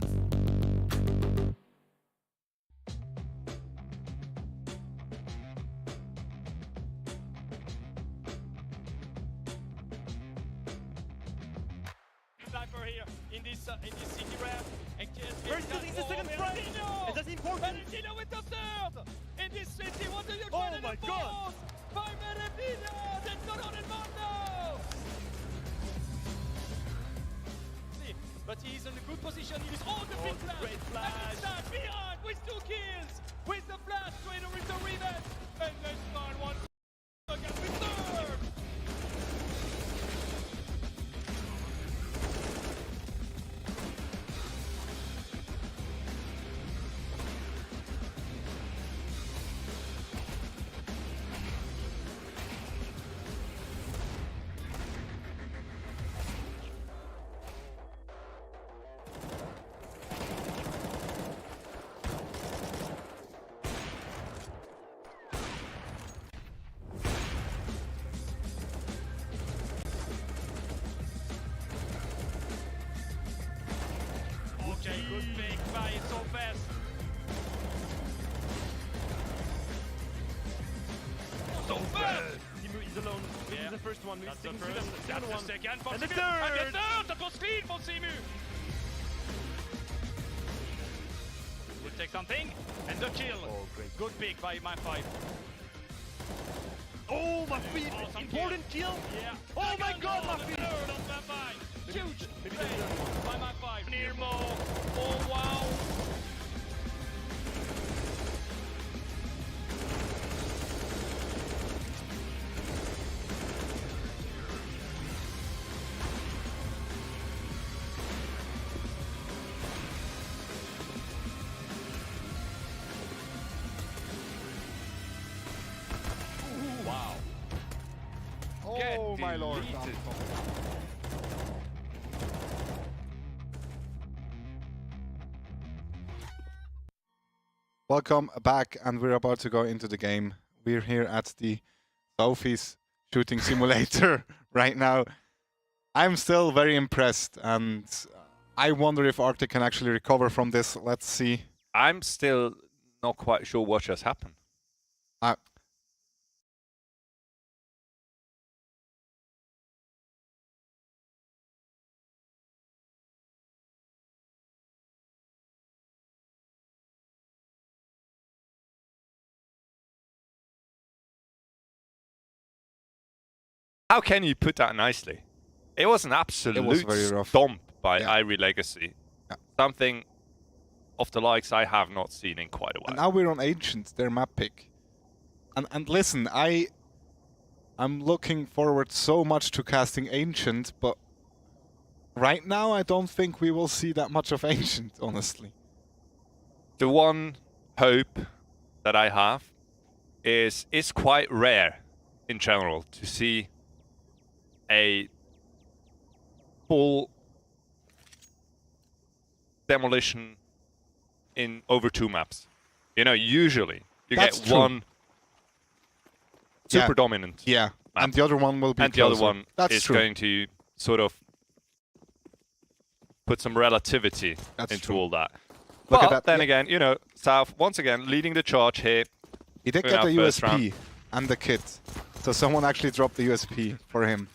Sniper here in this city ramp. And
First is the second frame. And that's important.
Valentino with the third. In this city, what do you
Oh my God.
By Valentino. That's not on it now. But he's in a good position. He is all the big flash.
Great flash.
And he's back behind with 2 kills. With the flash, Trainer with the rematch. And then Star once again with third. Okay, good pick, buy it so fast. So fast!
He's alone. This is the first one.
That's the
Second
first.
one.
That's the second from
And the
Simu.
third!
And the third! That was clean from Simu. We'll take something. And the kill.
Oh, great.
Good pick by my 5.
Oh, my feet.
Awesome
Important kill.
Yeah.
Oh my God, my feet.
Third on my 5. Huge
maybe
play
the
by my 5. Nirmo. Oh, wow. Wow.
Oh, my lord.
deleted.
Welcome back, and we're about to go into the game. We're here at the Sophie's shooting simulator right now. I'm still very impressed, and I wonder if Arctic can actually recover from this. Let's see.
I'm still not quite sure what just happened. How can you put that nicely? It was an absolute
very rough.
stomp by
Yeah.
Irie Legacy.
Yeah.
Something of the likes I have not seen in quite a while.
And now we're on Ancient, their map pick. And listen, I'm looking forward so much to casting Ancient, but right now I don't think we will see that much of Ancient, honestly.
The one hope that I have is it's quite rare in general to see a full demolition in over 2 maps. You know, usually you
That's
get
true.
one super dominant
Yeah,
map,
and the other one will be
and the other
closer.
one
That's
is
true.
going to sort of put some relativity
That's
into
true.
all that.
Look at
But
that,
then
yeah.
again, you know, South once again leading the charge here.
He did
in
get
our
the
first
USP
round.
and the kit. So someone actually dropped the USP for him.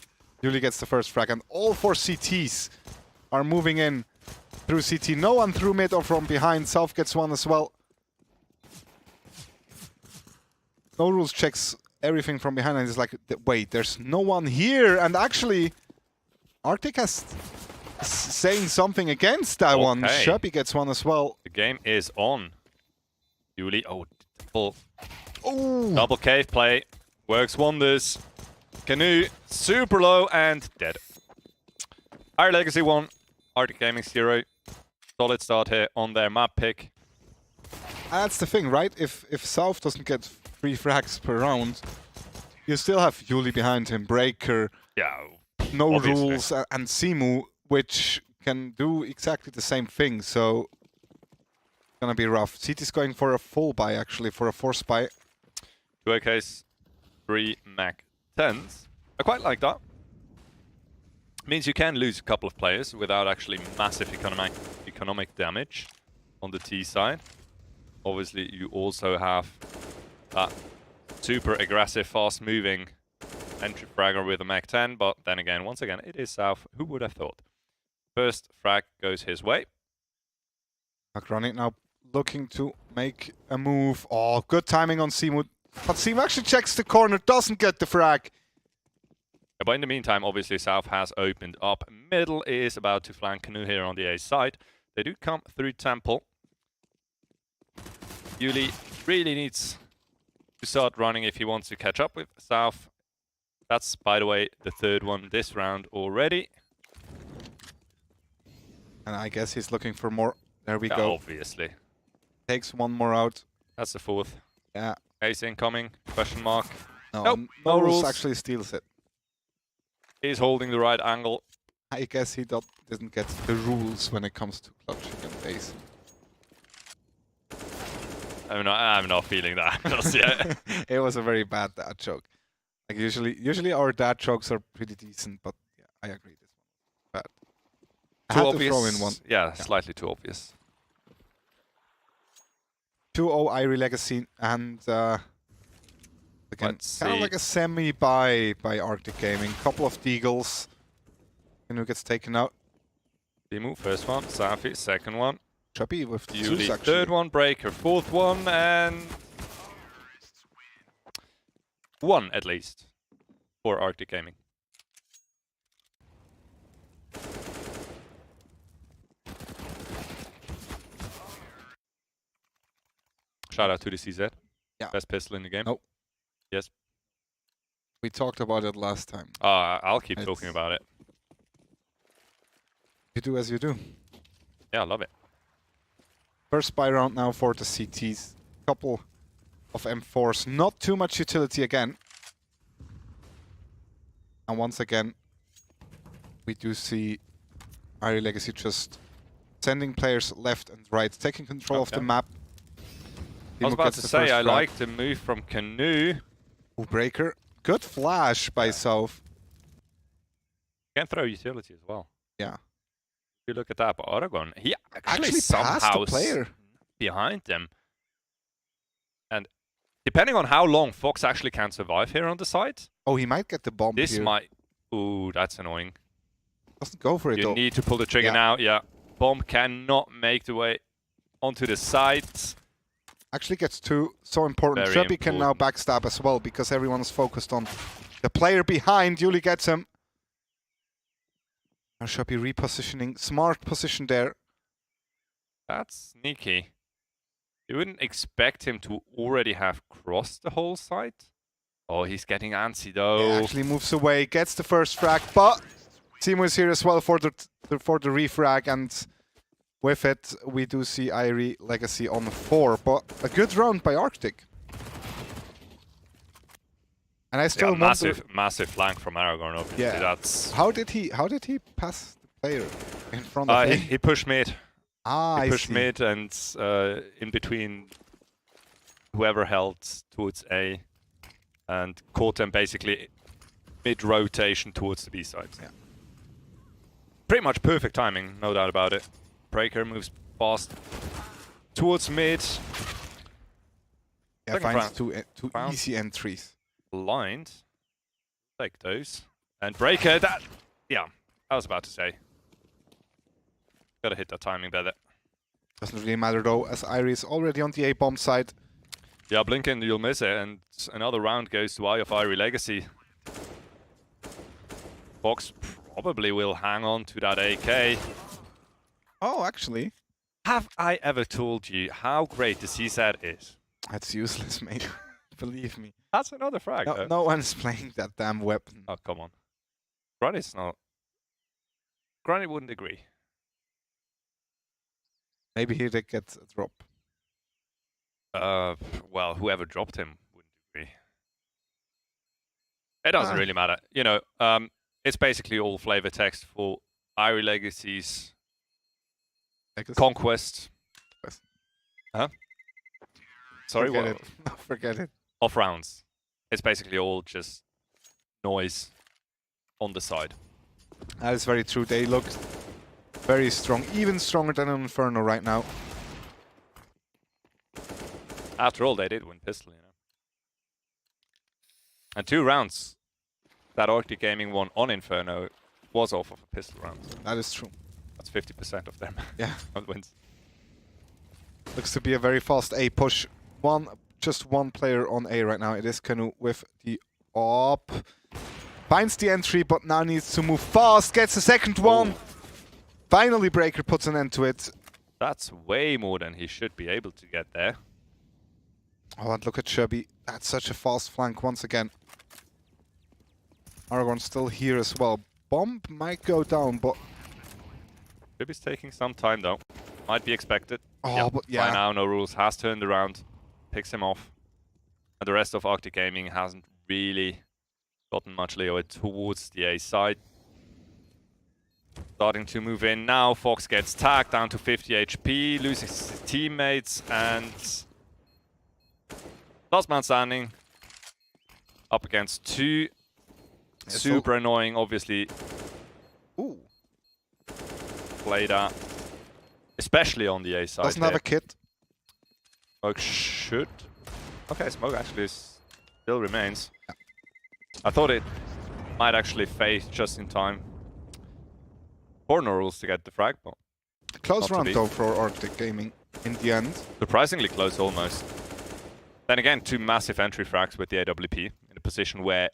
Yuli gets the first frag, and all 4 CTs are moving in through CT. No one through mid or from behind. South gets one as well. No Rules checks everything from behind and is like, wait, there's no one here. And actually, Arctic has saying something against that one.
Okay.
Sherpy gets one as well.
The game is on. Yuli,
Oh,
double cave play. Works wonders. Canoe, super low and dead. Our Legacy 1, Arctic Gaming 0. Solid start here on their map pick.
that's the thing, right? If South doesn't get 3 frags per round, you still have Yuli behind him, Breaker,
Yeah,
No
obviously.
Rules, and Simu, which can do exactly the same thing. So gonna be rough. CT's going for a full buy, actually, for a force buy.
2 AKs, 3 Mac 10s. I quite like that. Means you can lose a couple of players without actually massive economic damage on the T side. Obviously, you also have that super aggressive, fast-moving entry fragger with a Mac 10, but then again, once again, it is South. Who would have thought? First frag goes his way.
Makronic now looking to make a move. Oh, good timing on Simu. But Simu actually checks the corner, doesn't get the frag.
But in the meantime, obviously, South has opened up. Middle is about to flank Canoe here on the A side. They do come through Temple. Yuli really needs to start running if he wants to catch up with South. That's, by the way, the third one this round already.
And I guess he's looking for more. There we go.
Obviously.
Takes one more out.
That's the fourth.
Yeah.
Ace incoming, question mark.
No,
Nope,
no
no
rules
rules.
actually steals it.
He's holding the right angle.
I guess he doesn't get the rules when it comes to clutching and ace.
I'm not feeling that just yet.
It was a very bad dad joke. Like usually our dad jokes are pretty decent, but yeah, I agree this one was bad. I
Too
had
obvious.
to throw in one.
Yeah, slightly too obvious.
2-0 Irie Legacy and again
Let's
kind of
see.
like a semi-buy by Arctic Gaming. Couple of Deagles. And who gets taken out?
Timu, first one. Safi, second one.
Chubby with
Yuli,
Zeus, actually.
third one. Breaker, fourth one. And one at least for Arctic Gaming. Shout out to the CZ.
Yeah.
Best pistol in the game.
Nope.
Yes.
We talked about it last time.
I'll keep talking about it.
You do as you do.
Yeah, I love it.
First buy round now for the CTs. Couple of M4s. Not too much utility again. And once again, we do see Irie Legacy just sending players left and right, taking control of the map.
I was
Timo
about
gets
to
the
say,
first
I
frag.
like the move from Canoe.
Ooh, Breaker. Good flash by South.
Can throw utility as well.
Yeah.
If you look at that, but Aragon, he actually
Actually passed
somehow
the player.
behind them. And depending on how long Fox actually can survive here on the side,
Oh, he might get the bomb
this
here.
might... Ooh, that's annoying.
Doesn't go for it
You
though.
need to pull the trigger now. Yeah. Bomb cannot make the way onto the sides.
Actually gets two. So important.
Very
Trebby can now backstab as well because everyone is focused on the player behind. Yuli gets him. Now Trebby repositioning. Smart position there.
That's sneaky. You wouldn't expect him to already have crossed the whole site. Oh, he's getting antsy though.
Yeah, actually moves away. Gets the first frag, but Timo is here as well for the refrag, and with it we do see Irie Legacy on 4. But a good round by Arctic. And I still wonder,
massive flank from Aragorn. Obviously,
Yeah.
that's.
how did he pass the player in front of him?
He pushed mid.
Ah,
He
I
pushed
see.
mid and in between whoever held towards A, and caught them basically mid rotation towards the B side.
Yeah.
Pretty much perfect timing, no doubt about it. Breaker moves fast towards mid.
Yeah,
Second
finds
round.
two
Round.
easy entries.
Blind. Take those. And Breaker, that... Yeah, I was about to say. Gotta hit that timing better.
Doesn't really matter though, as Irie is already on the A-bomb side.
Yeah, blink and you'll miss it, and another round goes to Eye of Irie Legacy. Fox probably will hang on to that AK.
Oh, actually.
Have I ever told you how great the CZ is?
That's useless, mate. Believe me.
That's another frag.
No, no one's playing that damn weapon.
Oh, come on. Granny's not. Granny wouldn't agree.
Maybe he did get a drop.
Well, whoever dropped him wouldn't agree. It doesn't really matter. You know, it's basically all flavor text for Irie Legacy's Conquest. Huh? Sorry,
Forget
what?
it. Forget it.
Off rounds. It's basically all just noise on the side.
That is very true. They look very strong, even stronger than Inferno right now.
After all, they did win pistol, you know. And 2 rounds that Arctic Gaming won on Inferno was off of a pistol round.
That is true.
That's 50% of them.
Yeah.
Wins.
Looks to be a very fast A push. Just one player on A right now. It is Canoe with the op. Finds the entry, but now needs to move fast. Gets the second one. Finally, Breaker puts an end to it.
That's way more than he should be able to get there.
Oh, and look at Chubby. That's such a fast flank once again. Aragorn's still here as well. Bomb might go down, but...
Chubby's taking some time, though. Might be expected.
Oh,
Yep,
but yeah.
By now, No Rules has turned around. Picks him off. And the rest of Arctic Gaming hasn't really gotten much leeway towards the A side. Starting to move in now. Fox gets tagged down to 50 HP, loses his teammates, and last man standing up against 2. Super annoying, obviously.
Ooh.
Playday, especially on the A side.
Doesn't have a kit.
Smoke should. Okay, Smoke actually still remains. Yeah. I thought it might actually fade just in time for No Rules to get the frag, but
close round though for Arctic Gaming in the end.
Surprisingly close, almost. Then again, 2 massive entry frags with the AWP in a position where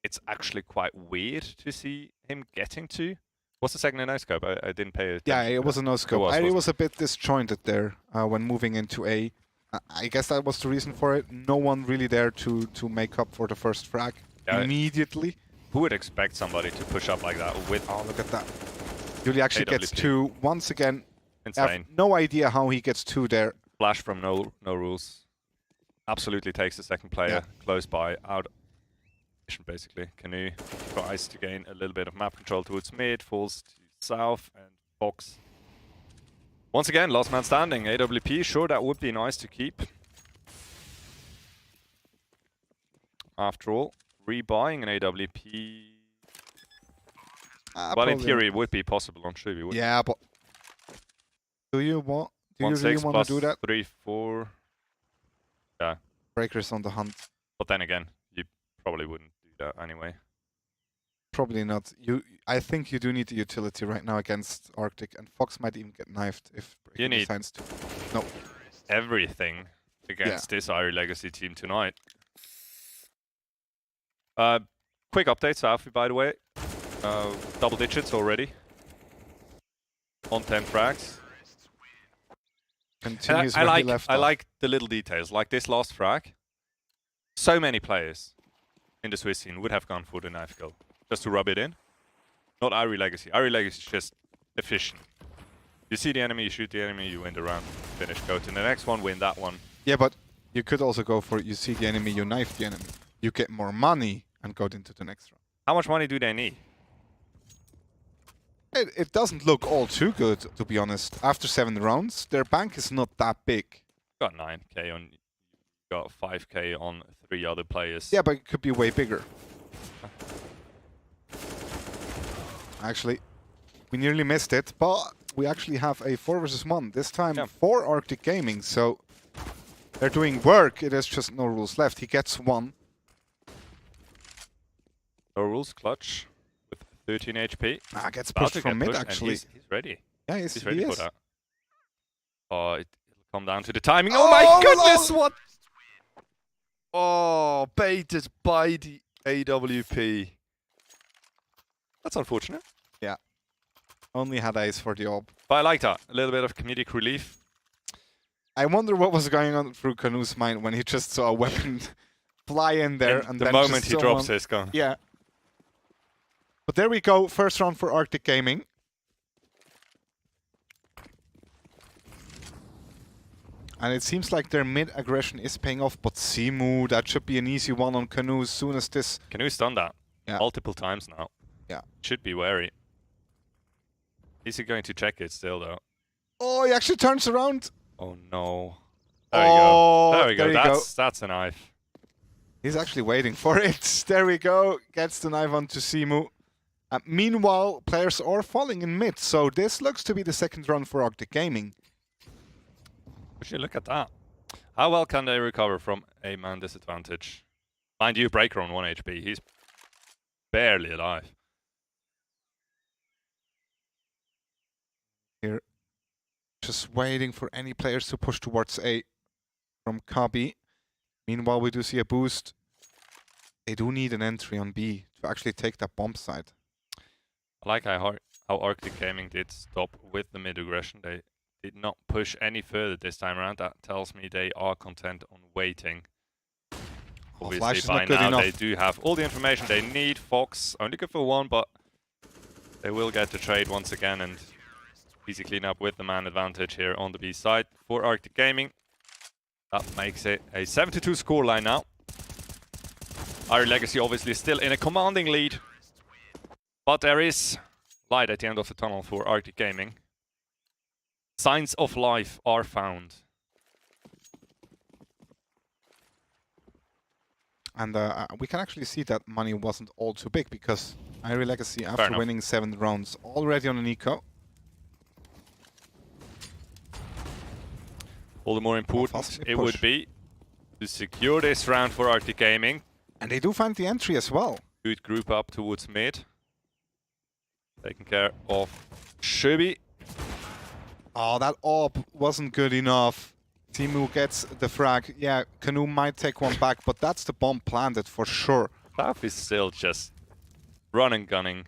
it's actually quite weird to see him getting to. What's the second no scope? I didn't pay attention.
Yeah, it was a no scope.
It
was a bit disjointed there when moving into A. I guess that was the reason for it. No one really there to make up for the first frag immediately.
Who would expect somebody to push up like that with...
Oh, look at that. Yuli actually gets 2 once again.
Insane.
I have no idea how he gets 2 there.
Flash from No Rules. Absolutely takes the second player close by, out of position basically. Canoe tries to gain a little bit of map control towards mid, falls to south, and Fox. Once again, last man standing. AWP, sure, that would be nice to keep. After all, rebuying an AWP... well, in theory, it would be possible on Shubi, wouldn't it?
Yeah, but... Do you really want to do that?
3, 4... Yeah.
Breakers on the hunt.
But then again, you probably wouldn't do that anyway.
Probably not. I think you do need the utility right now against Arctic, and Fox might even get knifed if
you need
decides to. No.
Everything against this Irie Legacy team tonight. Quick update, Alfie, by the way. Double digits already. On 10 frags. I like the little details, like this last frag. So many players in the Swiss scene would have gone for the knife goal, just to rub it in. Not Irie Legacy. Irie Legacy is just efficient. You see the enemy, you shoot the enemy, you win the round, finish, go to the next one, win that one.
Yeah, but you could also go for, you see the enemy, you knife the enemy. You get more money and go into the next round.
How much money do they need?
It doesn't look all too good, to be honest. After 7 rounds, their bank is not that big.
Got 9k on, got 5k on 3 other players.
Yeah, but it could be way bigger. Actually, we nearly missed it, but we actually have a 4 versus 1. This time for Arctic Gaming, so they're doing work. It is just No Rules left. He gets 1.
No Rules clutch with 13 HP.
Gets pushed from mid, actually.
He's ready.
Yeah,
he's ready for that. Oh, it'll come down to the timing.
Oh,
Oh my goodness, what? Oh, baited by the AWP. That's unfortunate.
Yeah. Only had eyes for the orb.
But I like that. A little bit of comedic relief.
I wonder what was going on through Canoe's mind when he just saw a weapon fly in there. And
the
then
moment
just
he drops his gun.
Yeah. But there we go. First round for Arctic Gaming. And it seems like their mid-aggression is paying off, but Simu, that should be an easy one on Canoe as soon as this...
Canoe's done that multiple times now.
Yeah.
Should be wary. Is he going to check it still, though?
Oh, he actually turns around.
Oh no. There we go. There we go. That's a knife.
He's actually waiting for it. There we go. Gets the knife onto Simu. Meanwhile, players are falling in mid, so this looks to be the second run for Arctic Gaming.
Would you look at that? How well can they recover from a man disadvantage? Mind you, Breaker on 1 HP. He's barely alive.
Here, just waiting for any players to push towards A from Kabi. Meanwhile, we do see a boost. They do need an entry on B to actually take that bomb side.
I like how Arctic Gaming did stop with the mid aggression. They did not push any further this time around. That tells me they are content on waiting. Obviously, by now they do have all the information they need. Fox only good for 1, but they will get the trade once again and easy clean up with the man advantage here on the B side for Arctic Gaming. That makes it a 7-2 scoreline now. Iron Legacy obviously still in a commanding lead, but there is light at the end of the tunnel for Arctic Gaming. Signs of life are found.
And we can actually see that money wasn't all too big because Iron Legacy, after winning 7 rounds, already on an eco.
All the more important it would be to secure this round for Arctic Gaming.
And they do find the entry as well.
Good group up towards mid. Taking care of Shubi.
Oh, that AWP wasn't good enough. Timu gets the frag. Yeah, Canoe might take one back, but that's the bomb planted for sure.
South is still just running, gunning.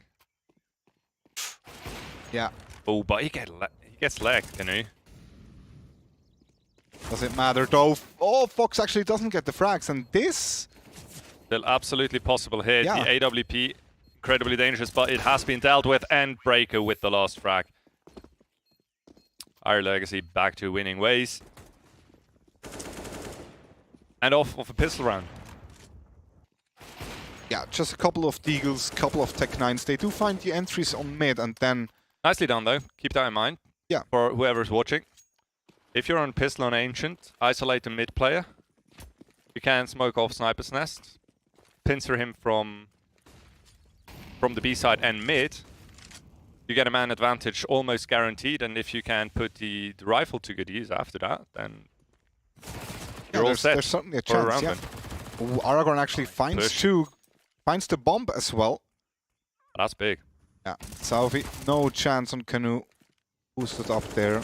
Yeah.
Oh, but he gets legged, Canoe.
Does it matter though? Oh, Fox actually doesn't get the frags, and this...
Still absolutely possible here.
Yeah.
The AWP, incredibly dangerous, but it has been dealt with, and Breaker with the last frag. Iron Legacy back to winning ways. And off of a pistol round.
Yeah, just a couple of Deagles, couple of Tech 9s. They do find the entries on mid, and then...
Nicely done though, keep that in mind.
Yeah.
For whoever's watching. If you're on pistol on Ancient, isolate the mid player. You can smoke off Sniper's Nest. Pincer him from the B side and mid. You get a man advantage almost guaranteed, and if you can put the rifle to good use after that, then you're all set.
There's certainly a chance, yeah. Ooh, Aragorn actually finds the bomb as well.
That's big.
Yeah, Salvi, no chance on Canoe. Boosted up there.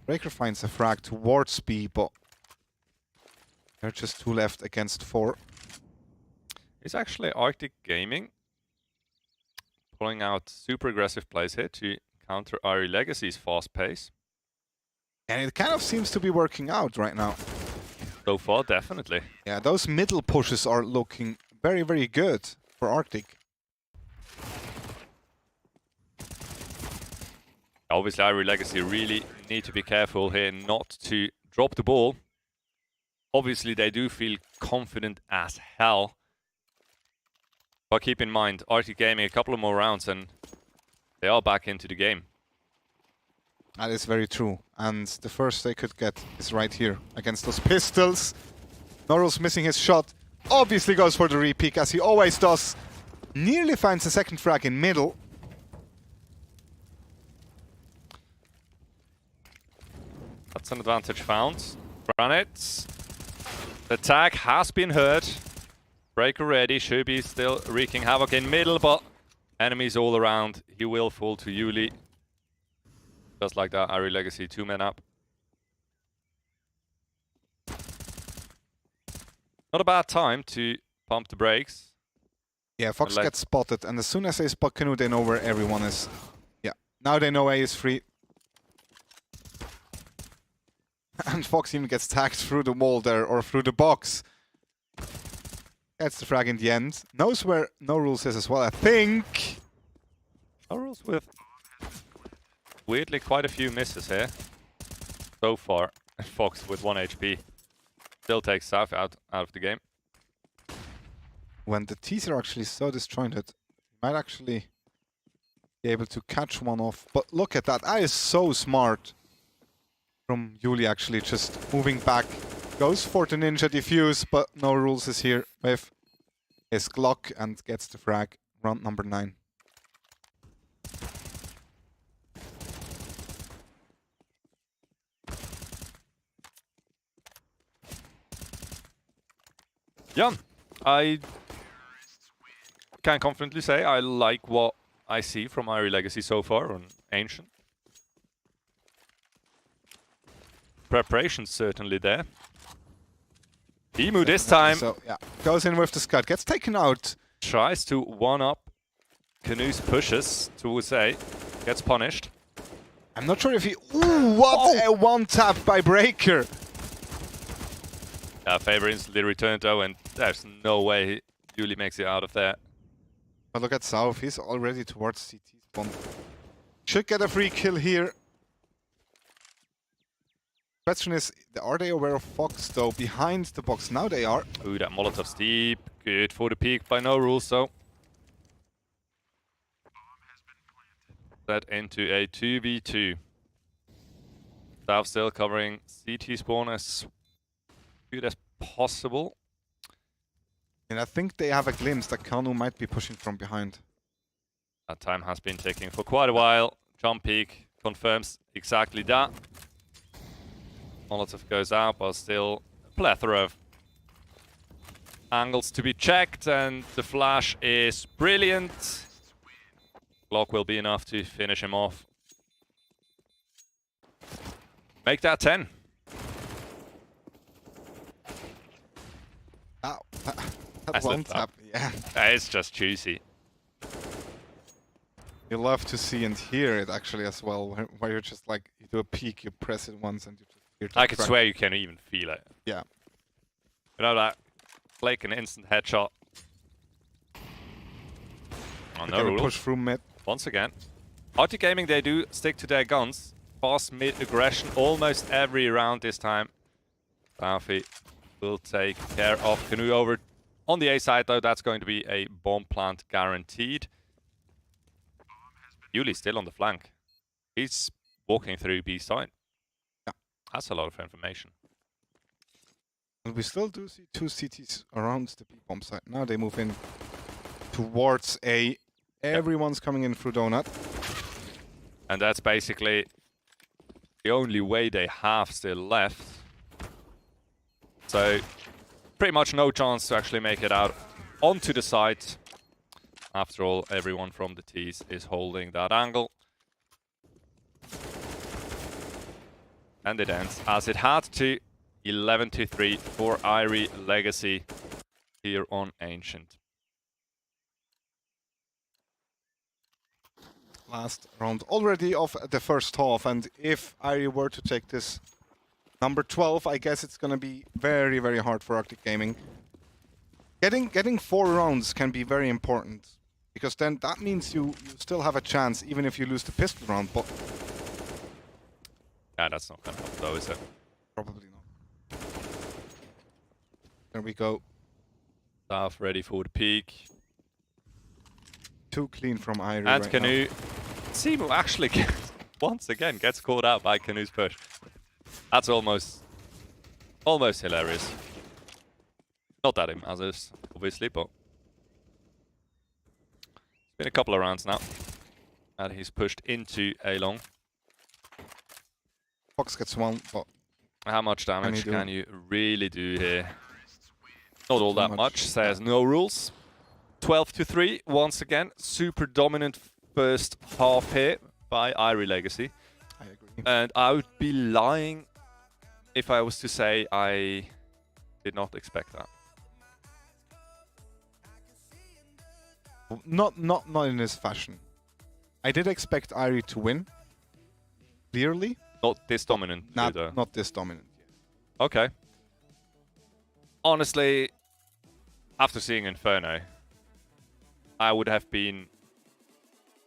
Breaker finds a frag towards B, but there are just 2 left against 4.
It's actually Arctic Gaming pulling out super aggressive plays here to counter Irie Legacy's fast pace.
And it kind of seems to be working out right now.
So far, definitely.
Yeah, those middle pushes are looking very, very good for Arctic.
Obviously, Irie Legacy really need to be careful here not to drop the ball. Obviously, they do feel confident as hell. But keep in mind, Arctic Gaming a couple of more rounds and they are back into the game.
That is very true. And the first they could get is right here against those pistols. Norrell's missing his shot. Obviously goes for the re-peek as he always does. Nearly finds a second frag in middle.
That's an advantage found. Granite. The tag has been heard. Breaker ready. Shubi still wreaking havoc in middle, but enemies all around. He will fall to Yuli. Just like that, Irie Legacy 2 men up. Not a bad time to pump the brakes.
Yeah, Fox gets spotted, and as soon as they spot Canoe, they know where everyone is. Yeah, now they know A is free. And Fox even gets tagged through the wall there, or through the box. Gets the frag in the end. Knows where No Rules is as well, I think.
No Rules with weirdly quite a few misses here so far. Fox with 1 HP. Still takes South out of the game.
When the teeth are actually so disjointed, you might actually be able to catch one off. But look at that, that is so smart. from Yuli actually just moving back. Goes for the ninja defuse, but no rules is here with his Glock and gets the frag. Round number 9.
Yeah, I can confidently say I like what I see from Irie Legacy so far on Ancient. Preparation's certainly there. Emu this time.
So yeah, goes in with the Scud, gets taken out.
Tries to one-up Canoe's pushes towards A. Gets punished.
I'm not sure if he... Ooh, what a one-tap by Breaker!
Favor instantly returned though, and there's no way Yuli makes it out of there.
But look at South, he's already towards CT spawn. Should get a free kill here. Question is, are they aware of Fox though, behind the box? Now they are.
Ooh, that Molotov's deep. Good for the peak by no rules though. That into a 2v2. South still covering CT spawn as good as possible.
And I think they have a glimpse that Kanu might be pushing from behind.
That time has been ticking for quite a while. Jump peak confirms exactly that. Molotov goes out, but still a plethora of angles to be checked, and the flash is brilliant. Glock will be enough to finish him off. Make that 10.
Ow. That one tap, yeah.
It's just juicy.
You love to see and hear it actually as well, where you're just like, you do a peek, you press it once and you just hear it.
I could swear you can even feel it.
Yeah.
You know that? Like an instant headshot. Oh, no rules.
Push through mid.
Once again. RT Gaming, they do stick to their guns. Fast mid aggression almost every round this time. Alfie will take care of Canoe over. On the A side though, that's going to be a bomb plant guaranteed. Yuli still on the flank. He's walking through B side.
Yeah.
That's a lot of information.
And we still do see 2 CTs around the B bomb site. Now they move in towards A. Everyone's coming in through Donut.
And that's basically the only way they have still left. So pretty much no chance to actually make it out onto the site. After all, everyone from the T's is holding that angle. And it ends as it had to. 11-3 for Irie Legacy here on Ancient.
Last round already of the first half, and if Irie were to take this number 12, I guess it's gonna be very, very hard for Arctic Gaming. Getting 4 rounds can be very important, because then that means you still have a chance, even if you lose the pistol round, but...
Yeah, that's not gonna help though, is it?
Probably not. There we go.
Staff ready for the peak.
Too clean from Irie
And
right
Canoe. Simu actually once again gets caught out by Canoe's push. That's almost hilarious. Not that impressive, obviously, but it's been a couple of rounds now. And he's pushed into A long.
Fox gets one, but
how much damage can you really do here? Not all that much, says no rules. 12-3, once again. Super dominant first half here by Irie Legacy.
I agree.
And I would be lying if I was to say I did not expect that.
Not in this fashion. I did expect Irie to win. Clearly.
Not this dominant.
Not this dominant.
Okay. Honestly, after seeing Inferno, I would have been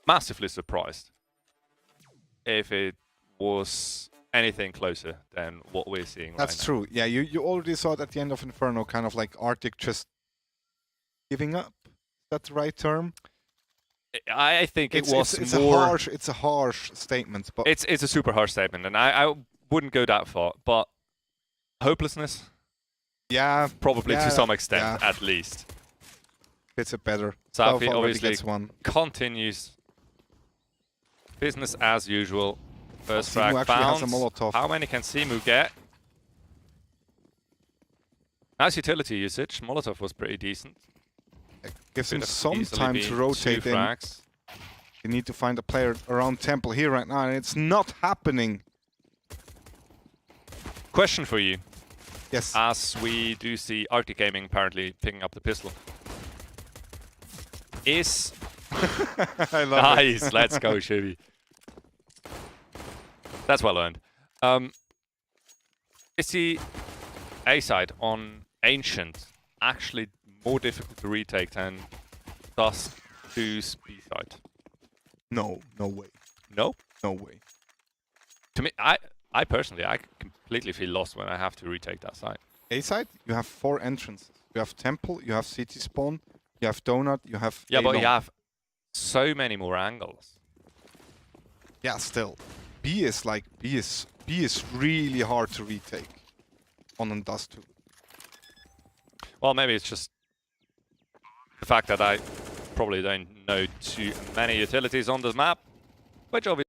massively surprised if it was anything closer than what we're seeing right now.
That's true. Yeah, you already saw it at the end of Inferno, kind of like Arctic just giving up. Is that the right term?
I think
it's
more...
It's a harsh statement, but...
It's a super harsh statement, and I wouldn't go that far, but hopelessness,
Yeah,
probably
yeah,
to some extent,
yeah.
at least.
Fits it better.
Safi
already
obviously
gets one.
continues business as usual. First
Simu
frag
actually has a
found.
Molotov.
How many can Simu get? Nice utility usage. Molotov was pretty decent.
It gives him
Could have
some
easily
time
been
to
2
rotate in.
frags.
You need to find a player around Temple here right now, and it's not happening.
Question for you.
Yes.
As we do see Arctic Gaming apparently picking up the pistol. Is
I love
nice.
it.
Let's go, Shivi. That's well earned. Is the A side on Ancient actually more difficult to retake than Dusk 2's B side?
No, no way.
No?
No way.
To me, I personally, I completely feel lost when I have to retake that side.
A side, you have 4 entrances. You have Temple, you have City Spawn, you have Donut, you have
Yeah, but
A-Long.
you have so many more angles.
Yeah, still. B is really hard to retake on Dust 2.
Well, maybe it's just the fact that I probably don't know too many utilities on this map, which obviously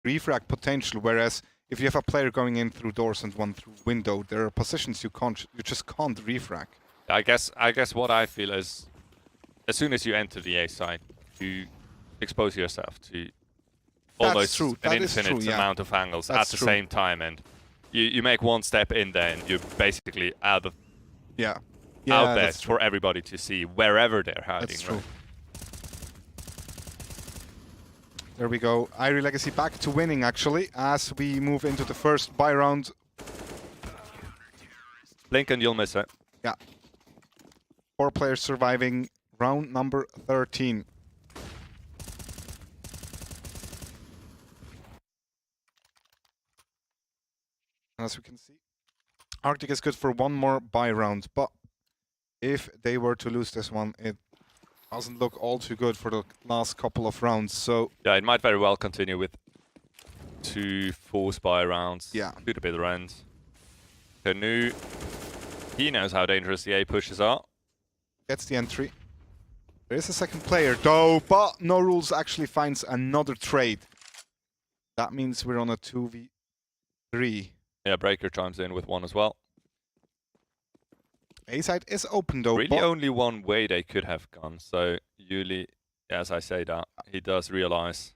refrag potential, whereas if you have a player going in through doors and one through window, there are positions you just can't refrag.
I guess what I feel is, as soon as you enter the A side, you expose yourself to almost an infinite amount of angles at the same time, and you make one step in there, and you're basically out there for everybody to see wherever they're hiding.
That's true.
Right?
There we go. Irie Legacy back to winning, actually, as we move into the first buy round.
Blink and you'll miss it.
Yeah. 4 players surviving round number 13. As we can see, Arctic is good for one more buy round, but if they were to lose this one, it doesn't look all too good for the last couple of rounds. So
yeah, it might very well continue with 2 force buy rounds.
Yeah.
To the bitter end. Canoe, he knows how dangerous the A pushes are.
Gets the entry. There is a second player though, but No Rules actually finds another trade. That means we're on a 2v3.
Yeah, Breaker chimes in with 1 as well.
A side is open though.
Really only one way they could have gone. So Yuli, as I say that, he does realize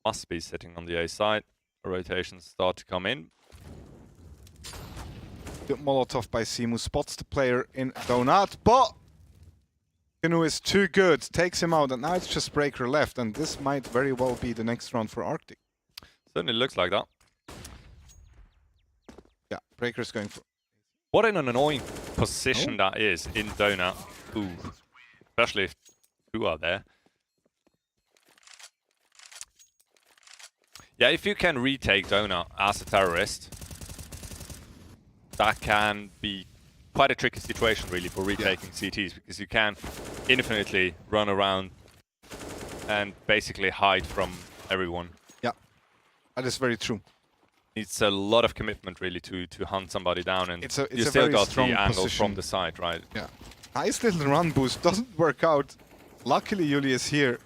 must be sitting on the A side. Rotations start to come in.
The Molotov by Simu spots the player in Donut, but Canoe is too good, takes him out, and now it's just Breaker left, and this might very well be the next round for Arctic.
Certainly looks like that.
Yeah, Breaker's going for...
What an annoying position that is in Donut. Ooh. Especially if 2 are there. Yeah, if you can retake Donut as a terrorist, that can be quite a tricky situation really for retaking CTs, because you can infinitely run around and basically hide from everyone.
Yeah, that is very true.
It's a lot of commitment really to hunt somebody down, and
it's
you
a
still
very
got the
strong
angle
position
from the side, right?
Yeah. Nice little run boost, doesn't work out. Luckily Yuli is here.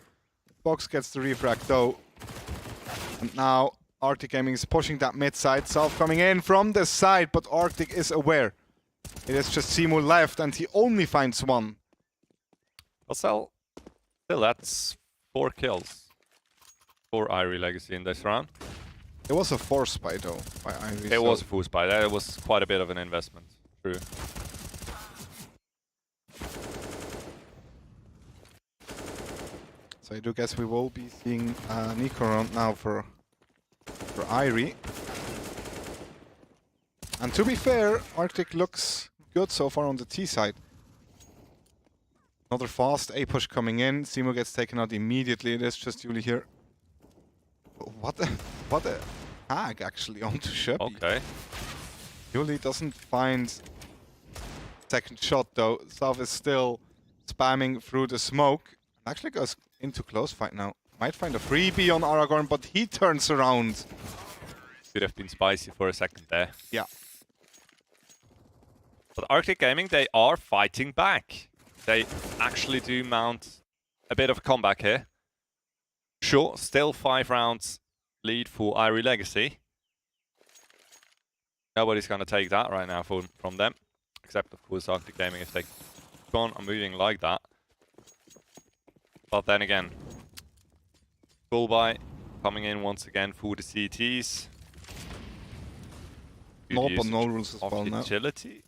Box gets the refrag though. And now Arctic Gaming is pushing that mid side. Self coming in from the side, but Arctic is aware. It is just Simu left, and he only finds 1.
Well, still that's 4 kills for Irie Legacy in this round.
It was a force buy though, by Irie.
It was a force buy. That was quite a bit of an investment. True.
So I do guess we will be seeing Nico round now for Irie. And to be fair, Arctic looks good so far on the T side. Another fast A push coming in. Simo gets taken out immediately. It is just Yuli here. What a hack actually onto Shubi.
Okay.
Yuli doesn't find second shot though. South is still spamming through the smoke. Actually goes into close fight now. Might find a freebie on Aragorn, but he turns around.
Could have been spicy for a second there.
Yeah.
But Arctic Gaming, they are fighting back. They actually do mount a bit of a comeback here. Sure, still 5 rounds lead for Irie Legacy. Nobody's going to take that right now from them. Except, of course, Arctic Gaming if they go on moving like that. But then again, Bullby coming in once again for the CTs.
No, but no rules as well now.
Agility.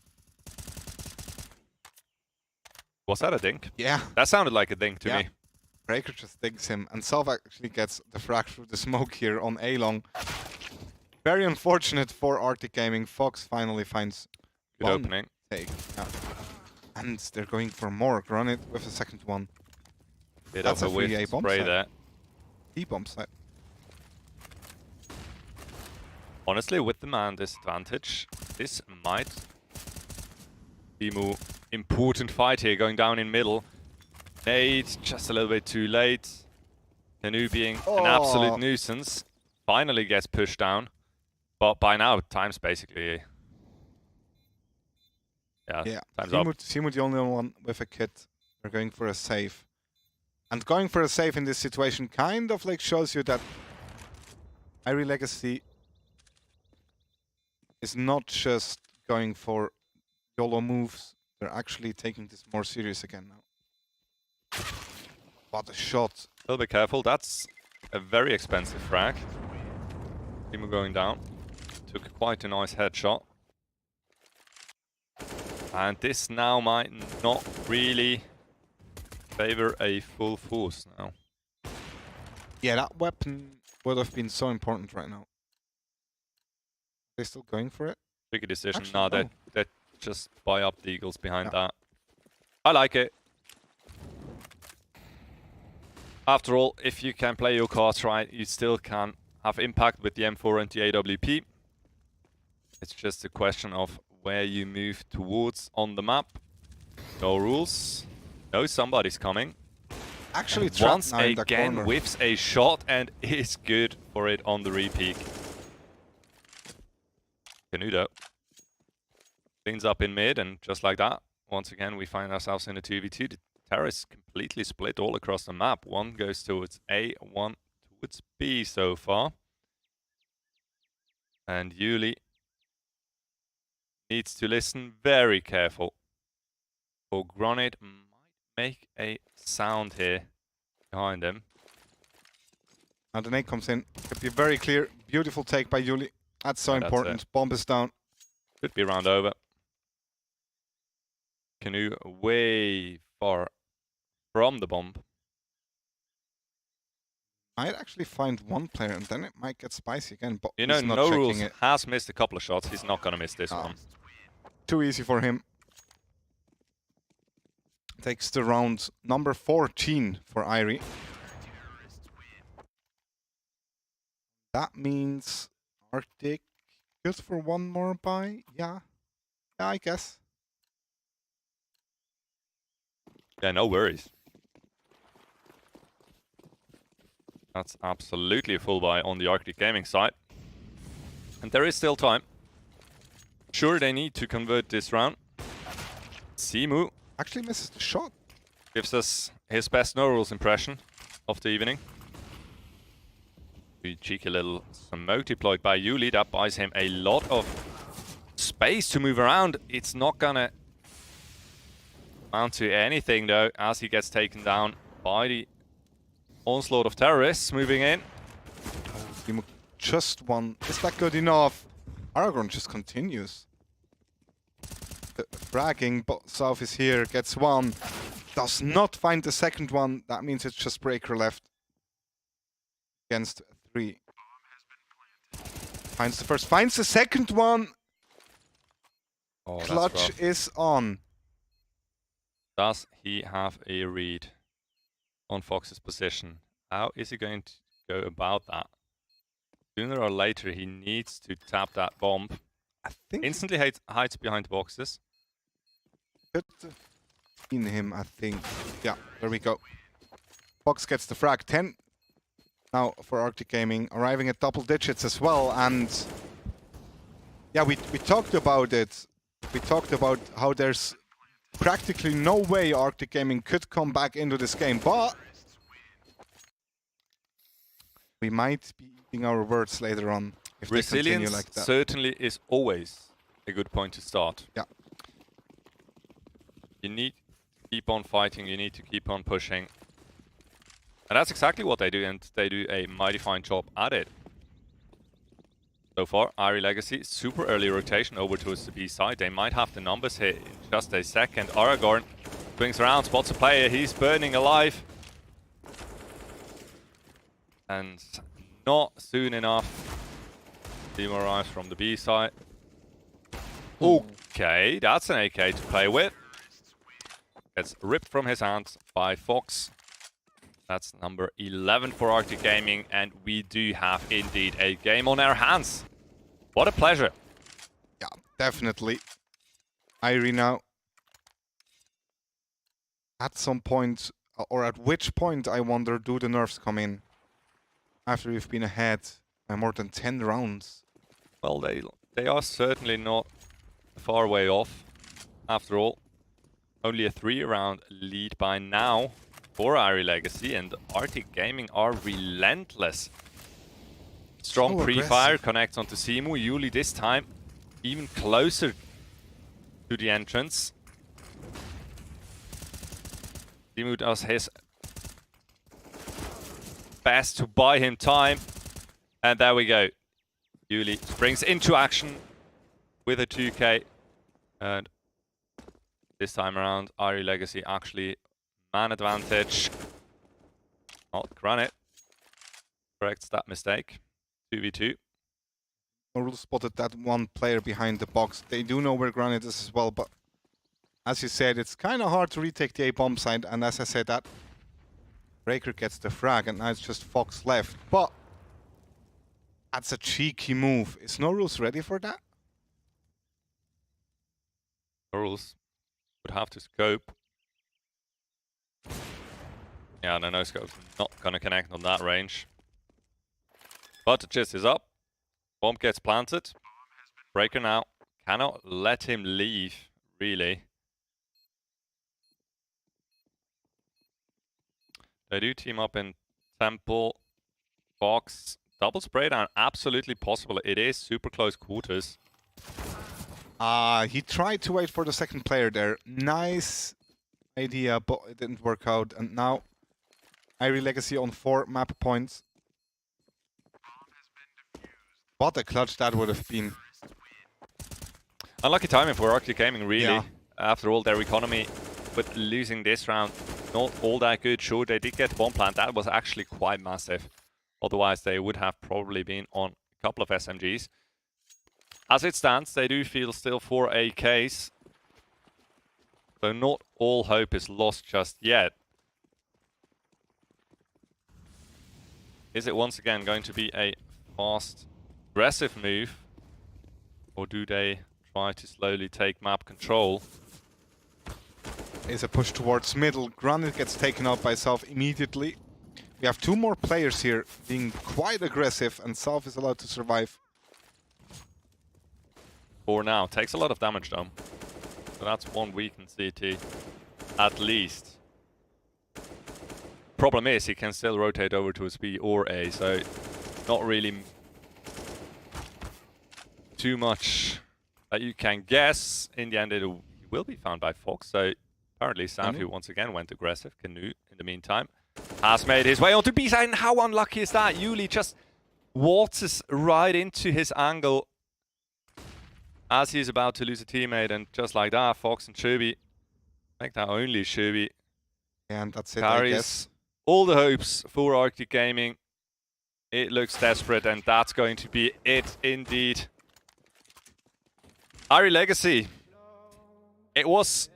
Was that a dink?
Yeah.
That sounded like a dink to me.
Breaker just digs him, and Self actually gets the frag through the smoke here on A-Long. Very unfortunate for Arctic Gaming. Fox finally finds
good opening.
Take. Yeah. And they're going for more. Run it with a second one.
Bit
That's
of a whiff spray there.
E-bomb side.
Honestly, with the man disadvantage, this might be more important fight here, going down in middle. Nade, just a little bit too late. Canoe being an absolute nuisance. Finally gets pushed down. But by now, time's basically... Yeah, time's up.
Simu the only one with a kit. They're going for a save. And going for a save in this situation kind of like shows you that Irie Legacy is not just going for YOLO moves. They're actually taking this more serious again now. What a shot.
A little bit careful. That's a very expensive frag. Simu going down. Took quite a nice headshot. And this now might not really favor a full force now.
Yeah, that weapon would have been so important right now. They still going for it?
Tricky decision.
Actually,
No, they just buy up the Eagles behind that. I like it. After all, if you can play your cards right, you still can have impact with the M4 and the AWP. It's just a question of where you move towards on the map. No rules. No, somebody's coming.
Actually,
once again whiffs a shot and is good for it on the repeat. Canudo cleans up in mid, and just like that, once again we find ourselves in a 2v2. The terrorists completely split all across the map. One goes towards A, one towards B so far. And Yuli needs to listen very careful. For Gronit might make a sound here behind him.
And the nade comes in. Could be very clear. Beautiful take by Yuli. That's so important. Bomb is down.
Could be round over. Canoe way far from the bomb.
Might actually find one player, and then it might get spicy again. But
you know,
he's not
No Rules
it.
has missed a couple of shots. He's not going to miss this one.
Too easy for him. Takes the round number 14 for Irie. That means Arctic good for one more buy. Yeah, I guess.
Yeah, no worries. That's absolutely a full buy on the Arctic Gaming side. And there is still time. Sure, they need to convert this round. Simu
actually misses the shot.
Gives us his best No Rules impression of the evening. A cheeky little smoke deployed by Yuli. That buys him a lot of space to move around. It's not gonna amount to anything though, as he gets taken down by the onslaught of terrorists moving in.
Simu just one. Is that good enough? Aragorn just continues. Fragging, but South is here, gets one. Does not find the second one. That means it's just Breaker left. Against 3. Finds the first, finds the second one.
Oh,
Clutch is on.
Does he have a read on Fox's position? How is he going to go about that? Sooner or later, he needs to tap that bomb.
I think
instantly hides behind the boxes.
Could have seen him, I think. Yeah, there we go. Fox gets the frag. 10 now for Arctic Gaming, arriving at double digits as well. And yeah, we talked about it. We talked about how there's practically no way Arctic Gaming could come back into this game, but we might be eating our words later on if they continue like that.
Certainly is always a good point to start.
Yeah.
You need to keep on fighting, you need to keep on pushing. And that's exactly what they do, and they do a mighty fine job at it. So far, Irie Legacy, super early rotation over towards the B side. They might have the numbers here in just a second. Aragorn swings around, spots a player, he's burning alive. And not soon enough, team arrives from the B side. Okay, that's an AK to play with. Gets ripped from his hands by Fox. That's number 11 for Arctic Gaming, and we do have indeed a game on our hands. What a pleasure.
Yeah, definitely. Irie now. At some point, or at which point, I wonder, do the nerfs come in? After we've been ahead by more than 10 rounds.
Well, they are certainly not far way off. After all, only a 3-round lead by now for Irie Legacy, and Arctic Gaming are relentless. Strong
So
pre-fire
aggressive.
connects onto Simu. Yuli this time even closer to the entrance. Simu does his best to buy him time. And there we go. Yuli springs into action with a 2K. And this time around, Irie Legacy actually man advantage. Not Granite. Corrects that mistake. 2v2.
Norul spotted that one player behind the box. They do know where Granite is as well, but as you said, it's kind of hard to retake the A-bomb side. And as I said, that Breaker gets the frag, and now it's just Fox left. But that's a cheeky move. Is Norul's ready for that?
Norul's would have to scope. Yeah, no, no scope's not gonna connect on that range. But the chest is up. Bomb gets planted. Breaker now cannot let him leave, really. They do team up in Temple. Fox. Double spray down, absolutely possible. It is super close quarters.
He tried to wait for the second player there. Nice idea, but it didn't work out. And now, Irie Legacy on 4 map points. What a clutch that would have been.
Unlucky timing for Arctic Gaming, really.
Yeah.
After all, their economy with losing this round, not all that good. Sure, they did get bomb plant. That was actually quite massive. Otherwise, they would have probably been on a couple of SMGs. As it stands, they do feel still 4 AKs. So not all hope is lost just yet. Is it once again going to be a fast, aggressive move? Or do they try to slowly take map control?
Is a push towards middle. Granite gets taken out by Self immediately. We have 2 more players here being quite aggressive, and Self is allowed to survive.
For now. Takes a lot of damage though. So that's 1 weakened CT. At least. Problem is, he can still rotate over to his B or A, so not really too much that you can guess. In the end, it will be found by Fox, so apparently Sanfu once again went aggressive. Canoe, in the meantime, has made his way onto B side, and how unlucky is that? Yuli just waltzes right into his angle as he's about to lose a teammate, and just like that, Fox and Shubi, make that only Shubi,
and that's it,
carries
I guess.
All the hopes for Arctic Gaming. It looks desperate, and that's going to be it indeed. Irie Legacy. It was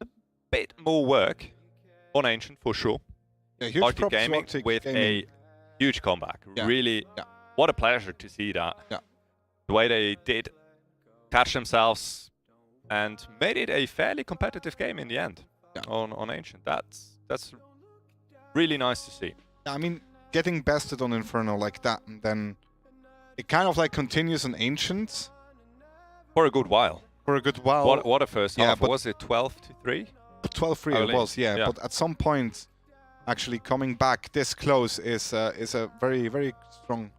a bit more work on Ancient for sure.
Yeah, huge
Arctic
props to
Gaming
Arctic
with
Gaming.
a huge comeback.
Yeah.
Really,
Yeah.
what a pleasure to see that.
Yeah.
The way they did catch themselves and made it a fairly competitive game in the end.
Yeah.
On Ancient. That's really nice to see.
I mean, getting bested on Inferno like that, and then it kind of like continues on Ancient
For a good while.
for a good while.
What a first
yeah,
half.
but-
Was it 12-3?
12-3 it
Early.
was, yeah,
Yeah.
but at some point, actually coming back this close is a very, very strong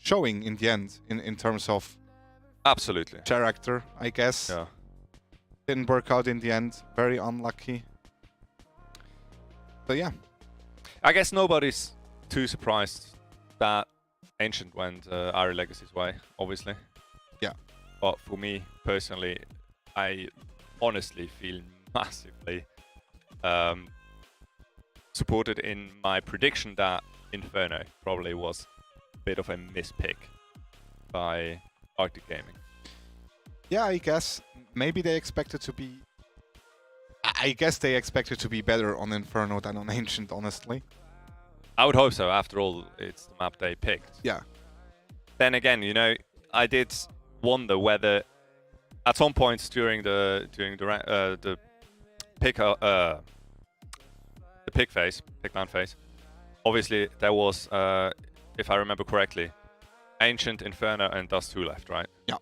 showing in the end, in terms of
Absolutely.
character, I guess.
Yeah.
Didn't work out in the end, very unlucky. But yeah,
I guess nobody's too surprised that Ancient went Irie Legacy's way, obviously.
Yeah.
But for me personally, I honestly feel massively supported in my prediction that Inferno probably was a bit of a mispick by Arctic Gaming.
yeah, I guess maybe they expected to be. I guess they expected to be better on Inferno than on Ancient, honestly.
I would hope so. After all, it's the map they picked.
Yeah.
Then again, you know, I did wonder whether at some points during the pick land phase, obviously there was, if I remember correctly, Ancient, Inferno, and Dust 2 left, right?
Yeah.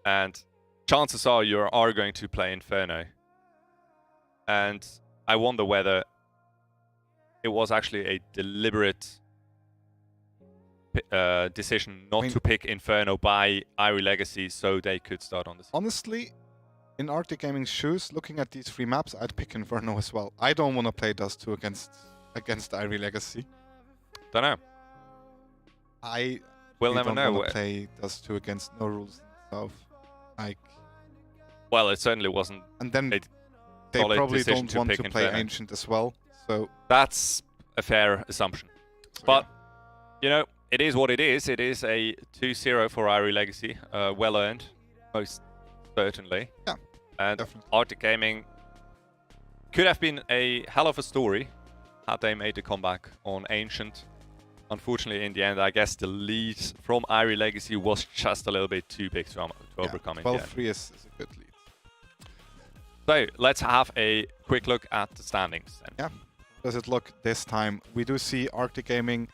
And chances are you are going to play Inferno. And I wonder whether it was actually a deliberate decision not to pick Inferno by Irie Legacy so they could start on this.
Honestly, in Arctic Gaming's shoes, looking at these 3 maps, I'd pick Inferno as well. I don't want to play Dust 2 against Irie Legacy.
Don't know.
I
We'll
really
never
don't
know.
want to play Dust 2 against no rules and stuff. Like,
Well, it certainly wasn't.
and then
a
they
solid
probably
decision
don't
to
want
pick
to play
Inferno.
Ancient as well. So,
That's a fair assumption.
so
But, you know, it is what it is. It is a 2-0 for Irie Legacy. Well earned, most certainly.
Yeah,
and
definitely.
Arctic Gaming could have been a hell of a story had they made the comeback on Ancient. Unfortunately, in the end, I guess the lead from Irie Legacy was just a little bit too big to overcome in the end.
12-3 is a good lead.
So, let's have a quick look at the standings then.
Yeah. Does it look this time? We do see Arctic Gaming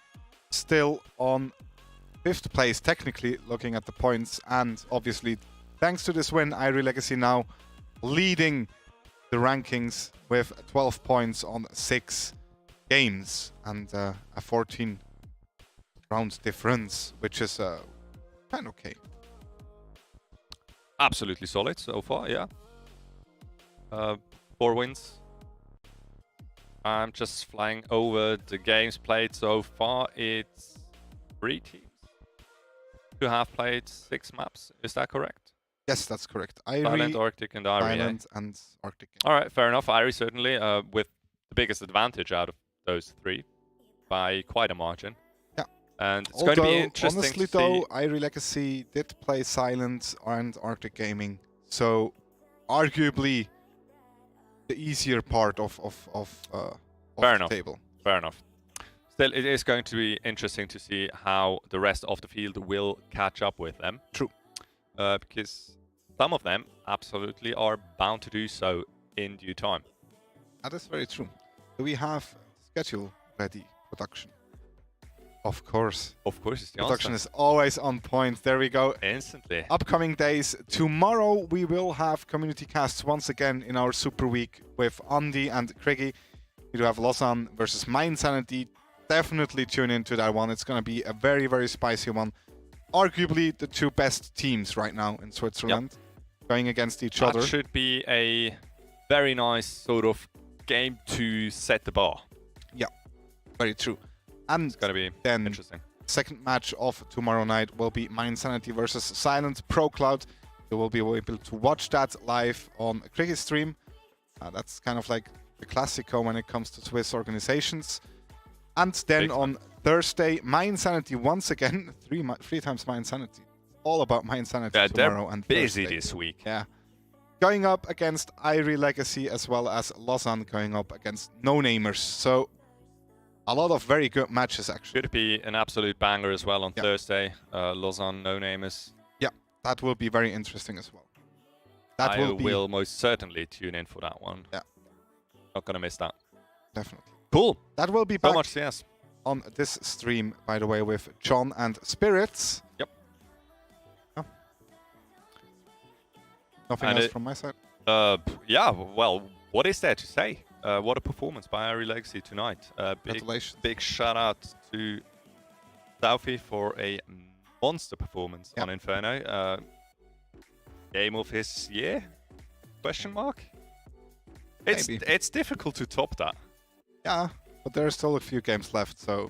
still on 5th place, technically, looking at the points. And obviously, thanks to this win, Irie Legacy now leading the rankings with 12 points on 6 games and a 14 round difference, which is kind of okay.
Absolutely solid so far, yeah. 4 wins. I'm just flying over the games played so far. It's 3 teams who have played 6 maps. Is that correct?
Yes, that's correct.
Silent,
Irie,
Arctic, and Irie.
Silent, and Arctic.
All right, fair enough. Irie certainly with the biggest advantage out of those 3 by quite a margin.
Yeah.
And it's going to be interesting
honestly,
to see.
though, Irie Legacy did play Silent and Arctic Gaming, so arguably the easier part of
Fair
the
enough.
table.
Fair enough. Still, it is going to be interesting to see how the rest of the field will catch up with them.
True.
Because some of them absolutely are bound to do so in due time.
That is very true. Do we have schedule ready? Production. Of course.
Of course, it's the
Production
answer.
is always on point. There we go.
Instantly.
Upcoming days. Tomorrow we will have community casts once again in our Super Week with Andy and Craigie. We do have Lausanne versus Mind Sanity. Definitely tune into that one. It's going to be a very, very spicy one. Arguably the 2 best teams right now in Switzerland going against each other.
That should be a very nice sort of game to set the bar.
Yeah, very true. And
it's going to be
then
interesting.
Second match of tomorrow night will be Mind Sanity versus Silent Pro Cloud. You will be able to watch that live on a Cricket stream. That's kind of like the classico when it comes to Swiss organizations. And then on Thursday, Mind Sanity once again. 3 times Mind Sanity. All about Mind Sanity tomorrow and
busy
Thursday.
this week.
Yeah. going up against Irie Legacy, as well as Lausanne going up against No Namers. So a lot of very good matches, actually.
Should be an absolute banger as well on Thursday. Lausanne, No Namers.
Yeah, that will be very interesting as well.
I will most certainly tune in for that one.
Yeah.
Not gonna miss that.
Definitely.
Cool.
That will be back
so much CS
on this stream, by the way, with John and Spirits.
Yep.
Oh. Nothing else from my side?
Yeah, well, what is there to say? What a performance by Irie Legacy tonight.
Congratulations.
Big shout out to Southie for a monster performance on Inferno. Game of his year? Question mark? It's difficult to top that.
Yeah, but there are still a few games left, so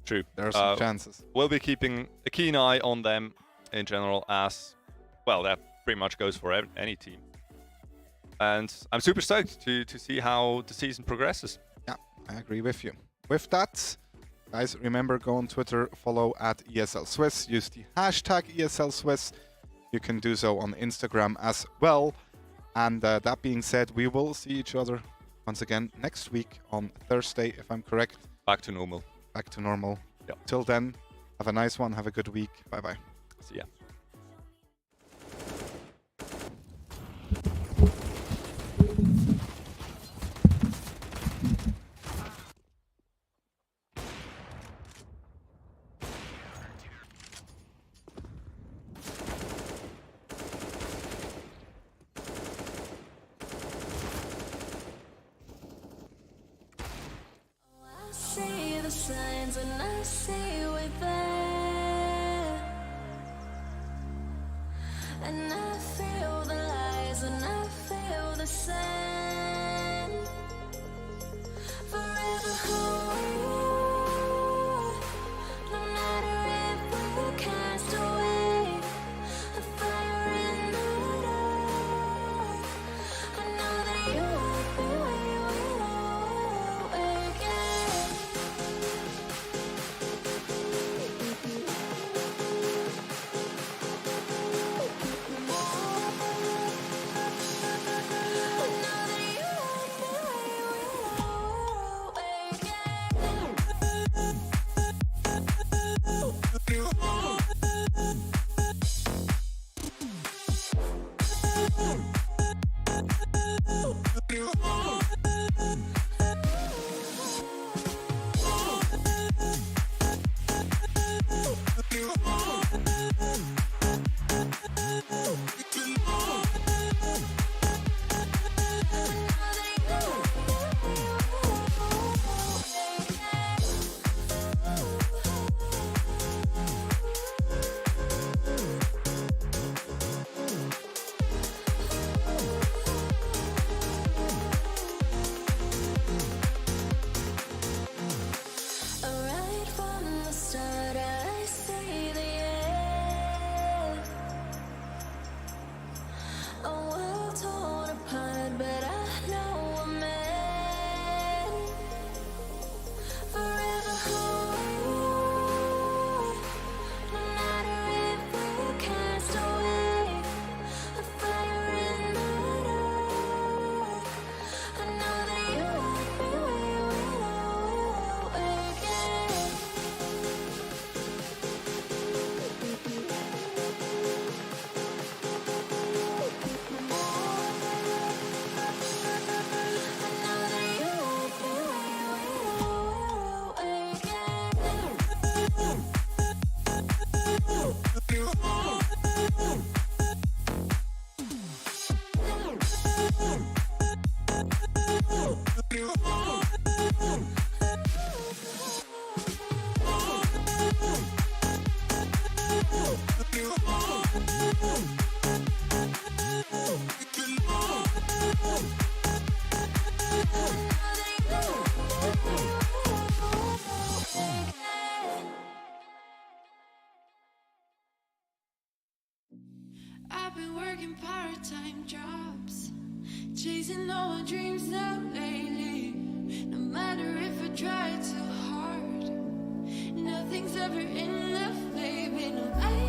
true.
There are some chances.
We'll be keeping a keen eye on them in general, as well. That pretty much goes for any team. And I'm super stoked to see how the season progresses.
Yeah, I agree with you. With that, guys, remember, go on Twitter, follow at ESL Swiss, use the hashtag ESL Swiss. You can do so on Instagram as well. And that being said, we will see each other once again next week on Thursday, if I'm correct.
Back to normal.
Back to normal.
Yep.
Till then, have a nice one. Have a good week. Bye-bye.
See ya.
See the signs and I see we're there, and I feel the lies and I feel the sand. Forever hold, no matter if we cast away, a fire in the dark. I know that you won't be waiting again. Right from the start, I see the end. A world torn apart, but I know we're meant. Forever hold, no matter if we cast away, a fire in the dark. I know that you won't be waiting again.
I've been working part-time jobs, chasing all my dreams out lately. No matter if I try too hard, nothing's ever enough, baby. No, I